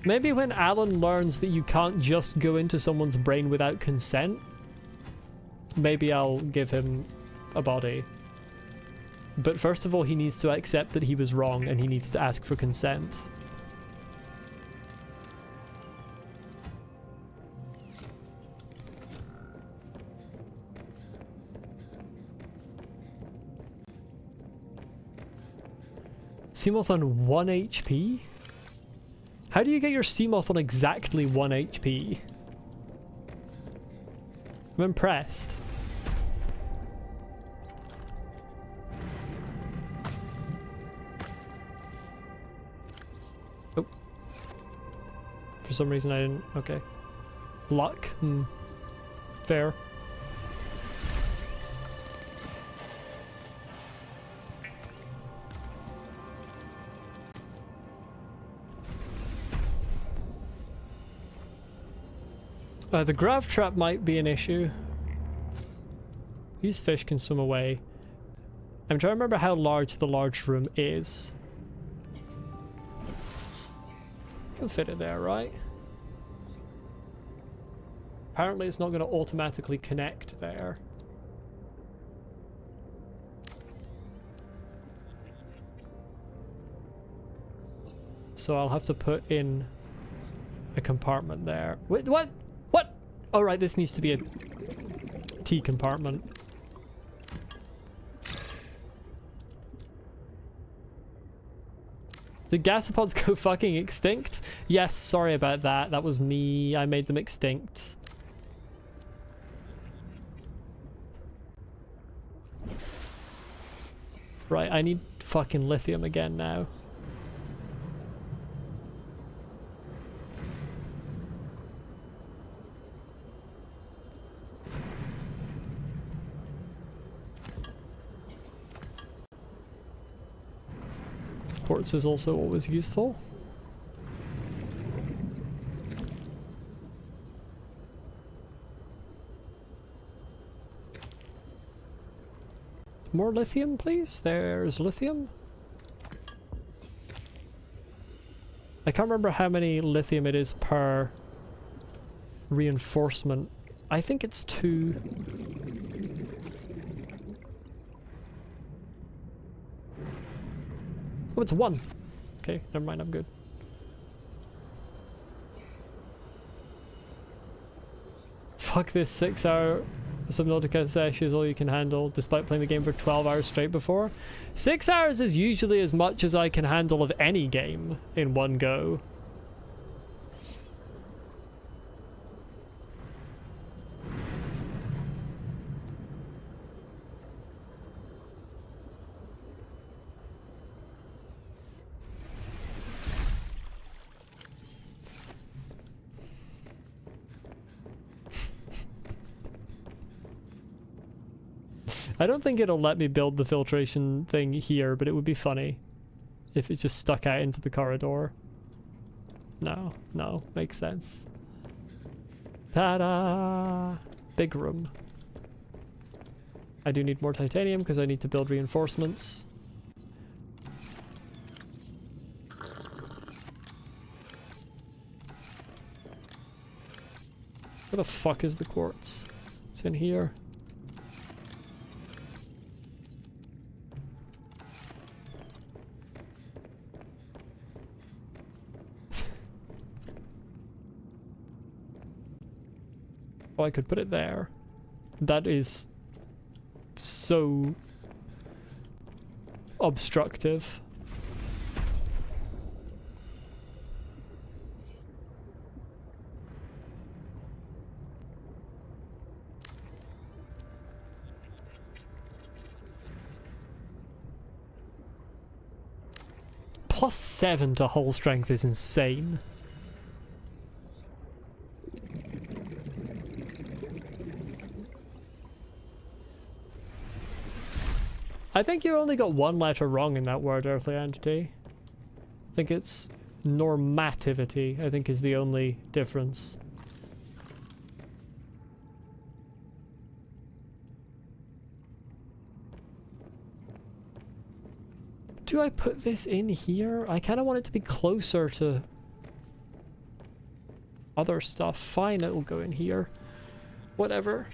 Speaker 1: Maybe when Alan learns that you can't just go into someone's brain without consent, maybe I'll give him a body. But first of all, he needs to accept that he was wrong and he needs to ask for consent. Seamoth on 1 HP? How do you get your Seamoth on exactly 1 HP? I'm impressed. For some reason I didn't. Okay. Luck. Hmm. Fair. The grav trap might be an issue. These fish can swim away. I'm trying to remember how large the large room is. Can fit it there, right? Apparently it's not going to automatically connect there. So I'll have to put in a compartment there. Wait, what? What? Oh right, this needs to be a T compartment. Did gasopods go fucking extinct? Yes, sorry about that. That was me. I made them extinct. Right, I need fucking lithium again now. Quartz is also always useful. More lithium, please. There's lithium. I can't remember how many lithium it is per reinforcement. I think it's 2. Oh, it's 1. Okay, never mind, I'm good. Fuck this 6-hour Subnautica session is all you can handle, despite playing the game for 12 hours straight before. 6 hours is usually as much as I can handle of any game in one go. I don't think it'll let me build the filtration thing here, but it would be funny if it just stuck out into the corridor. No, no, makes sense. Ta-da! Big room. I do need more titanium because I need to build reinforcements. Where the fuck is the quartz? It's in here. Oh, I could put it there. That is so obstructive. +7 to hull strength is insane. I think you only got one letter wrong in that word, earthly entity. I think it's normativity, I think is the only difference. Do I put this in here? I kind of want it to be closer to other stuff. Fine, it'll go in here. Whatever.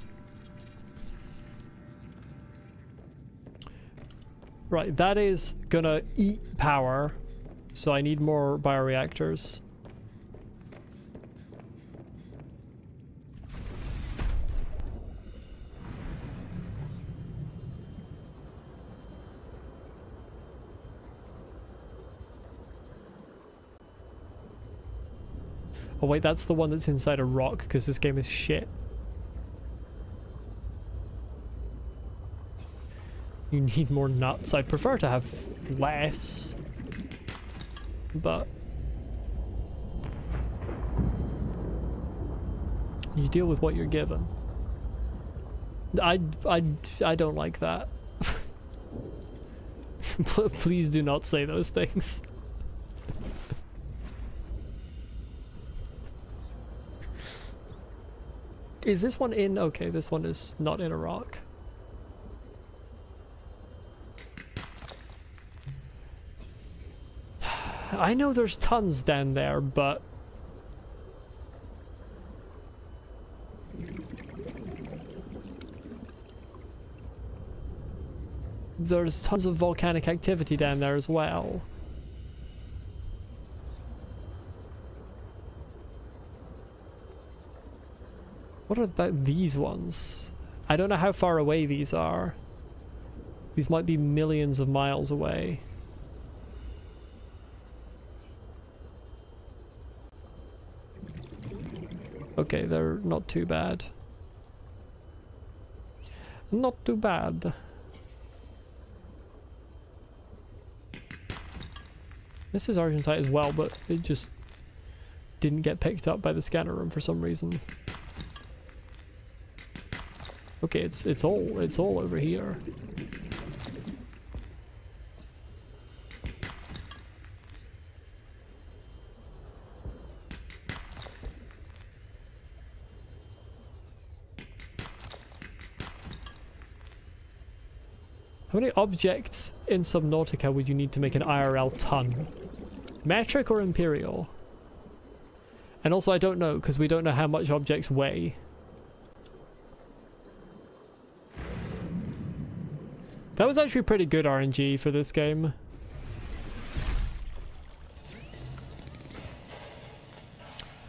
Speaker 1: Right, that is gonna eat power, so I need more bioreactors. Oh wait, that's the one that's inside a rock, because this game is shit. You need more nuts. I'd prefer to have less, but You deal with what you're given. I don't like that. Please do not say those things. Is this one in? Okay, this one is not in a rock. I know there's tons down there, but there's tons of volcanic activity down there as well. What about these ones? I don't know how far away these are. These might be millions of miles away. Okay, they're not too bad. Not too bad. This is Argentite as well, but it just didn't get picked up by the scanner room for some reason. Okay, it's all over here. How many objects in Subnautica would you need to make an IRL ton? Metric or imperial? And also I don't know, because we don't know how much objects weigh. That was actually pretty good RNG for this game.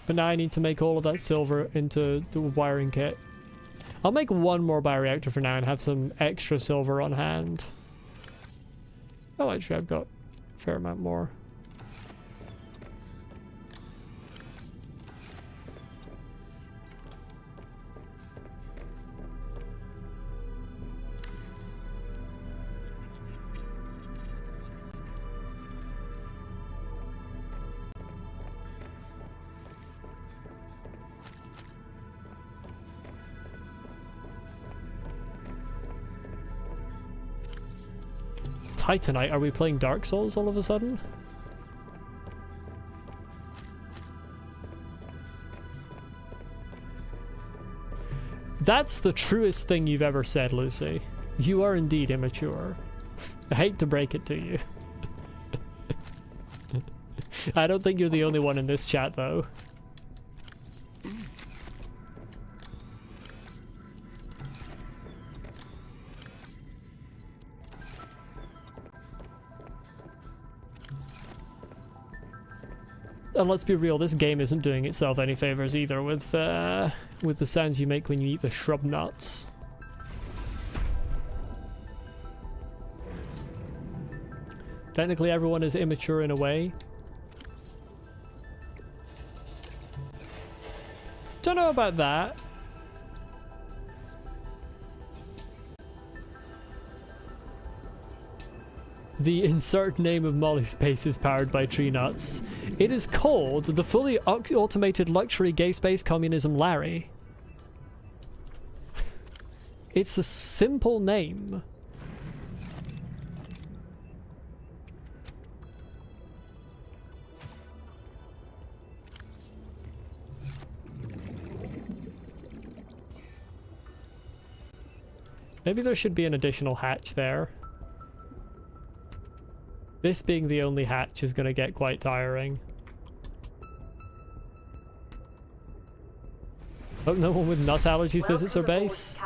Speaker 1: But now I need to make all of that silver into the wiring kit. I'll make one more bioreactor for now and have some extra silver on hand. Oh, actually I've got a fair amount more. Titanite, are we playing Dark Souls all of a sudden? That's the truest thing you've ever said, Lucy. You are indeed immature. I hate to break it to you. I don't think you're the only one in this chat, though. And let's be real, this game isn't doing itself any favors either with the sounds you make when you eat the shrub nuts. Technically everyone is immature in a way. Don't know about that. The insert name of Molly Space is powered by tree nuts. It is called the fully automated luxury gay space communism Larry. It's a simple name. Maybe there should be an additional hatch there. This being the only hatch is going to get quite tiring. Hope no one with nut allergies visits our base.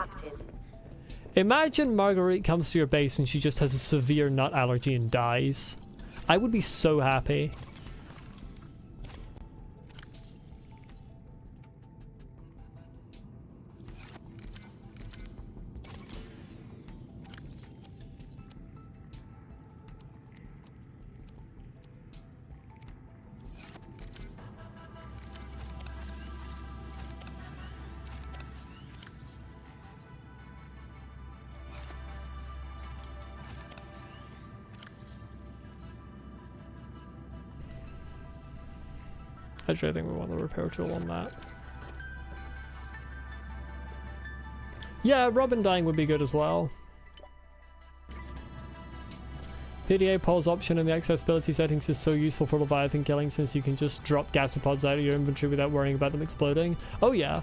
Speaker 1: Imagine Marguerite comes to your base and she just has a severe nut allergy and dies. I would be so happy. Actually, I think we want the repair tool on that. Yeah, Robin dying would be good as well. PDA pause option in the accessibility settings is so useful for Leviathan killing since you can just drop gasopods out of your inventory without worrying about them exploding. Oh yeah.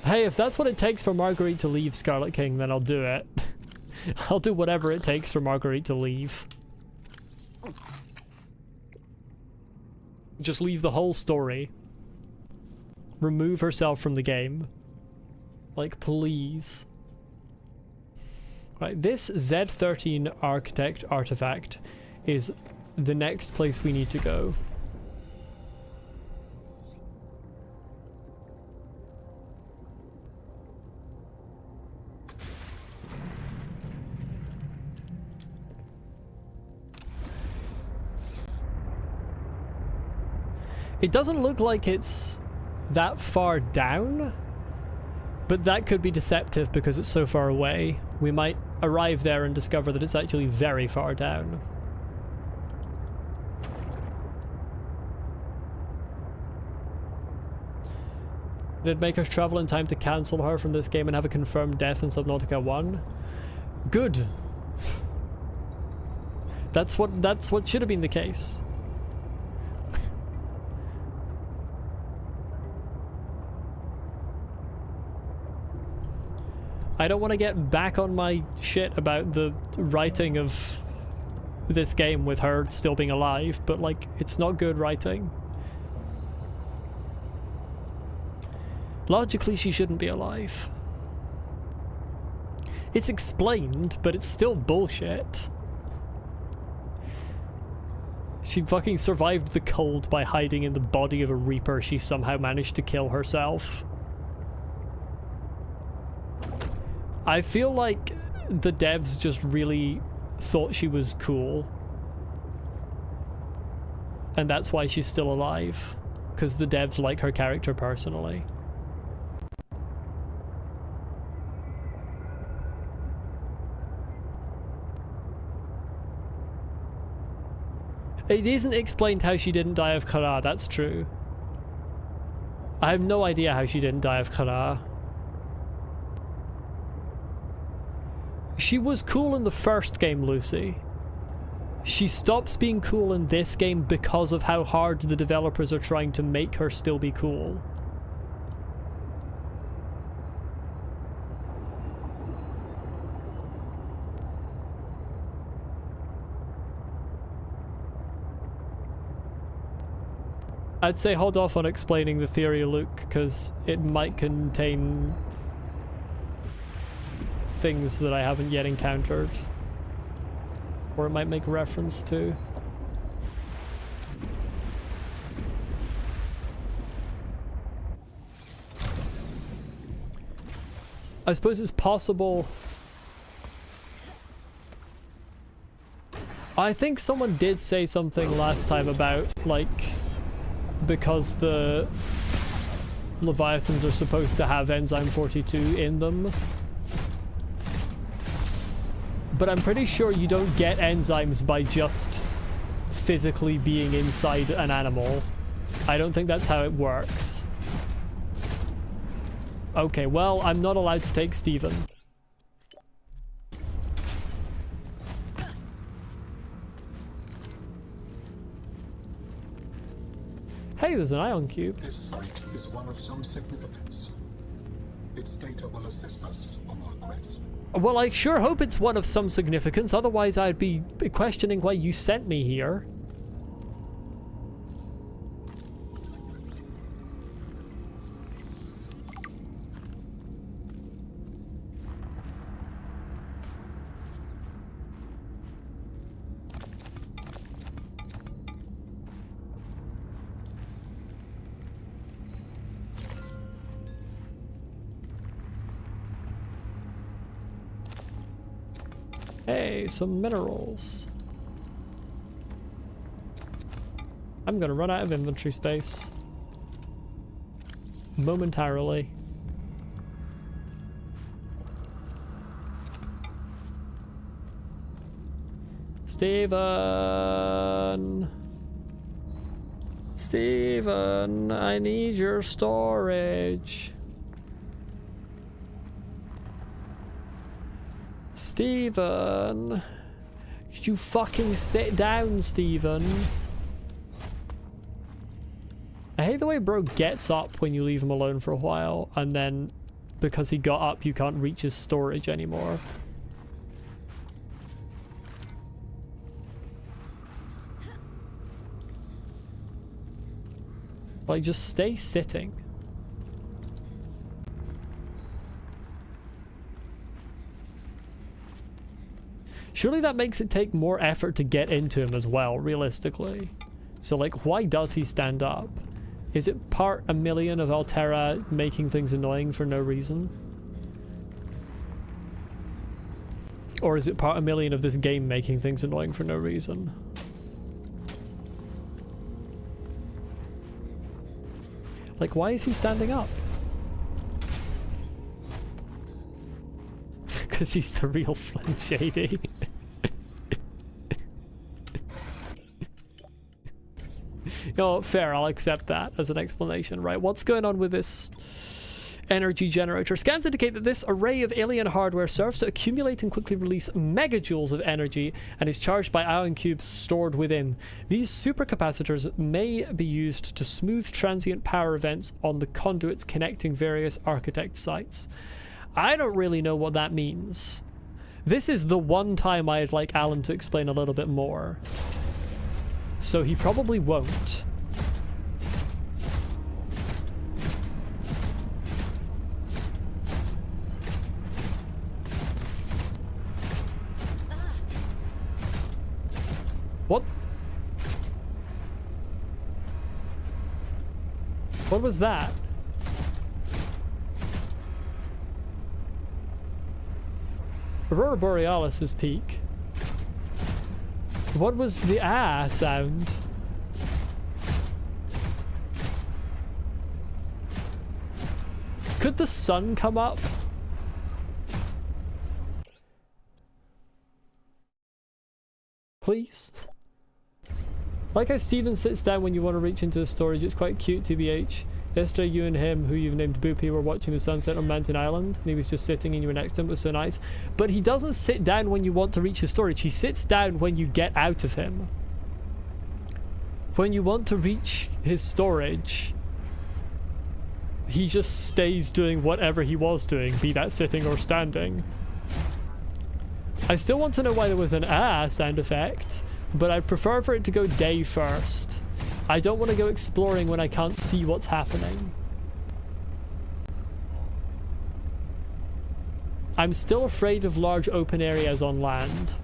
Speaker 1: Hey, if that's what it takes for Marguerite to leave Scarlet King, then I'll do it. I'll do whatever it takes for Marguerite to leave. Just leave the whole story. Remove herself from the game. Like, please. Right, this Z13 Architect artifact is the next place we need to go. It doesn't look like it's that far down, but that could be deceptive because it's so far away. We might arrive there and discover that it's actually very far down. Did it make us travel in time to cancel her from this game and have a confirmed death in Subnautica 1? Good. That's what should have been the case. I don't want to get back on my shit about the writing of this game with her still being alive, but like, it's not good writing. Logically, she shouldn't be alive. It's explained, but it's still bullshit. She fucking survived the cold by hiding in the body of a Reaper she somehow managed to kill herself. I feel like the devs just really thought she was cool. And that's why she's still alive. Because the devs like her character personally. It isn't explained how she didn't die of Kara, that's true. I have no idea how she didn't die of Kara. She was cool in the first game, Lucy. She stops being cool in this game because of how hard the developers are trying to make her still be cool. I'd say hold off on explaining the theory, Luke, because it might contain things that I haven't yet encountered, or it might make reference to. I suppose it's possible. I think someone did say something last time about, like, because the Leviathans are supposed to have Enzyme 42 in them. But I'm pretty sure you don't get enzymes by just physically being inside an animal. I don't think that's how it works. Okay, well, I'm not allowed to take Steven. Hey, there's an ion cube.
Speaker 2: This site is one of some significance. Its data will assist us on our quest.
Speaker 1: Well, I sure hope it's one of some significance, otherwise I'd be questioning why you sent me here. Hey, some minerals. I'm gonna run out of inventory space. momentarily. Steven! Steven, I need your storage. Steven! Could you fucking sit down, Steven? I hate the way bro gets up when you leave him alone for a while, and then because he got up you can't reach his storage anymore. Like, just stay sitting. Surely that makes it take more effort to get into him as well, realistically. So, like, why does he stand up? Is it part a million of Altera making things annoying for no reason? Or is it part a million of this game making things annoying for no reason? Like, why is he standing up? Because he's the real Slim Shady. Oh, fair, I'll accept that as an explanation. Right, what's going on with this energy generator? Scans indicate that this array of alien hardware serves to accumulate and quickly release megajoules of energy and is charged by ion cubes stored within. These supercapacitors may be used to smooth transient power events on the conduits connecting various architect sites. I don't really know what that means. This is the one time I'd like Alan to explain a little bit more. So he probably won't. What? What was that? Aurora Borealis's peak. What was the sound? Could the sun come up? Please? Like how Steven sits down when you want to reach into the storage, it's quite cute, TBH. Yesterday you and him, who you've named Boopy, were watching the sunset on Mountain Island, and he was just sitting and you were next to him. It was so nice. But he doesn't sit down when you want to reach his storage, he sits down when you get out of him. When you want to reach his storage, he just stays doing whatever he was doing, be that sitting or standing. I still want to know why there was an sound effect, but I'd prefer for it to go day first. I don't want to go exploring when I can't see what's happening. I'm still afraid of large open areas on land.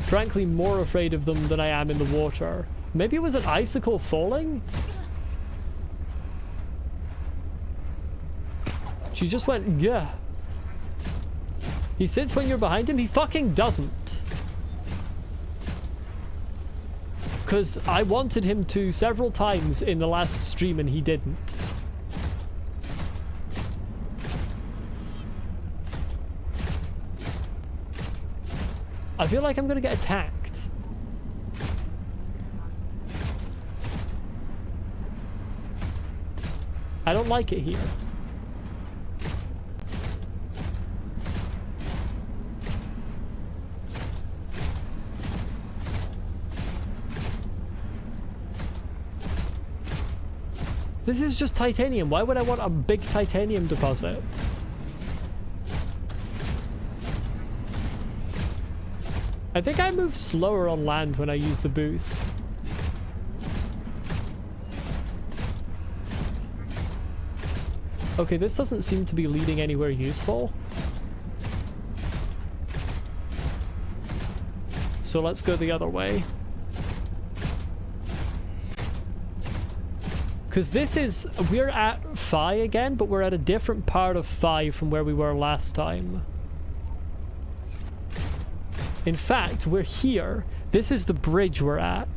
Speaker 1: Frankly, more afraid of them than I am in the water. Maybe it was an icicle falling? She just went, yeah. He sits when you're behind him? He fucking doesn't. Because I wanted him to several times in the last stream and he didn't. I feel like I'm gonna get attacked. I don't like it here. This is just titanium. Why would I want a big titanium deposit? I think I move slower on land when I use the boost. Okay, this doesn't seem to be leading anywhere useful. So let's go the other way. Because this is, we're at Phi again, but we're at a different part of Phi from where we were last time. In fact, we're here. This is the bridge we're at.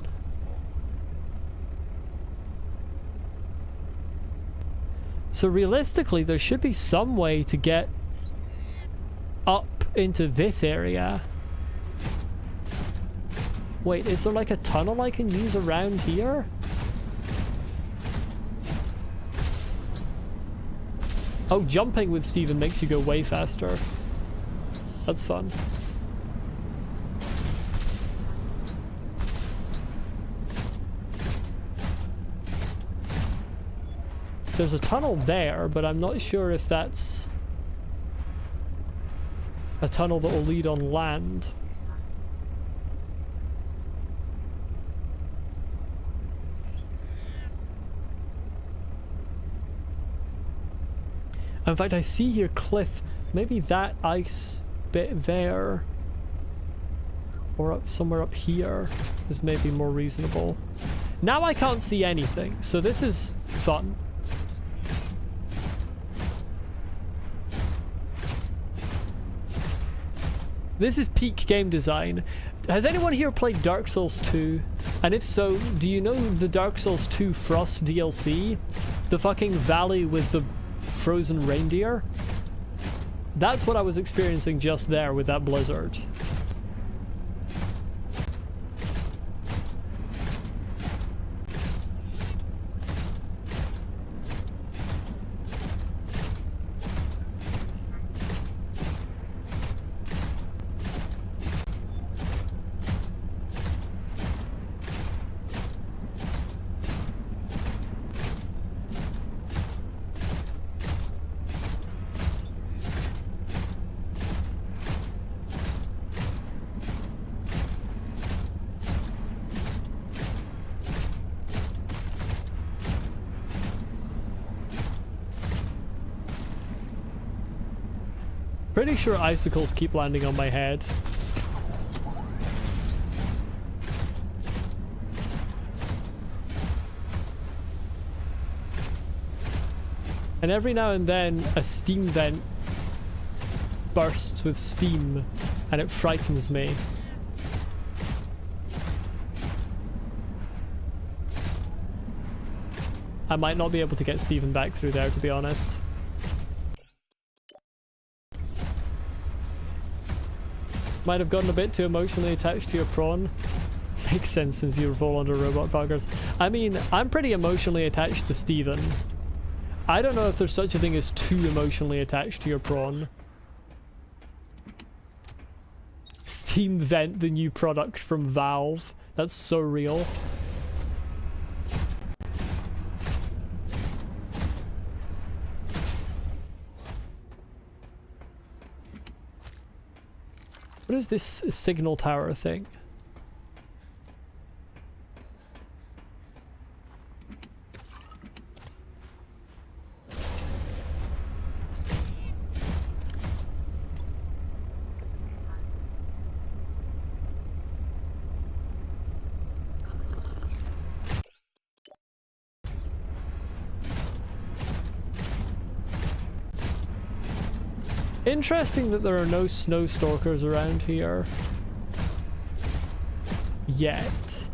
Speaker 1: So realistically, there should be some way to get up into this area. Wait, is there like a tunnel I can use around here? Oh, jumping with Steven makes you go way faster. That's fun. There's a tunnel there, but I'm not sure if that's a tunnel that will lead on land. In fact, I see here cliff. Maybe that ice bit there, or up somewhere up here, is maybe more reasonable. Now I can't see anything, so this is fun. This is peak game design. Has anyone here played Dark Souls 2? And if so, do you know the Dark Souls 2 Frost DLC? The fucking valley with the frozen reindeer? That's what I was experiencing just there with that blizzard. Pretty sure icicles keep landing on my head. And every now and then a steam vent bursts with steam and it frightens me. I might not be able to get Steven back through there, to be honest. Might have gotten a bit too emotionally attached to your prawn. Makes sense since you fall under robot buggers. I mean, I'm pretty emotionally attached to Steven. I don't know if there's such a thing as too emotionally attached to your prawn. Steam Vent, the new product from Valve. That's so real. What is this signal tower thing? Interesting that there are no snow stalkers around here yet,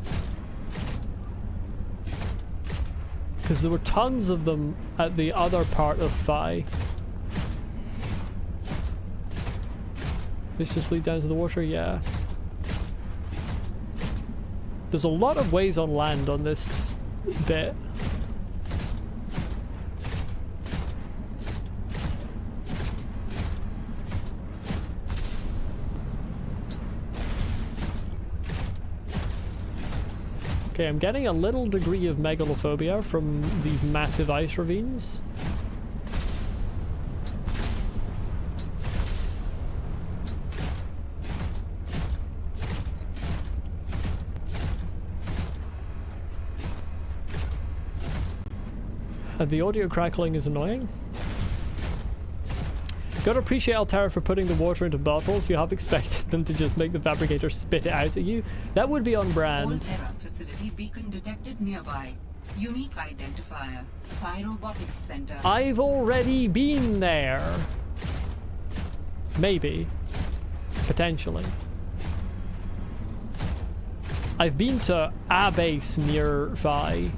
Speaker 1: because there were tons of them at the other part of Phi. Let's just lead down to the water. Yeah, there's a lot of ways on land on this bit. Okay, I'm getting a little degree of megalophobia from these massive ice ravines. The audio crackling is annoying. Gotta appreciate Altera for putting the water into bottles. You have expected them to just make the fabricator spit it out at you. That would be on brand.
Speaker 5: Altera facility beacon detected nearby. Unique identifier. Phi Robotics Center.
Speaker 1: I've already been there. Maybe. Potentially. I've been to a base near Phi.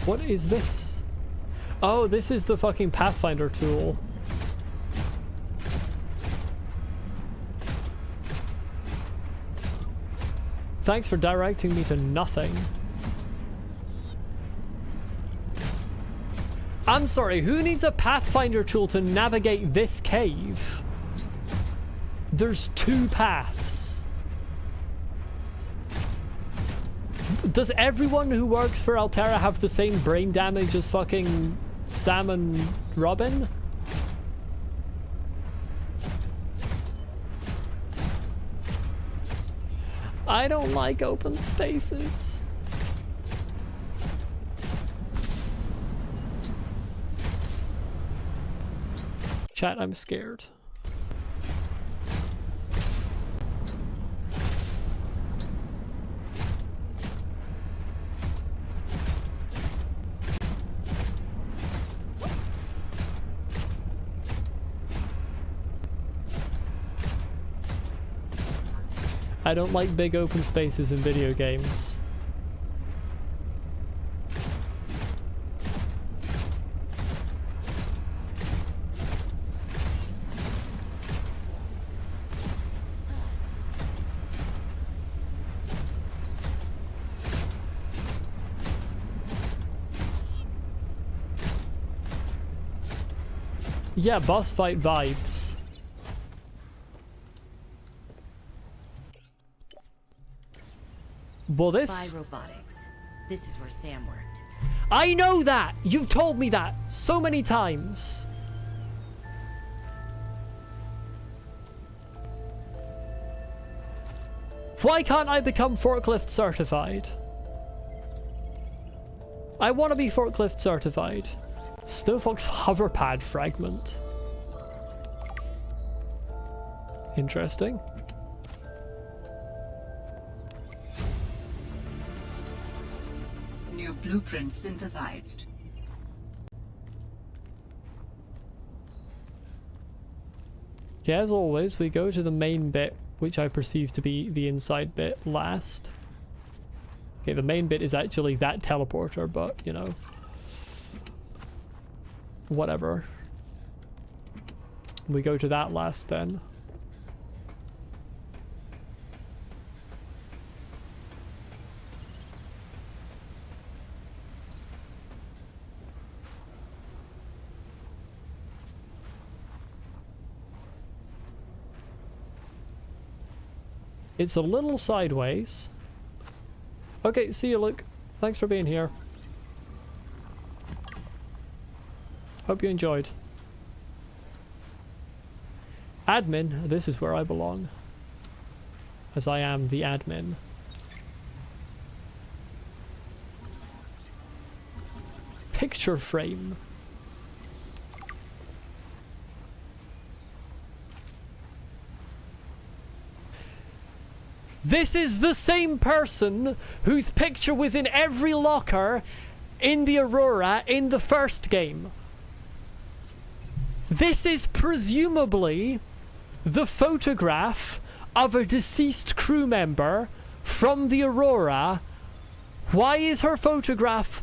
Speaker 1: What is this? Oh, this is the fucking Pathfinder tool. Thanks for directing me to nothing. I'm sorry, who needs a Pathfinder tool to navigate this cave? There's 2 paths. Does everyone who works for Altera have the same brain damage as fucking Sam and Robin? I don't like open spaces. Chat, I'm scared. I don't like big open spaces in video games. Yeah, boss fight vibes. Well, this...
Speaker 3: Robotics. This is where Sam worked.
Speaker 1: I know that! You've told me that so many times. Why can't I become forklift certified? I want to be forklift certified. Snowfox hoverpad fragment. Interesting.
Speaker 5: New blueprint synthesized.
Speaker 1: Okay, as always, we go to the main bit, which I perceive to be the inside bit, last. Okay, the main bit is actually that teleporter, but, you know. Whatever. We go to that last then. It's a little sideways. Okay, see you, Luke. Thanks for being here. Hope you enjoyed. Admin, this is where I belong. As I am the admin. Picture frame. This is the same person whose picture was in every locker in the Aurora in the first game. This is presumably the photograph of a deceased crew member from the Aurora. Why is her photograph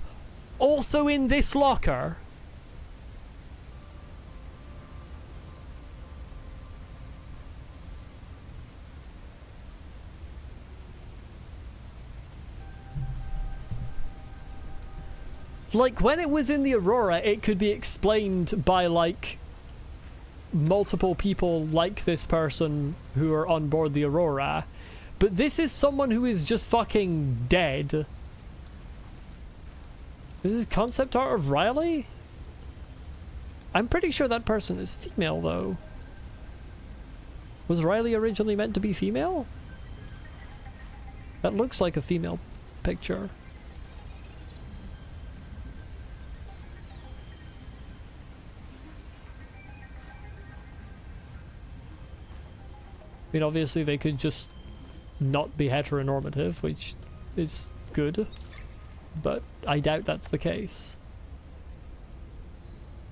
Speaker 1: also in this locker? Like, when it was in the Aurora, it could be explained by, like, multiple people like this person who are on board the Aurora. But this is someone who is just fucking dead. This is concept art of Riley? I'm pretty sure that person is female, though. Was Riley originally meant to be female? That looks like a female picture. I mean, obviously they could just not be heteronormative, which is good, but I doubt that's the case.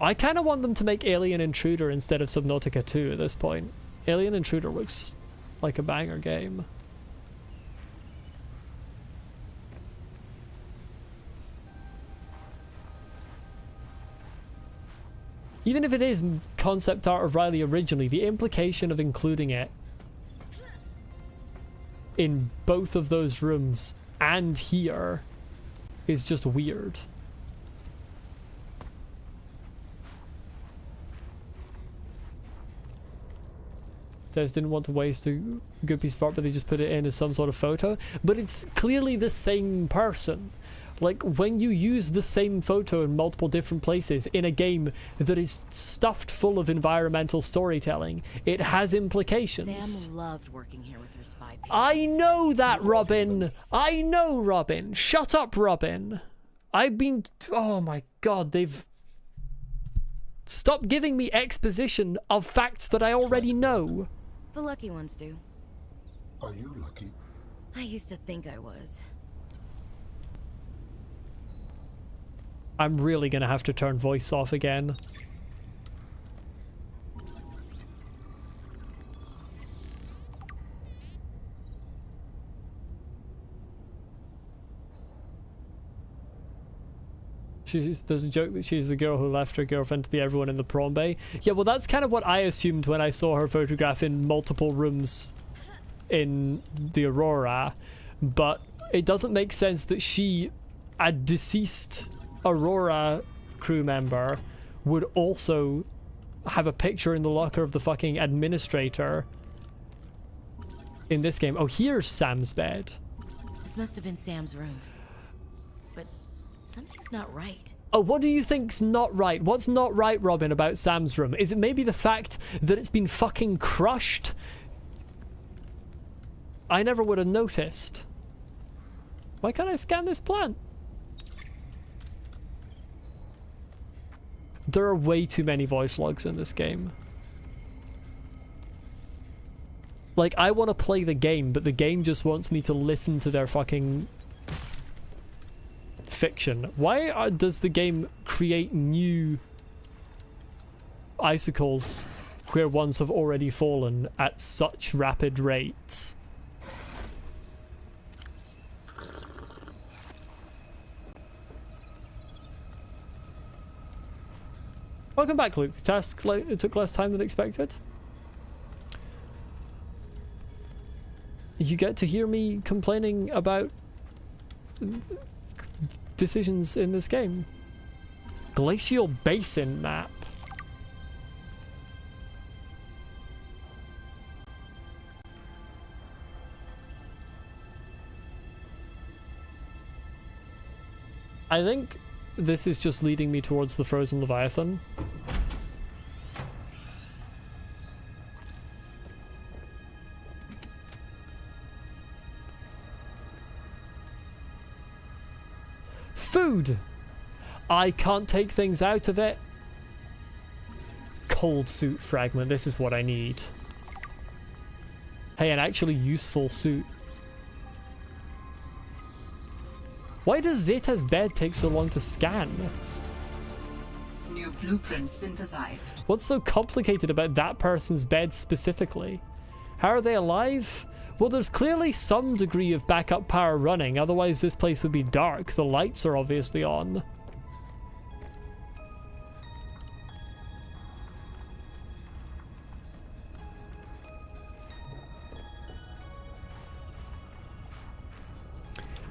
Speaker 1: I kind of want them to make Alien Intruder instead of Subnautica 2 at this point. Alien Intruder looks like a banger game. Even if it is concept art of Riley originally, the implication of including it in both of those rooms and here is just weird. They just didn't want to waste a good piece of art, but they just put it in as some sort of photo. But it's clearly the same person. Like, when you use the same photo in multiple different places in a game that is stuffed full of environmental storytelling, it has implications.
Speaker 3: Sam loved working here with her spy pages.
Speaker 1: I know that, Robin. I know, Robin. Shut up, Robin. I've been... Oh my god, they've... Stop giving me exposition of facts that I already know.
Speaker 3: The lucky ones do.
Speaker 2: Are you lucky?
Speaker 3: I used to think I was.
Speaker 1: I'm really gonna have to turn voice off again. There's a joke that she's the girl who left her girlfriend to be everyone in the prom bay. Yeah, well, that's kind of what I assumed when I saw her photograph in multiple rooms in the Aurora. But it doesn't make sense that she, a deceased Aurora crew member, would also have a picture in the locker of the fucking administrator in this game. Oh, here's Sam's bed.
Speaker 3: This must have been Sam's room. But something's not right.
Speaker 1: Oh, what do you think's not right? What's not right, Robin, about Sam's room? Is it maybe the fact that it's been fucking crushed? I never would have noticed. Why can't I scan this plant? There are way too many voice logs in this game. Like, I want to play the game, but the game just wants me to listen to their fucking fiction. Why does the game create new icicles where ones have already fallen at such rapid rates? Welcome back, Luke. The task it took less time than expected. You get to hear me complaining about decisions in this game. Glacial Basin map. I think this is just leading me towards the frozen Leviathan. Food! I can't take things out of it. Cold suit fragment, this is what I need. Hey, an actually useful suit. Why does Zeta's bed take so long to scan?
Speaker 5: New blueprint synthesized.
Speaker 1: What's so complicated about that person's bed specifically? How are they alive? Well, there's clearly some degree of backup power running, otherwise this place would be dark. The lights are obviously on.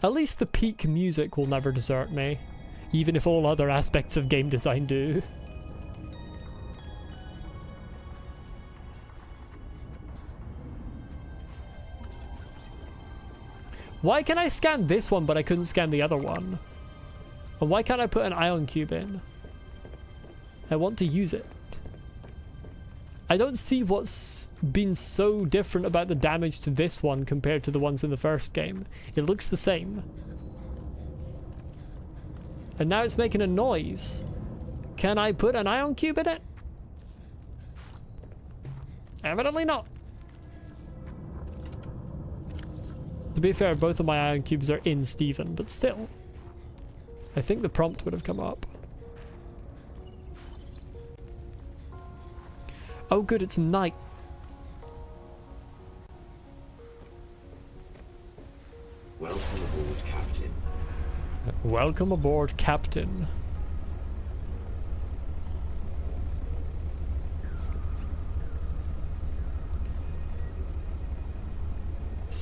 Speaker 1: At least the peak music will never desert me, even if all other aspects of game design do. Why can I scan this one but I couldn't scan the other one? And why can't I put an ion cube in? I want to use it. I don't see what's been so different about the damage to this one compared to the ones in the first game. It looks the same. And now it's making a noise. Can I put an ion cube in it? Evidently not. To be fair, both of my ion cubes are in Steven, but still. I think the prompt would have come up. Oh good, it's night.
Speaker 6: Welcome aboard, Captain.
Speaker 1: Welcome aboard, Captain.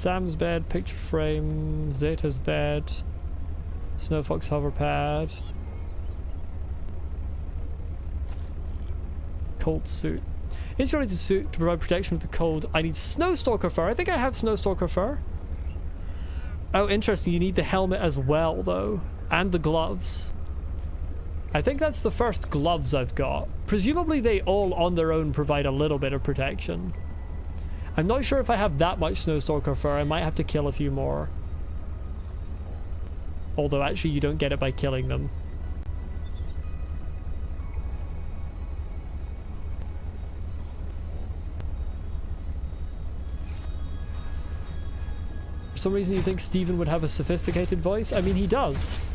Speaker 1: Sam's bed, picture frame, Zeta's bed, Snowfox hover pad, cold suit. Insulated suit to provide protection from the cold. I need Snowstalker fur. I think I have Snowstalker fur. Oh, interesting. You need the helmet as well, though. And the gloves. I think that's the first gloves I've got. Presumably they all on their own provide a little bit of protection. I'm not sure if I have that much Snowstalker fur. I might have to kill a few more. Although actually you don't get it by killing them. For some reason you think Steven would have a sophisticated voice? I mean, he does.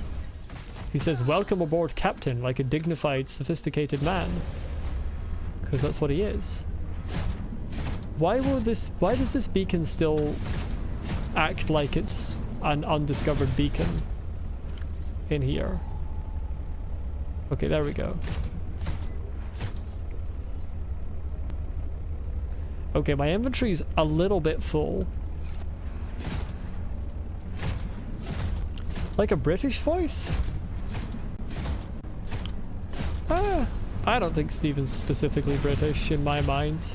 Speaker 1: He says, "Welcome aboard, Captain," like a dignified, sophisticated man. Because that's what he is. Why does this beacon still act like it's an undiscovered beacon in here? Okay, there we go. Okay, my inventory's a little bit full. Like a British voice? I don't think Steven's specifically British in my mind.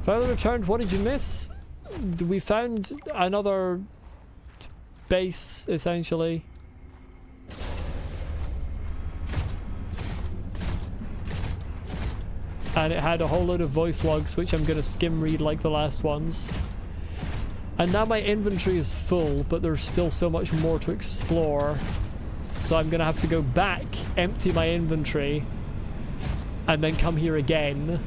Speaker 1: Father returned, what did you miss? We found another base, essentially. And it had a whole load of voice logs, which I'm gonna skim read like the last ones. And now my inventory is full, but there's still so much more to explore. So I'm gonna have to go back, empty my inventory, and then come here again.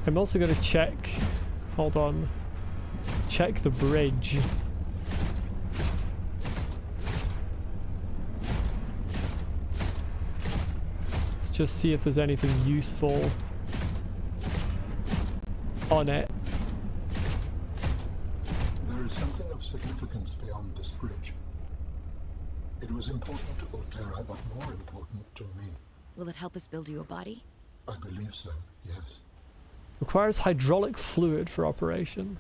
Speaker 1: I'm also going to check, hold on, check the bridge. Let's just see if there's anything useful on it.
Speaker 2: There is something of significance beyond this bridge. It was important to Ultera, but more important to me.
Speaker 3: Will it help us build you a body?
Speaker 2: I believe so, yes.
Speaker 1: Requires hydraulic fluid for operation.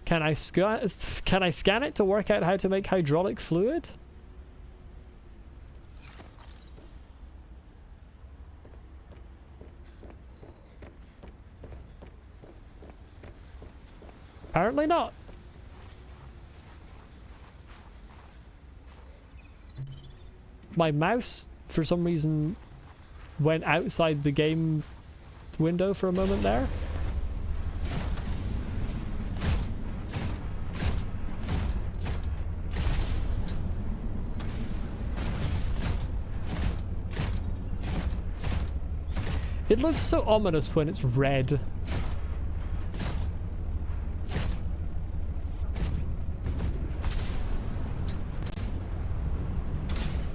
Speaker 1: Can I scan it to work out how to make hydraulic fluid? Apparently not. My mouse, for some reason, went outside the game window for a moment there. It looks so ominous when it's red.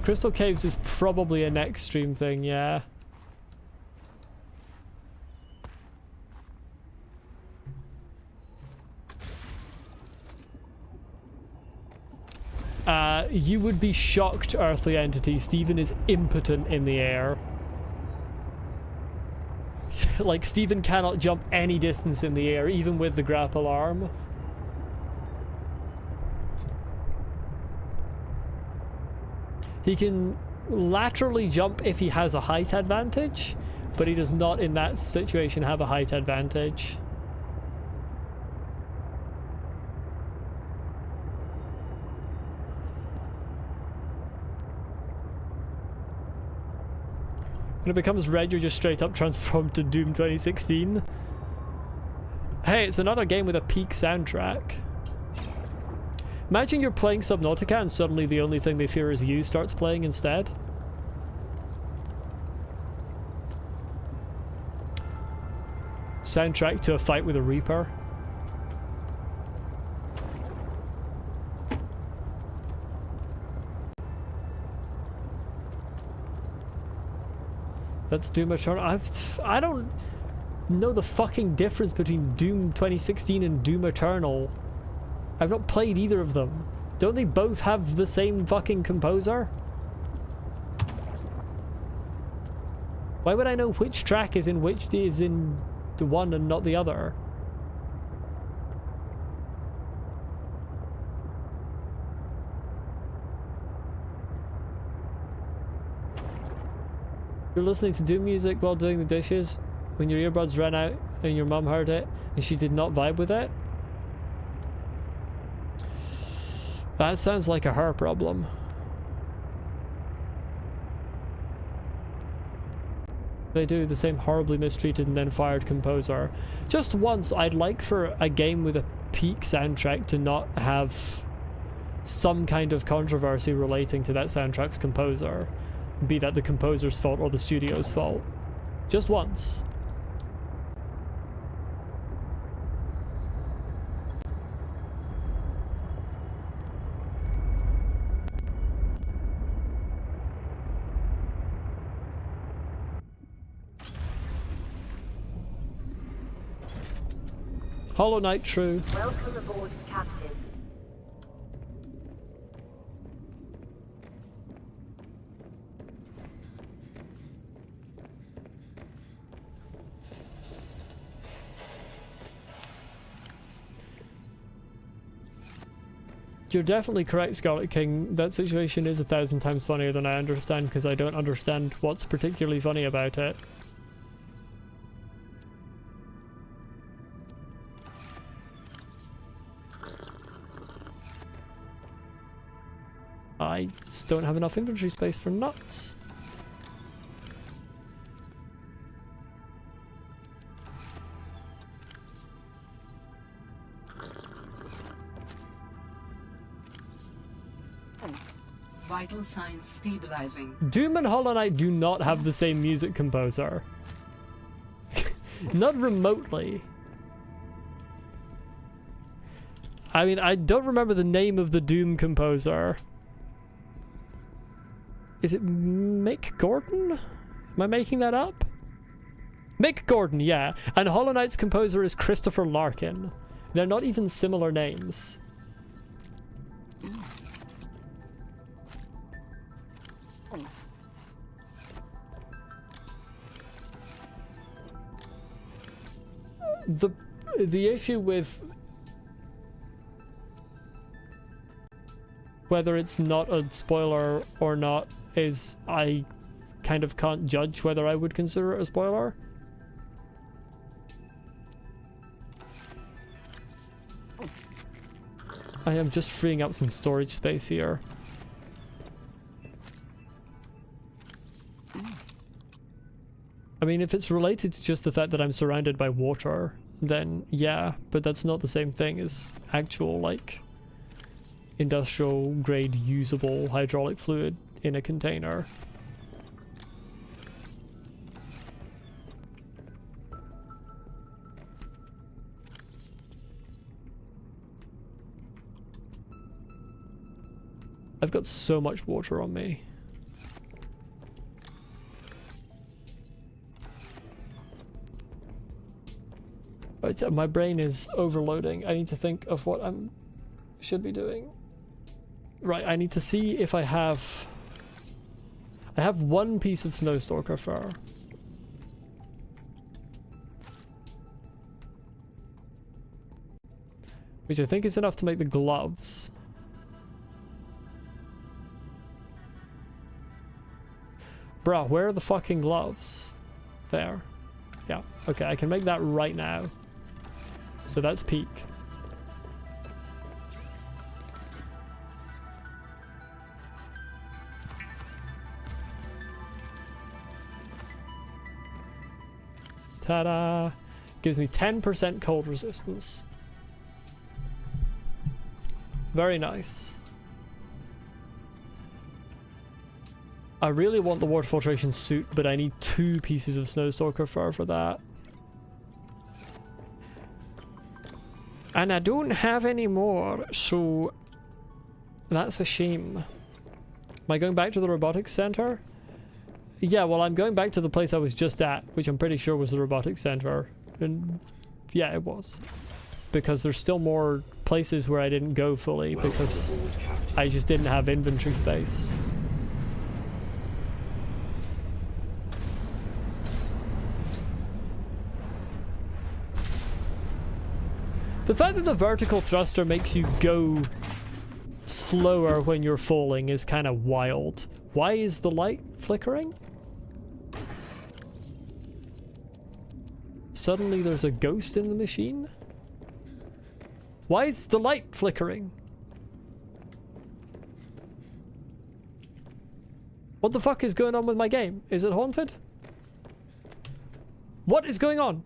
Speaker 1: Crystal Caves is probably a next stream thing, yeah. You would be shocked, Earthly Entity. Steven is impotent in the air. Like, Steven cannot jump any distance in the air, even with the grapple arm. He can laterally jump if he has a height advantage, but he does not in that situation have a height advantage. When it becomes red, you're just straight up transformed to Doom 2016. Hey, it's another game with a peak soundtrack. Imagine you're playing Subnautica and suddenly the only thing they fear is you starts playing instead. soundtrack to a fight with a Reaper. That's Doom Eternal. I don't know the fucking difference between Doom 2016 and Doom Eternal. I've not played either of them. Don't they both have the same fucking composer? Why would I know which track is in the one and not the other? You're listening to Doom music while doing the dishes when your earbuds ran out and your mum heard it and she did not vibe with it? That sounds like a her problem. They do the same horribly mistreated and then fired composer. Just once, I'd like for a game with a peak soundtrack to not have some kind of controversy relating to that soundtrack's composer. Be that the composer's fault or the studio's fault. Just once. Hollow Knight, true.
Speaker 4: Welcome aboard, Captain.
Speaker 1: You're definitely correct, Scarlet King. That situation is 1,000 times funnier than I understand, because I don't understand what's particularly funny about it. I just don't have enough inventory space for nuts.
Speaker 5: Vital signs stabilizing.
Speaker 1: Doom and Hollow Knight do not have the same music composer. Not remotely. I mean, I don't remember the name of the Doom composer. Is it Mick Gordon? Am I making that up? Mick Gordon, yeah. And Hollow Knight's composer is Christopher Larkin. They're not even similar names. The issue with whether it's not a spoiler or not is I kind of can't judge whether I would consider it a spoiler. I am just freeing up some storage space here. I mean, if it's related to just the fact that I'm surrounded by water, then yeah, but that's not the same thing as actual, like, industrial grade usable hydraulic fluid in a container. I've got so much water on me. But my brain is overloading. I need to think of what I should be doing. Right, I need to see if I have one piece of Snowstalker fur. Which I think is enough to make the gloves. Bruh, where are the fucking gloves? There. Yeah, okay, I can make that right now. So that's peak. Ta-da! Gives me 10% cold resistance. Very nice. I really want the water filtration suit, but I need 2 pieces of Snowstalker fur for that. And I don't have any more, so that's a shame. Am I going back to the robotics center? Yeah, well, I'm going back to the place I was just at, which I'm pretty sure was the robotics center. And yeah, it was. Because there's still more places where I didn't go fully because I just didn't have inventory space. The fact that the vertical thruster makes you go slower when you're falling is kind of wild. Why is the light flickering? Suddenly there's a ghost in the machine? Why is the light flickering? What the fuck is going on with my game? Is it haunted? What is going on?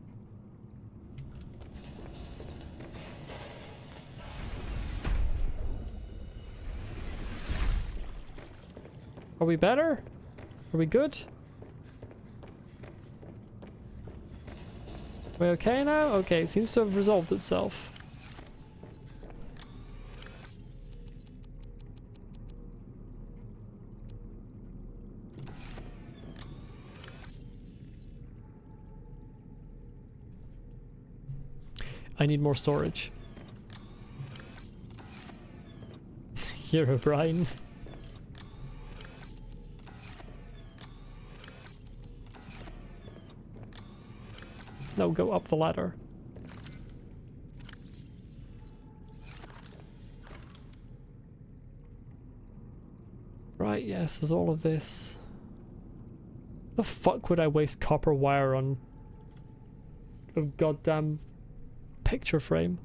Speaker 1: Are we better? Are we good? Are we okay now? Okay, it seems to have resolved itself. I need more storage. You're O'Brien. No, go up the ladder. Right, yes, there's all of this. The fuck would I waste copper wire on a goddamn picture frame?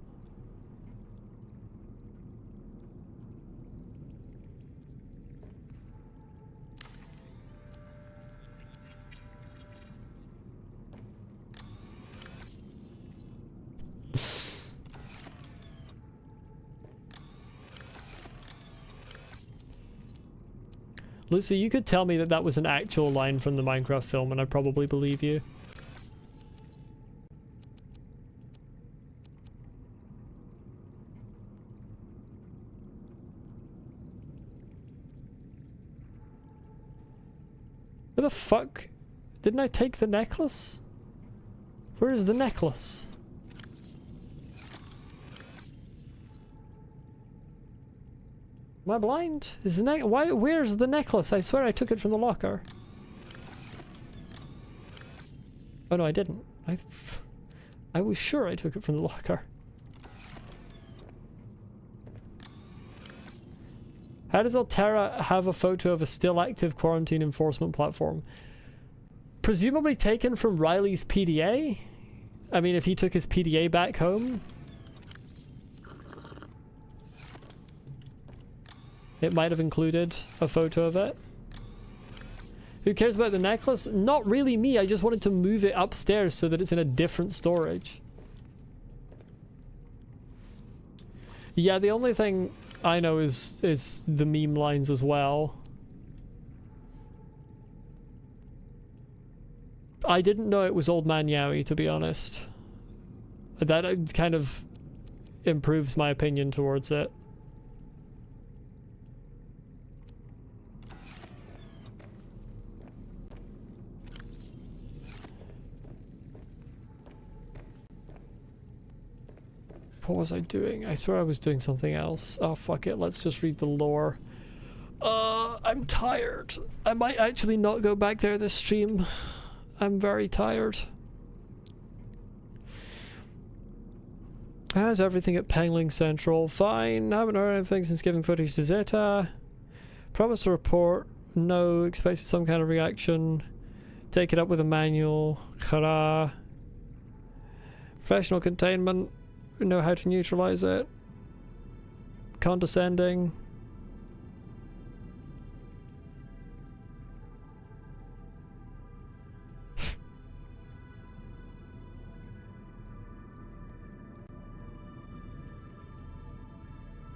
Speaker 1: Lucy, you could tell me that that was an actual line from the Minecraft film and I'd probably believe you. Where the fuck? Didn't I take the necklace? Where is the necklace? Am I blind? Is the why? Where's the necklace? I swear I took it from the locker. Oh no, I didn't. I was sure I took it from the locker. How does Altera have a photo of a still active quarantine enforcement platform? Presumably taken from Riley's PDA? I mean, if he took his PDA back home. It might have included a photo of it. Who cares about the necklace? Not really me, I just wanted to move it upstairs so that it's in a different storage. Yeah, the only thing I know is the meme lines as well. I didn't know it was Old Man Yowie, to be honest. That kind of improves my opinion towards it. What was I doing? I swear I was doing something else. Oh, fuck it. Let's just read the lore. I'm tired. I might actually not go back there this stream. I'm very tired. How's everything at Pengling Central? Fine. Haven't heard anything since giving footage to Zeta. Promised to report. No. Expected some kind of reaction. Take it up with a manual. Hurrah. Professional containment. Know how to neutralize it. Condescending.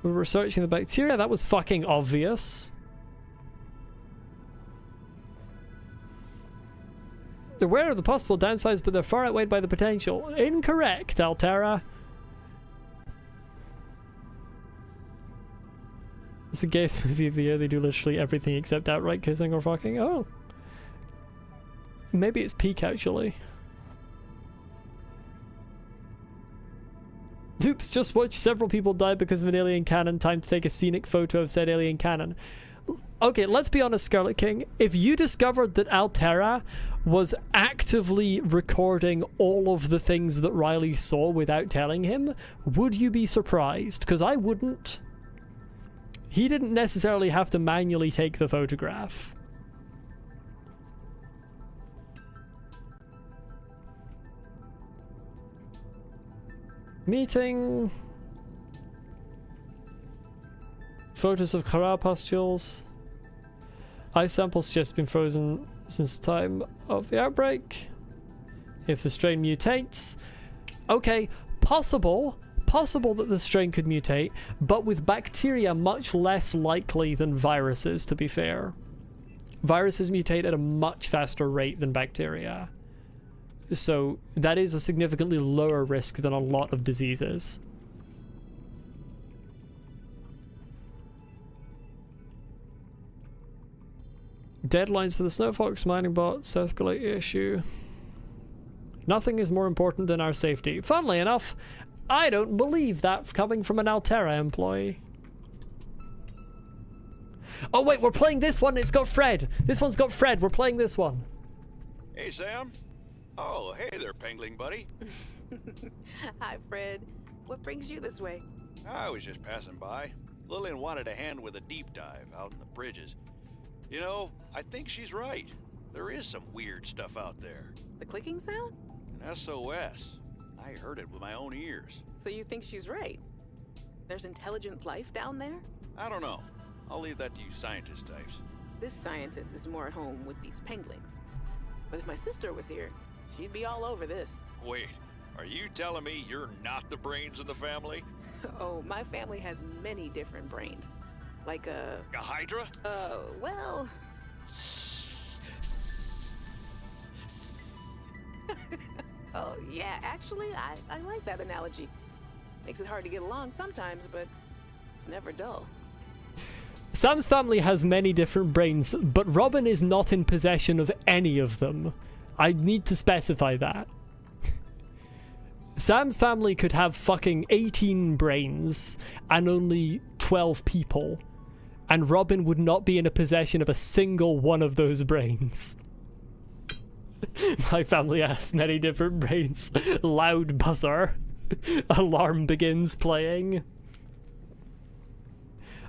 Speaker 1: We're researching the bacteria. That was fucking obvious. They're aware of the possible downsides, but they're far outweighed by the potential. Incorrect, Altera. It's the gayest movie of the year. They do literally everything except outright kissing or fucking. Oh. Maybe it's peak, actually. Oops, just watched several people die because of an alien cannon. Time to take a scenic photo of said alien cannon. Okay, let's be honest, Scarlet King. If you discovered that Altera was actively recording all of the things that Riley saw without telling him, would you be surprised? Because I wouldn't. He didn't necessarily have to manually take the photograph. Meeting. Photos of Khara pustules. Ice samples just been frozen since the time of the outbreak. If the strain mutates. Okay, possible that the strain could mutate, but with bacteria much less likely than viruses, to be fair. Viruses mutate at a much faster rate than bacteria. So that is a significantly lower risk than a lot of diseases. Deadlines for the Snowfox mining bots escalate issue. Nothing is more important than our safety. Funnily enough, I don't believe that coming from an Altera employee. Oh wait, we're playing this one. It's got Fred. This one's got Fred. We're playing this one.
Speaker 7: Hey, Sam. Oh, hey there, Pengling buddy.
Speaker 8: Hi, Fred. What brings you this way?
Speaker 7: I was just passing by. Lillian wanted a hand with a deep dive out in the bridges. You know, I think she's right. There is some weird stuff out there.
Speaker 8: The clicking sound?
Speaker 7: An SOS. I heard it with my own ears.
Speaker 8: So you think she's right? There's intelligent life down there?
Speaker 7: I don't know. I'll leave that to you scientist types.
Speaker 8: This scientist is more at home with these penglings. But if my sister was here, she'd be all over this.
Speaker 7: Wait, are you telling me you're not the brains of the family?
Speaker 8: Oh, my family has many different brains. Like
Speaker 7: A Hydra?
Speaker 8: Well... Oh, yeah, actually, I like that analogy. Makes it hard to get along sometimes, but it's never dull.
Speaker 1: Sam's family has many different brains, but Robin is not in possession of any of them. I need to specify that. Sam's family could have fucking 18 brains and only 12 people, and Robin would not be in a possession of a single one of those brains. My family has many different brains. Loud buzzer. Alarm begins playing.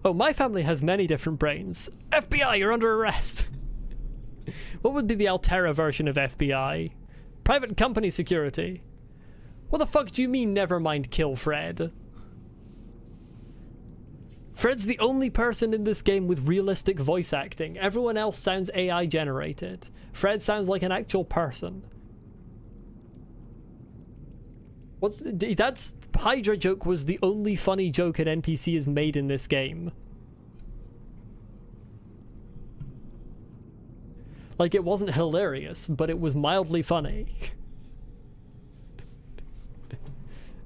Speaker 1: Oh, my family has many different brains. FBI, you're under arrest. What would be the Altera version of FBI? Private company security. What the fuck do you mean, never mind, kill Fred? Fred's the only person in this game with realistic voice acting. Everyone else sounds AI generated. Fred sounds like an actual person. That's Hydra joke was the only funny joke an NPC has made in this game. Like, it wasn't hilarious, but it was mildly funny.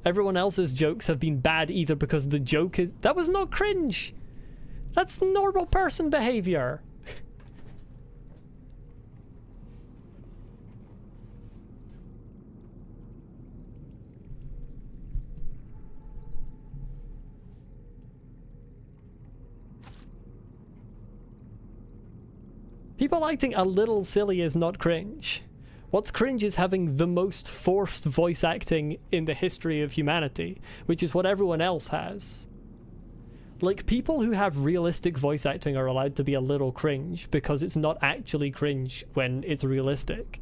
Speaker 1: Everyone else's jokes have been bad either because the joke is... That was not cringe! That's normal person behavior! People acting a little silly is not cringe. What's cringe is having the most forced voice acting in the history of humanity, which is what everyone else has. Like, people who have realistic voice acting are allowed to be a little cringe because it's not actually cringe when it's realistic.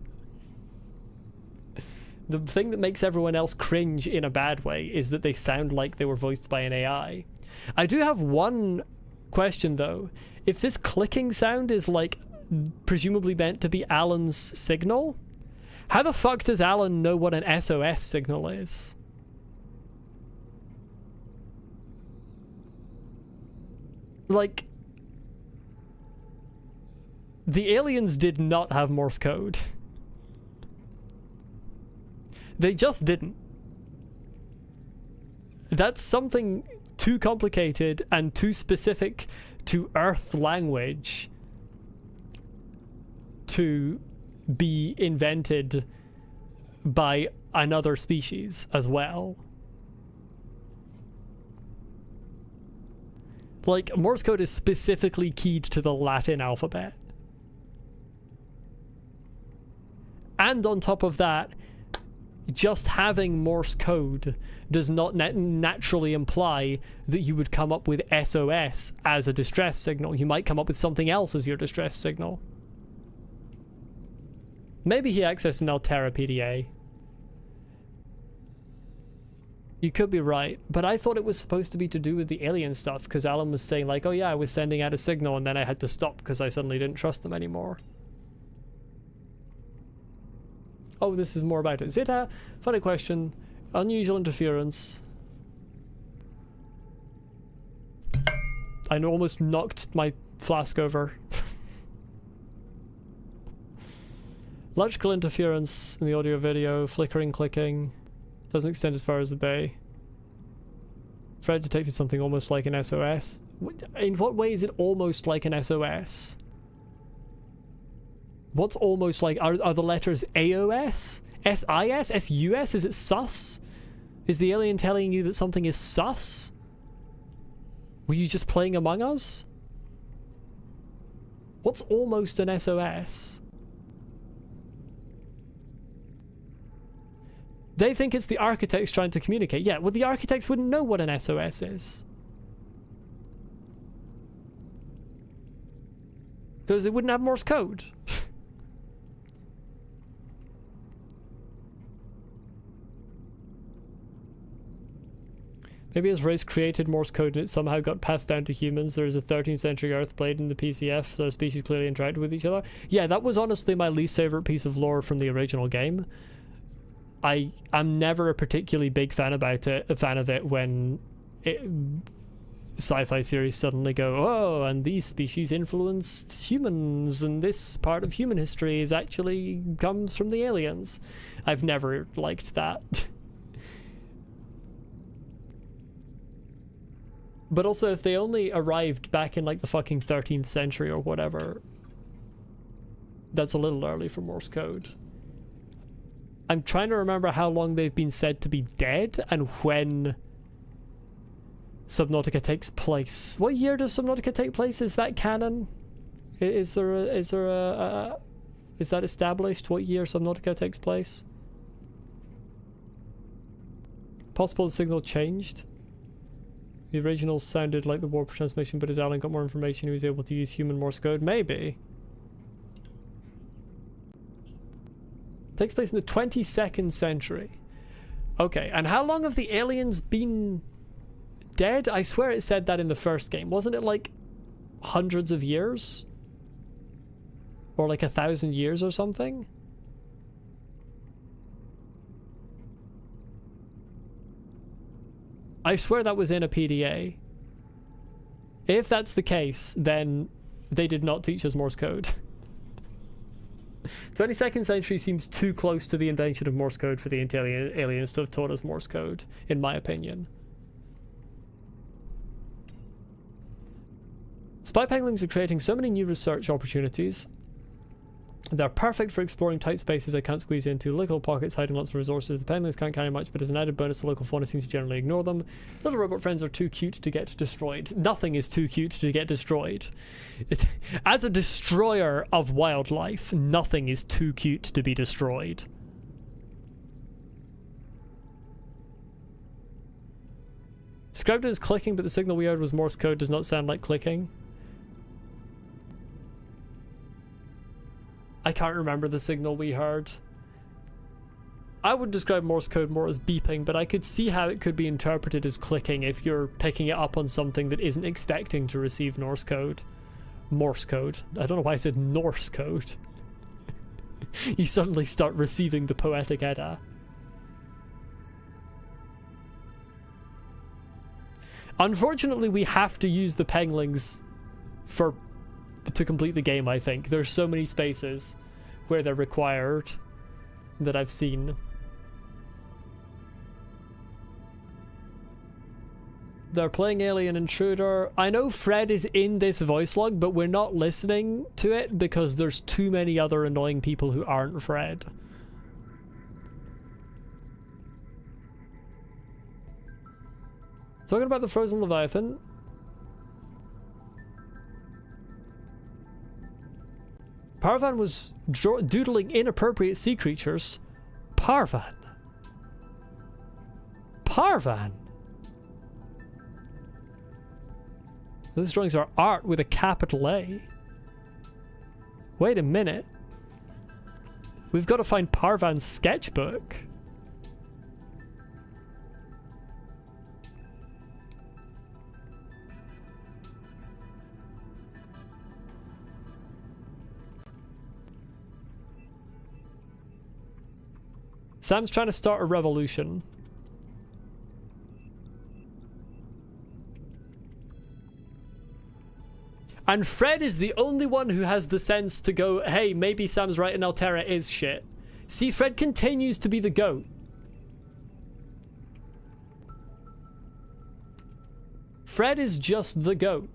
Speaker 1: The thing that makes everyone else cringe in a bad way is that they sound like they were voiced by an AI. I do have one question though. If this clicking sound is like presumably meant to be Alan's signal, how the fuck does Alan know what an SOS signal is? Like, the aliens did not have Morse code. They just didn't. That's something too complicated and too specific to Earth language to be invented by another species as well. Like, Morse code is specifically keyed to the Latin alphabet. And on top of that, just having Morse code does not naturally imply that you would come up with SOS as a distress signal. You might come up with something else as your distress signal. Maybe he accessed an Altera PDA. You could be right, but I thought it was supposed to be to do with the alien stuff, because Alan was saying like, oh yeah, I was sending out a signal and then I had to stop because I suddenly didn't trust them anymore. Oh, this is more about it. Zeta, funny question. Unusual interference. I almost knocked my flask over. Electrical interference in the audio video. Flickering, clicking. Doesn't extend as far as the bay. Fred detected something almost like an SOS. In what way is it almost like an SOS? What's almost like? Are the letters AOS? SIS? SUS? Is it sus? Is the alien telling you that something is sus? Were you just playing Among Us? What's almost an SOS? They think it's the architects trying to communicate. Yeah, well, the architects wouldn't know what an SOS is. Because they wouldn't have Morse code. Maybe his race created Morse code and it somehow got passed down to humans. There is a 13th century Earth blade in the PCF, so species clearly interacted with each other. Yeah, that was honestly my least favorite piece of lore from the original game. I'm never a particularly big fan of it when sci-fi series suddenly go, oh, and these species influenced humans, and this part of human history is actually comes from the aliens. I've never liked that. But also, if they only arrived back in like the fucking 13th century or whatever, that's a little early for Morse code. I'm trying to remember how long they've been said to be dead and when Subnautica takes place. What year does Subnautica take place? Is that canon? Is that established? What year Subnautica takes place? Possible the signal changed. The original sounded like the warp transmission, but as Alan got more information, he was able to use human Morse code. Maybe. Takes place in the 22nd century. Okay, and how long have the aliens been dead? I swear it said that in the first game. Wasn't it like hundreds of years? Or like 1,000 years or something? I swear that was in a PDA. If that's the case, then they did not teach us Morse code. 22nd century seems too close to the invention of Morse code for the aliens to have taught us Morse code, in my opinion. Spy penguins are creating so many new research opportunities. They're perfect for exploring tight spaces I can't squeeze into, little pockets hiding lots of resources. The penguins can't carry much, but as an added bonus, the local fauna seems to generally ignore them. Little robot friends are too cute to get destroyed. Nothing is too cute to get destroyed. As a destroyer of wildlife, nothing is too cute to be destroyed. Described it as clicking, but the signal we heard was Morse code. Does not sound like clicking. I can't remember the signal we heard. I would describe Morse code more as beeping, but I could see how it could be interpreted as clicking if you're picking it up on something that isn't expecting to receive Norse code. Morse code. I don't know why I said Norse code. You suddenly start receiving the Poetic Edda. Unfortunately, we have to use the penglings to complete the game, I think. There's so many spaces where they're required that I've seen. They're playing Alien Intruder. I know Fred is in this voice log, but we're not listening to it because there's too many other annoying people who aren't Fred. Talking about the frozen Leviathan. Parvan was doodling inappropriate sea creatures. Parvan. Parvan. Those drawings are art with a capital A. Wait a minute. We've got to find Parvan's sketchbook. Sam's trying to start a revolution. And Fred is the only one who has the sense to go, hey, maybe Sam's right and Alterra is shit. See, Fred continues to be the GOAT. Fred is just the GOAT.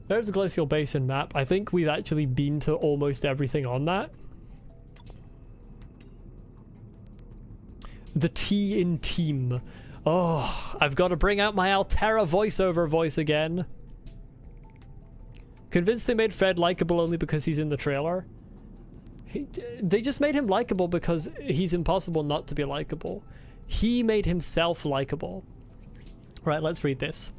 Speaker 1: There's the Glacial Basin map. I think we've actually been to almost everything on that. The T in team. Oh, I've got to bring out my Alterra voiceover voice again. Convinced they made Fred likable only because he's in the trailer. They just made him likable because he's impossible not to be likable. He made himself likable. Right, let's read this.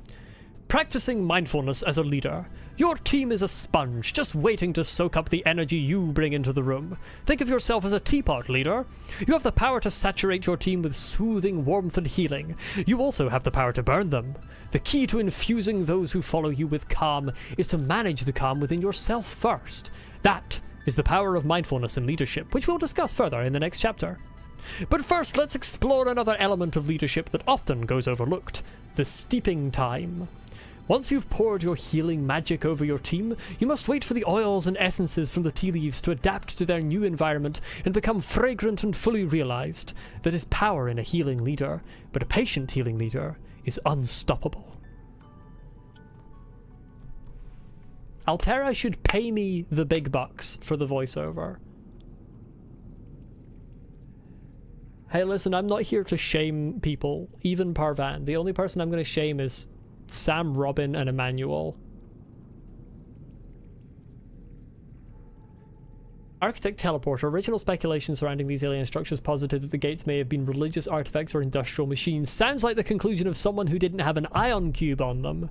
Speaker 1: Practicing mindfulness as a leader. Your team is a sponge, just waiting to soak up the energy you bring into the room. Think of yourself as a teapot, leader. You have the power to saturate your team with soothing warmth and healing. You also have the power to burn them. The key to infusing those who follow you with calm is to manage the calm within yourself first. That is the power of mindfulness and leadership, which we'll discuss further in the next chapter. But first, let's explore another element of leadership that often goes overlooked. The steeping time. Once you've poured your healing magic over your team, you must wait for the oils and essences from the tea leaves to adapt to their new environment and become fragrant and fully realized. That is power in a healing leader, but a patient healing leader is unstoppable. Alterra should pay me the big bucks for the voiceover. Hey, listen, I'm not here to shame people, even Parvan. The only person I'm going to shame is Sam, Robin, and Emmanuel. Architect Teleporter. Original speculation surrounding these alien structures posited that the gates may have been religious artifacts or industrial machines. Sounds like the conclusion of someone who didn't have an ion cube on them.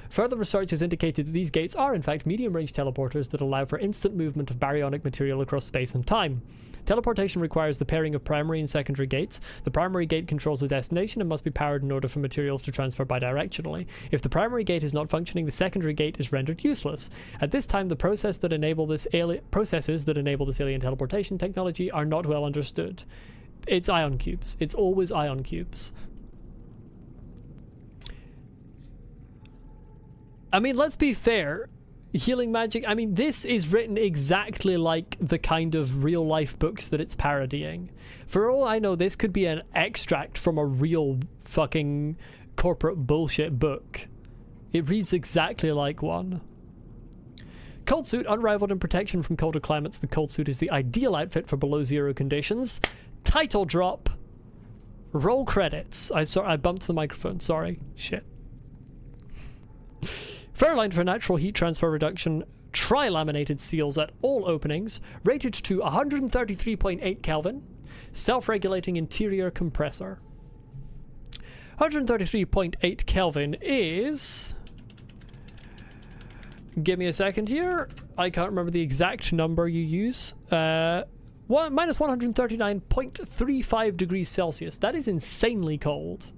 Speaker 1: Further research has indicated that these gates are in fact medium-range teleporters that allow for instant movement of baryonic material across space and time. Teleportation requires the pairing of primary and secondary gates. The primary gate controls the destination and must be powered in order for materials to transfer bidirectionally. If the primary gate is not functioning, the secondary gate is rendered useless. At this time, the processes that enable this alien teleportation technology are not well understood. It's ion cubes. It's always ion cubes. I mean, let's be fair. Healing magic, I mean, this is written exactly like the kind of real-life books that it's parodying. For all I know, this could be an extract from a real fucking corporate bullshit book. It reads exactly like one. Cold suit, unrivaled in protection from colder climates, the cold suit is the ideal outfit for below-zero conditions. Title drop. Roll credits. I bumped the microphone, sorry. Shit. Furlined for natural heat transfer reduction, tri-laminated seals at all openings, rated to 133.8 Kelvin, self-regulating interior compressor. 133.8 Kelvin is... Give me a second here. I can't remember the exact number you use. Minus 139.35 degrees Celsius. That is insanely cold.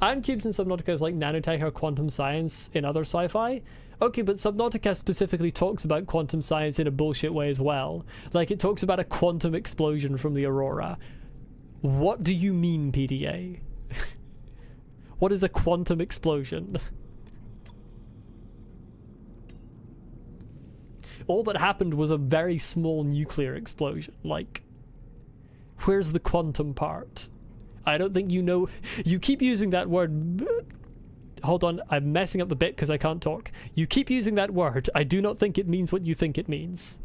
Speaker 1: Ion cubes in Subnautica is like nanotech or quantum science in other sci-fi. Okay, but Subnautica specifically talks about quantum science in a bullshit way as well. Like, it talks about a quantum explosion from the aurora. What do you mean, PDA? What is a quantum explosion? All that happened was a very small nuclear explosion. Like, where's the quantum part? I don't think you know. You keep using that word. Hold on, I'm messing up the bit because I can't talk. You keep using that word. I do not think it means what you think it means.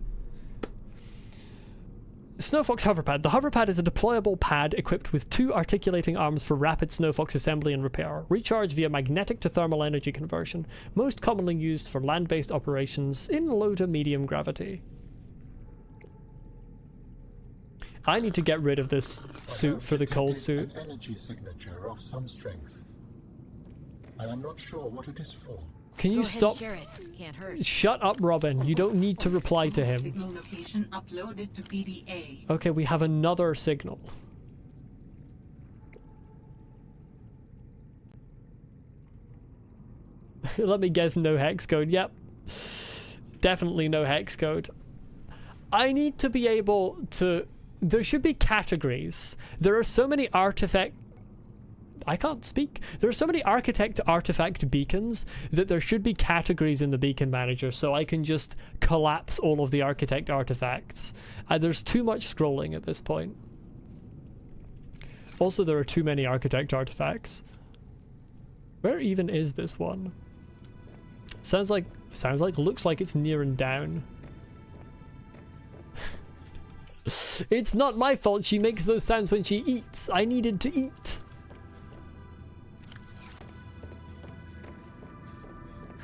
Speaker 1: Snowfox Hoverpad. The Hoverpad is a deployable pad equipped with 2 articulating arms for rapid Snowfox assembly and repair. Recharge via magnetic to thermal energy conversion. Most commonly used for land-based operations in low to medium gravity. I need to get rid of this suit for the cold suit.
Speaker 2: An energy signature of some strength. I am not sure what it is for.
Speaker 1: Can you
Speaker 3: Go ahead
Speaker 1: stop?
Speaker 3: and share it. Can't hurt.
Speaker 1: Shut up, Robin. You don't need to reply to him.
Speaker 5: Signal location uploaded to PDA.
Speaker 1: Okay, we have another signal. Let me guess, no hex code. Yep. Definitely no hex code. I need to be able to... There should be categories. There are so many artifact... I can't speak. There are so many architect artifact beacons that there should be categories in the beacon manager so I can just collapse all of the architect artifacts. There's too much scrolling at this point. Also, there are too many architect artifacts. Where even is this one? Sounds like, looks like it's near and down. It's not my fault she makes those sounds when she eats. I needed to eat.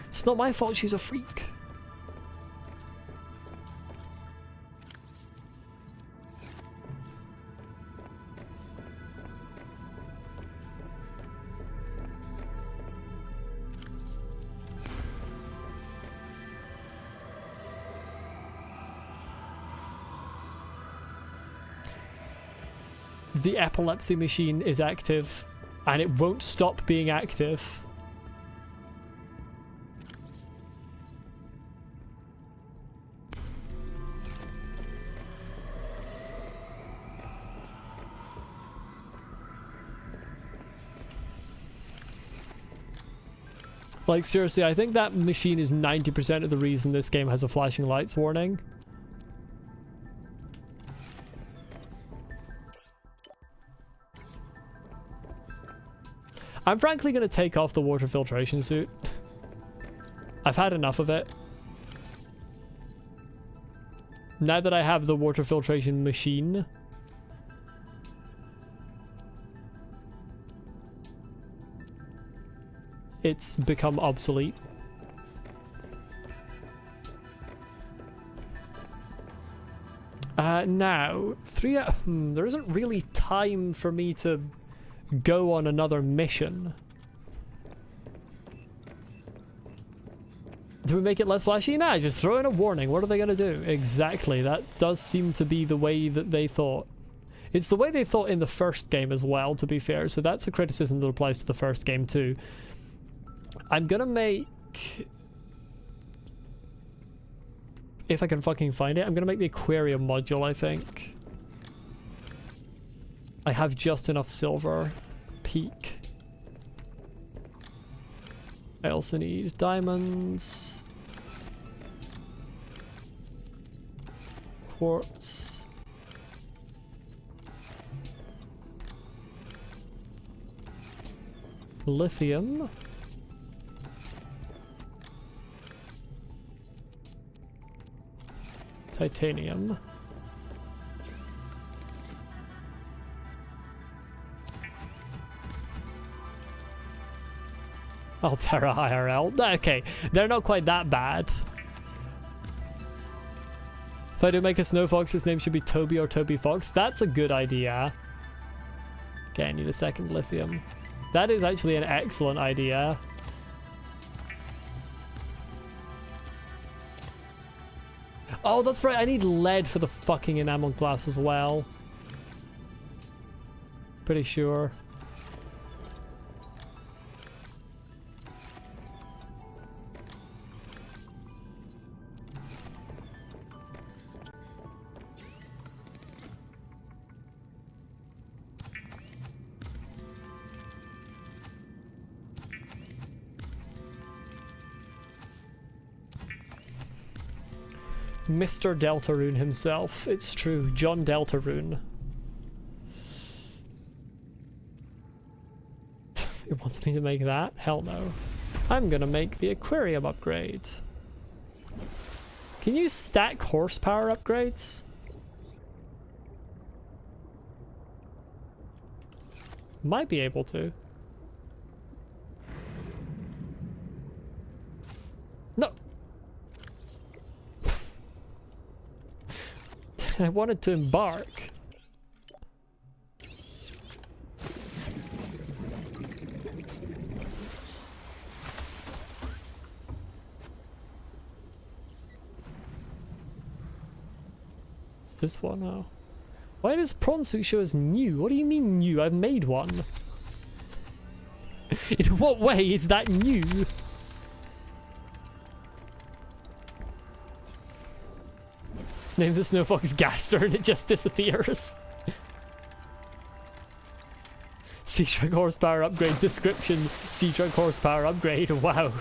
Speaker 1: It's not my fault she's a freak. The epilepsy machine is active, and it won't stop being active. Like, seriously, I think that machine is 90% of the reason this game has a flashing lights warning. I'm frankly going to take off the water filtration suit. I've had enough of it. Now that I have the water filtration machine... it's become obsolete. Now, there isn't really time for me to go on another mission. Do we make it less flashy? Nah, just throw in a warning. What are they going to do? Exactly, that does seem to be the way that they thought. It's the way they thought in the first game as well, to be fair, so that's a criticism that applies to the first game too. I'm gonna make... if I can fucking find it, I'm gonna make the aquarium module, I think. I have just enough silver. Peak. I also need diamonds. Quartz. Lithium. Titanium. Altera IRL. Okay, they're not quite that bad. If I do make a snow fox, his name should be Toby or Toby Fox. That's a good idea. Okay, I need a second lithium. That is actually an excellent idea. Oh, that's right. I need lead for the fucking enamel glass as well. Pretty sure. Mr. Deltarune himself. It's true. John Deltarune. It wants me to make that? Hell no. I'm gonna make the aquarium upgrade. Can you stack horsepower upgrades? Might be able to. No! I wanted to embark. It's this one now. Why does prawn suit show as new? What do you mean new? I've made one. In what way is that new? Name the Snow Fox Gaster and it just disappears. Sea Truck horsepower upgrade description. Sea Truck horsepower upgrade. Wow.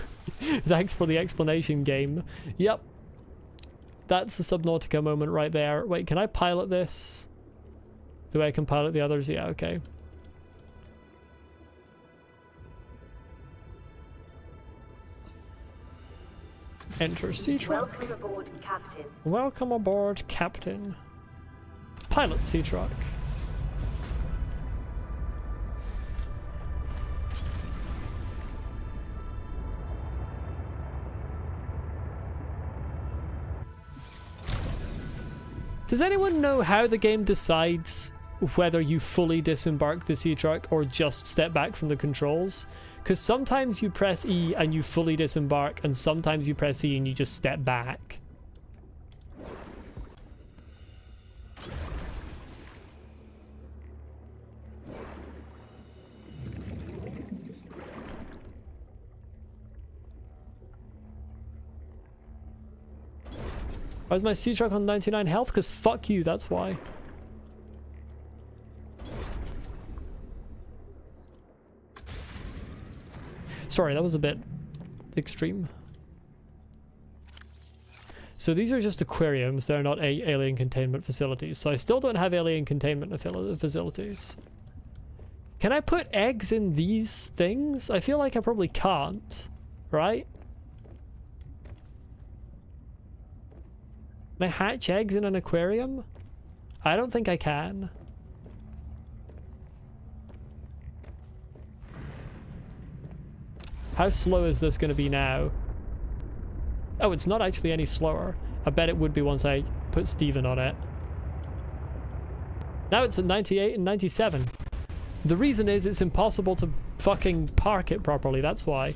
Speaker 1: Thanks for the explanation, game. Yep. That's a Subnautica moment right there. Wait, can I pilot this? The way I can pilot the others? Yeah, okay. Enter Sea Truck.
Speaker 4: Welcome aboard, Captain.
Speaker 1: Welcome aboard, Captain. Pilot Sea Truck. Does anyone know how the game decides whether you fully disembark the Sea Truck or just step back from the controls? Because sometimes you press E and you fully disembark, and sometimes you press E and you just step back. Why is my Sea Truck on 99 health? Because fuck you, that's why. Sorry, that was a bit extreme. So these are just aquariums, they're not alien containment facilities. So I still don't have alien containment facilities. Can I put eggs in these things? I feel like I probably can't, right? Can I hatch eggs in an aquarium? I don't think I can. How slow is this going to be now? Oh, it's not actually any slower. I bet it would be once I put Steven on it. Now it's at 98 and 97. The reason is it's impossible to fucking park it properly, that's why.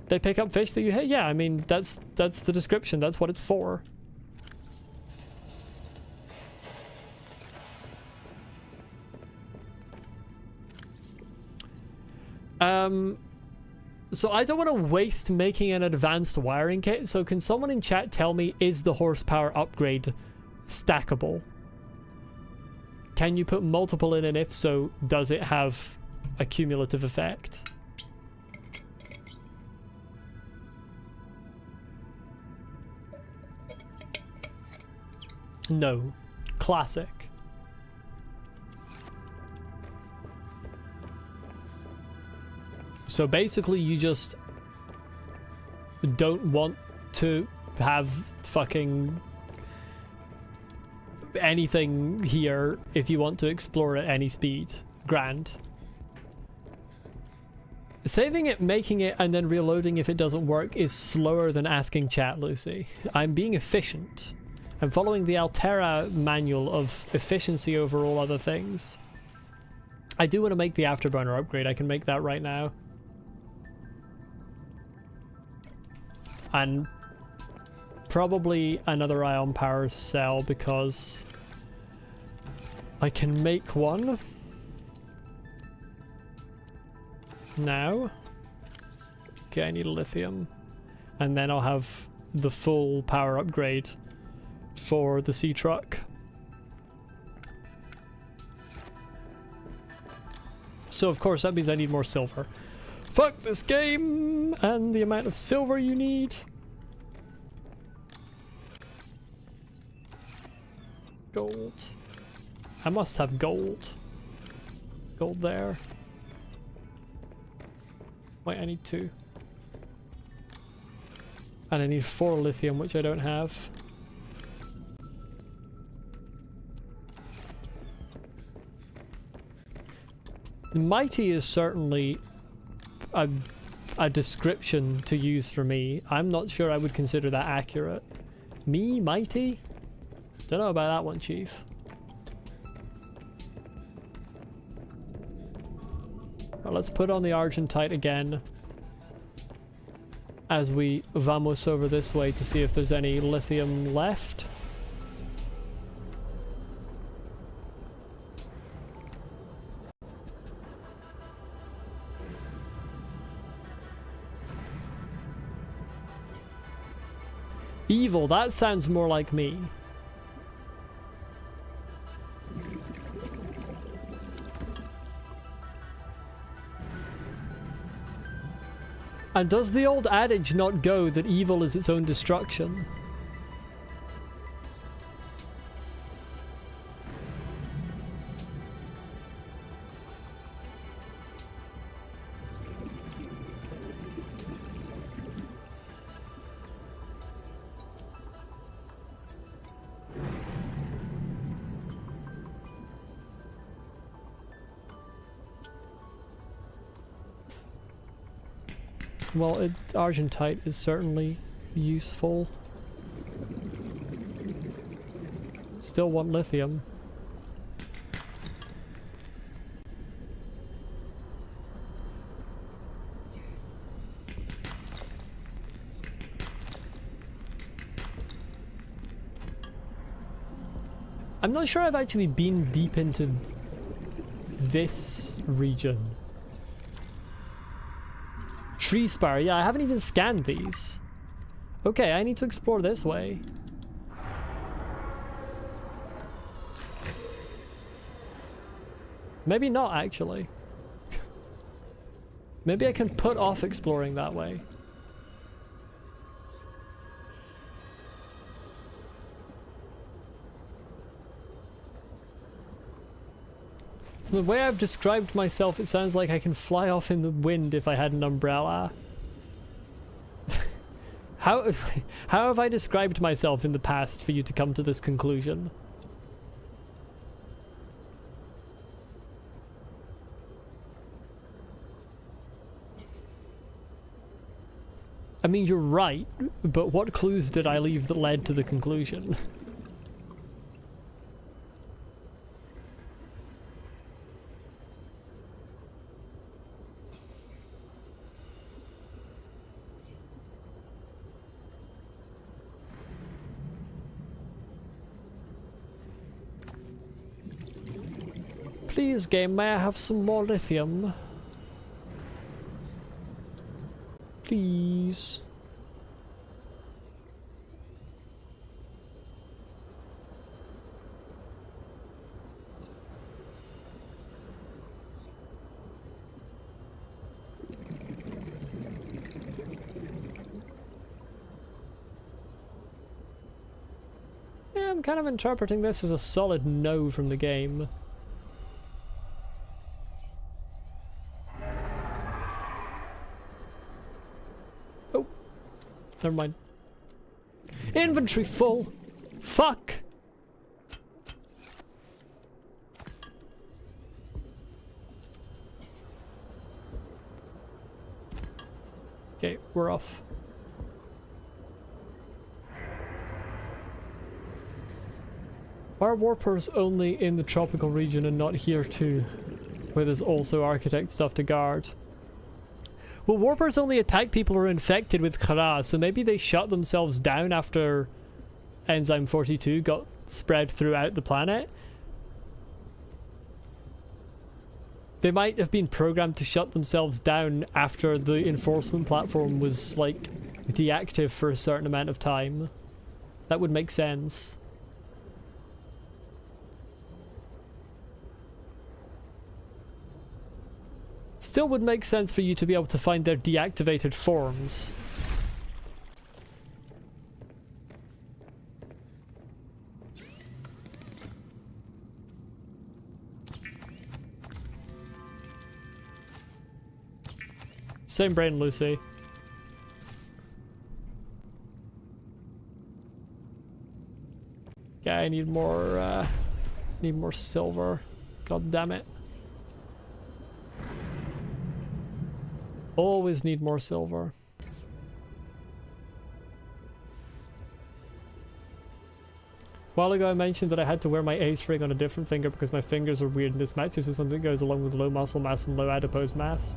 Speaker 1: They pick up fish that you hit? Yeah, I mean, that's the description. That's what it's for. So I don't want to waste making an advanced wiring kit, so can someone in chat tell me, is the horsepower upgrade stackable? Can you put multiple in, and if so, does it have a cumulative effect? No. Classic. So basically you just don't want to have fucking anything here if you want to explore at any speed. Grand. Saving it, making it, and then reloading if it doesn't work is slower than asking chat, Lucy. I'm being efficient. I'm following the Altera manual of efficiency over all other things. I do want to make the afterburner upgrade. I can make that right now. And probably another ion power cell because I can make one now. Okay, I need a lithium. And then I'll have the full power upgrade for the Sea Truck. So of course that means I need more silver. Fuck this game and the amount of silver you need. Gold. I must have gold. Gold there. Wait, I need 2. And I need 4 lithium, which I don't have. Mighty is certainly a description to use for me. I'm not sure I would consider that accurate. Me, mighty? Don't know about that one, Chief. Well, let's put on the Argentite again as we vamos over this way to see if there's any lithium left. Evil, that sounds more like me. And does the old adage not go that evil is its own destruction? Well, Argentite is certainly useful. Still want lithium. I'm not sure I've actually been deep into this region. Tree spire, yeah, I haven't even scanned these. Okay, I need to explore this way. Maybe not, actually. Maybe I can put off exploring that way. From the way I've described myself, it sounds like I can fly off in the wind if I had an umbrella. How have I described myself in the past for you to come to this conclusion? I mean, you're right, but what clues did I leave that led to the conclusion? Please, game, may I have some more lithium? Please. Yeah, I'm kind of interpreting this as a solid no from the game. Never mind. Inventory full. Fuck. Okay, we're off. Why are warpers only in the tropical region and not here too, where there's also architect stuff to guard? Well, warpers only attack people who are infected with Khara, so maybe they shut themselves down after Enzyme 42 got spread throughout the planet. They might have been programmed to shut themselves down after the enforcement platform was, like, deactive for a certain amount of time. That would make sense. Still would make sense for you to be able to find their deactivated forms. Same brain, Lucy. Yeah, I need more silver. God damn it. Always need more silver. A while ago I mentioned that I had to wear my ace ring on a different finger because my fingers are weird and this matches with something that goes along with low muscle mass and low adipose mass.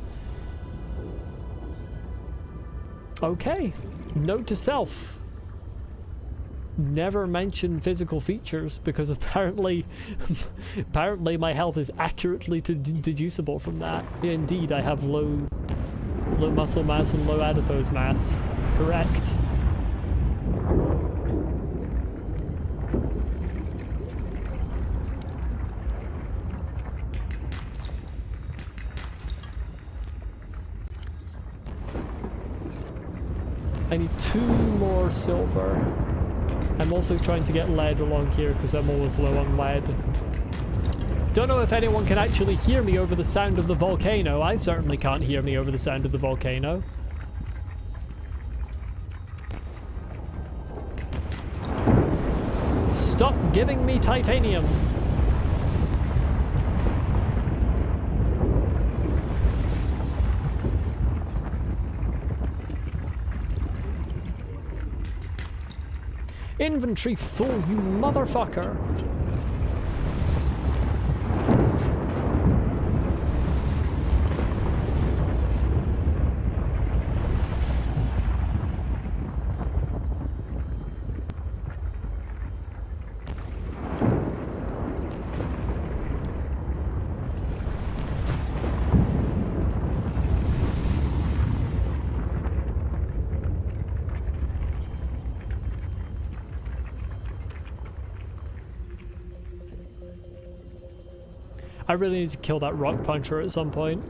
Speaker 1: Okay. Note to self. Never mention physical features because apparently my health is accurately deducible from that. Indeed, I have low muscle mass and low adipose mass. Correct. I need 2 more silver. I'm also trying to get lead along here because I'm always low on lead. Don't know if anyone can actually hear me over the sound of the volcano. I certainly can't hear me over the sound of the volcano. Stop giving me titanium. Inventory full, you motherfucker. I really need to kill that rock puncher at some point.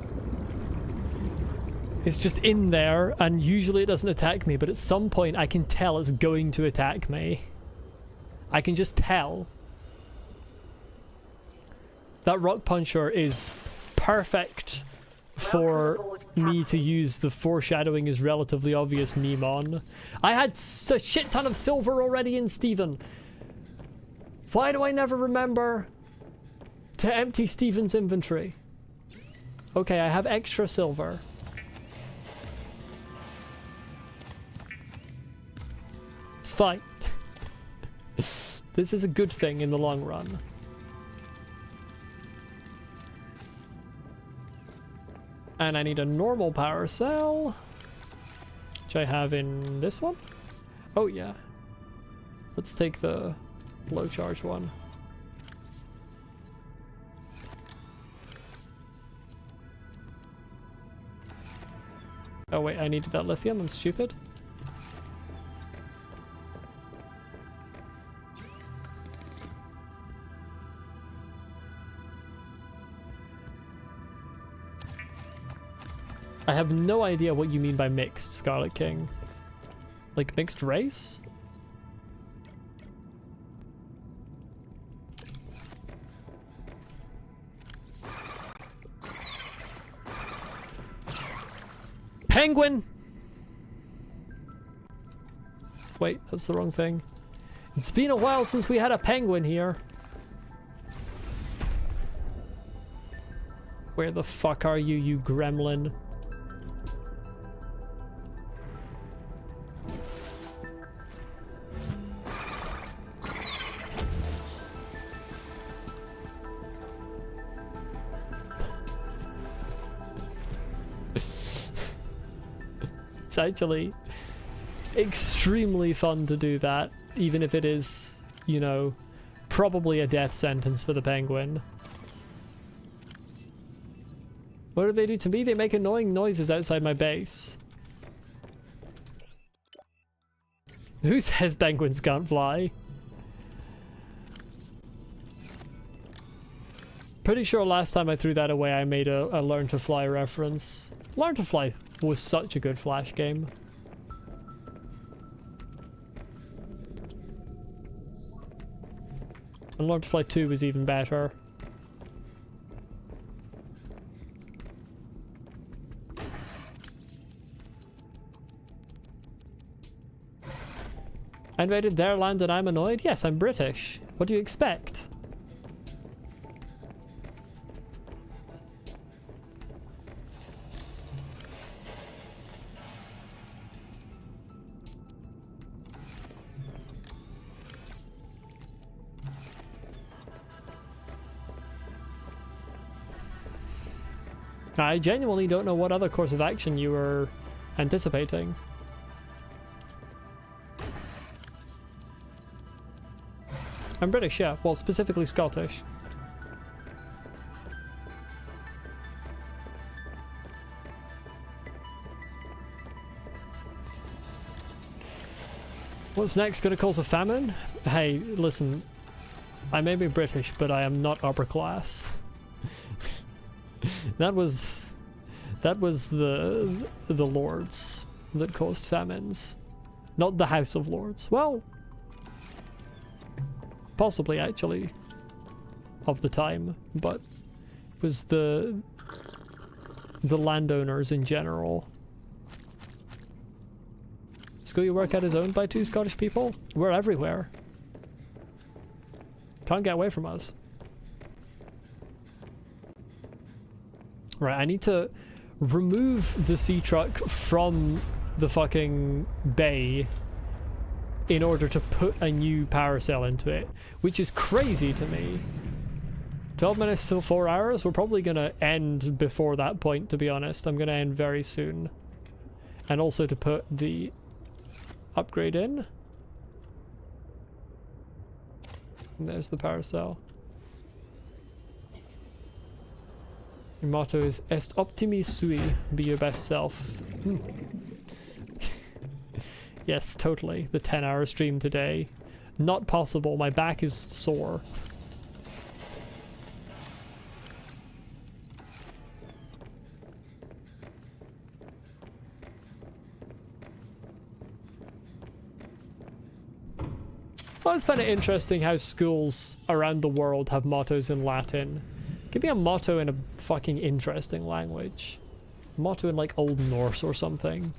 Speaker 1: It's just in there, and usually it doesn't attack me, but at some point I can tell it's going to attack me. I can just tell. That rock puncher is perfect for me to use the foreshadowing is relatively obvious meme on. I had a shit ton of silver already in Steven. Why do I never remember to empty Steven's inventory? Okay, I have extra silver. It's fine. This is a good thing in the long run. And I need a normal power cell, which I have in this one. Oh yeah. Let's take the low charge one. Oh wait, I needed that lithium, I'm stupid. I have no idea what you mean by mixed, Scarlet King. Like mixed race? Penguin! Wait, that's the wrong thing. It's been a while since we had a penguin here. Where the fuck are you, you gremlin? It's actually extremely fun to do that, even if it is, you know, probably a death sentence for the penguin. What do they do to me? They make annoying noises outside my base. Who says penguins can't fly? Pretty sure last time I threw that away I made a Learn to Fly reference. Learn to Fly was such a good Flash game. And Learn to Fly 2 was even better. I invaded their land and I'm annoyed? Yes, I'm British. What do you expect? I genuinely don't know what other course of action you were anticipating. I'm British, yeah. Well, specifically Scottish. What's next? Gonna cause a famine? Hey, listen. I may be British, but I am not upper class. That was the lords that caused famines, not the House of Lords. Well, possibly actually of the time, but it was the landowners in general. School you work at is owned by 2 Scottish people? We're everywhere. Can't get away from us. Right, I need to remove the sea truck from the fucking bay in order to put a new power cell into it, which is crazy to me. 12 minutes till 4 hours? We're probably gonna end before that point, to be honest. I'm gonna end very soon. And also to put the upgrade in. And there's the power cell. Your motto is Est optimi sui, be your best self. Yes, totally. The 10-hour stream today. Not possible, my back is sore. I always find it interesting how schools around the world have mottos in Latin. Give me a motto in a fucking interesting language. Motto in like Old Norse or something.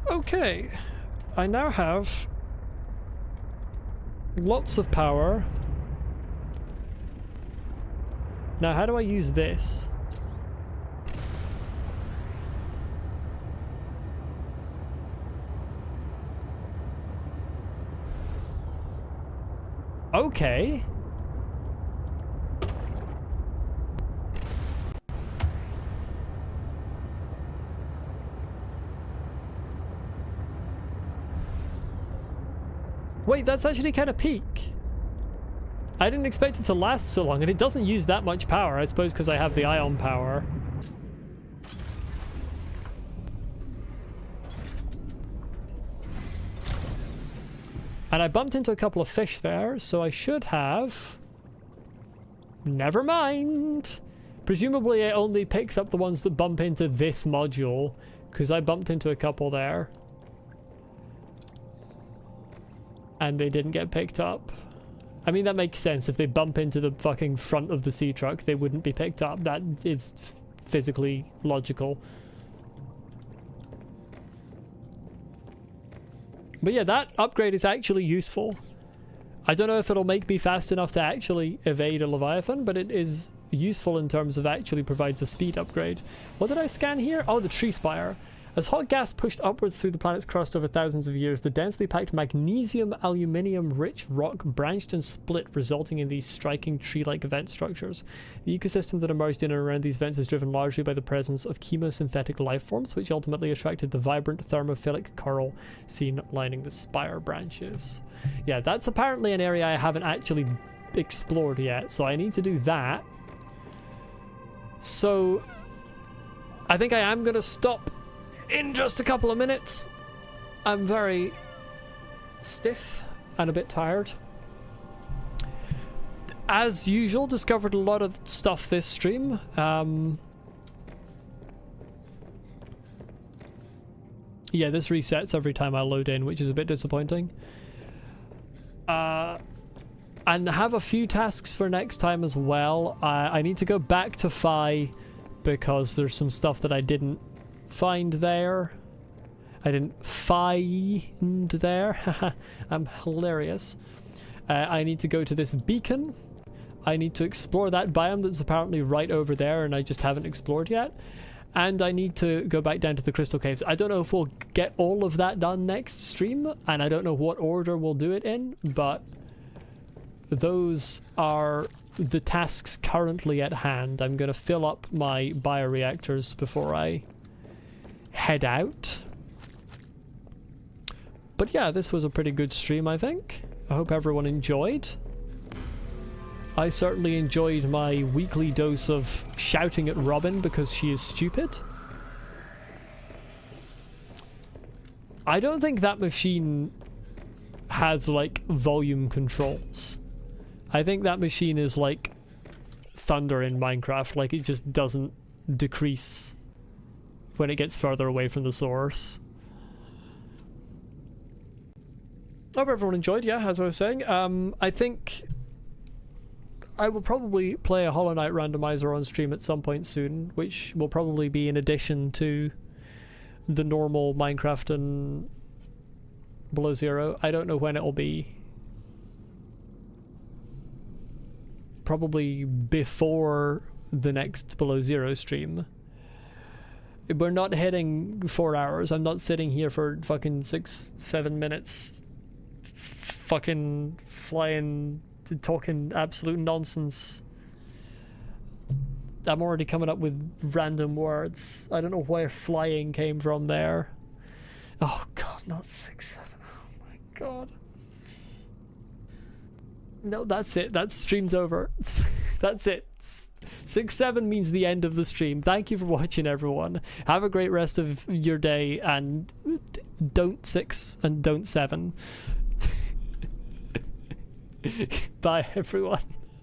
Speaker 1: Okay, I now have lots of power. Now, how do I use this? Okay. Wait, that's actually kind of peak. I didn't expect it to last so long, and it doesn't use that much power, I suppose because I have the ion power. And I bumped into a couple of fish there, so I should have... Never mind! Presumably it only picks up the ones that bump into this module, because I bumped into a couple there. And they didn't get picked up. I mean, that makes sense. If they bump into the fucking front of the sea truck, they wouldn't be picked up. That is physically logical. But yeah, that upgrade is actually useful. I don't know if it'll make me fast enough to actually evade a Leviathan, but it is useful in terms of actually provides a speed upgrade. What did I scan here? Oh, the tree spire. As hot gas pushed upwards through the planet's crust over thousands of years, the densely packed magnesium-aluminium-rich rock branched and split, resulting in these striking tree-like vent structures. The ecosystem that emerged in and around these vents is driven largely by the presence of chemosynthetic life forms, which ultimately attracted the vibrant thermophilic coral seen lining the spire branches. Yeah, that's apparently an area I haven't actually explored yet, so I need to do that. So, I think I am going to stop in just a couple of minutes. I'm very stiff and a bit tired. As usual, discovered a lot of stuff this stream. Yeah, this resets every time I load in, which is a bit disappointing. and have a few tasks for next time as well. I need to go back to Phi because there's some stuff that I didn't find there. I didn't find there. I'm hilarious. I need to go to this beacon. I need to explore that biome that's apparently right over there and I just haven't explored yet. And I need to go back down to the crystal caves. I don't know if we'll get all of that done next stream, and I don't know what order we'll do it in, but those are the tasks currently at hand. I'm going to fill up my bioreactors before I head out. But yeah, this was a pretty good stream, I think. I hope everyone enjoyed. I certainly enjoyed my weekly dose of shouting at Robin because she is stupid. I don't think that machine has, like, volume controls. I think that machine is like thunder in Minecraft, like it just doesn't decrease when it gets further away from the source. Hope everyone enjoyed, yeah, as I was saying. I think I will probably play a Hollow Knight randomizer on stream at some point soon, which will probably be in addition to the normal Minecraft and Below Zero. I don't know when it will be. Probably before the next Below Zero stream. We're not hitting 4 hours. I'm not sitting here for fucking 6-7 minutes fucking flying, talking absolute nonsense. I'm already coming up with random words. I don't know where flying came from there. Oh god, not 6-7. Oh my god. No, that's it. That stream's over. That's it. 6-7 means the end of the stream. Thank you for watching, everyone. Have a great rest of your day, and don't 6 and don't 7. Bye, everyone.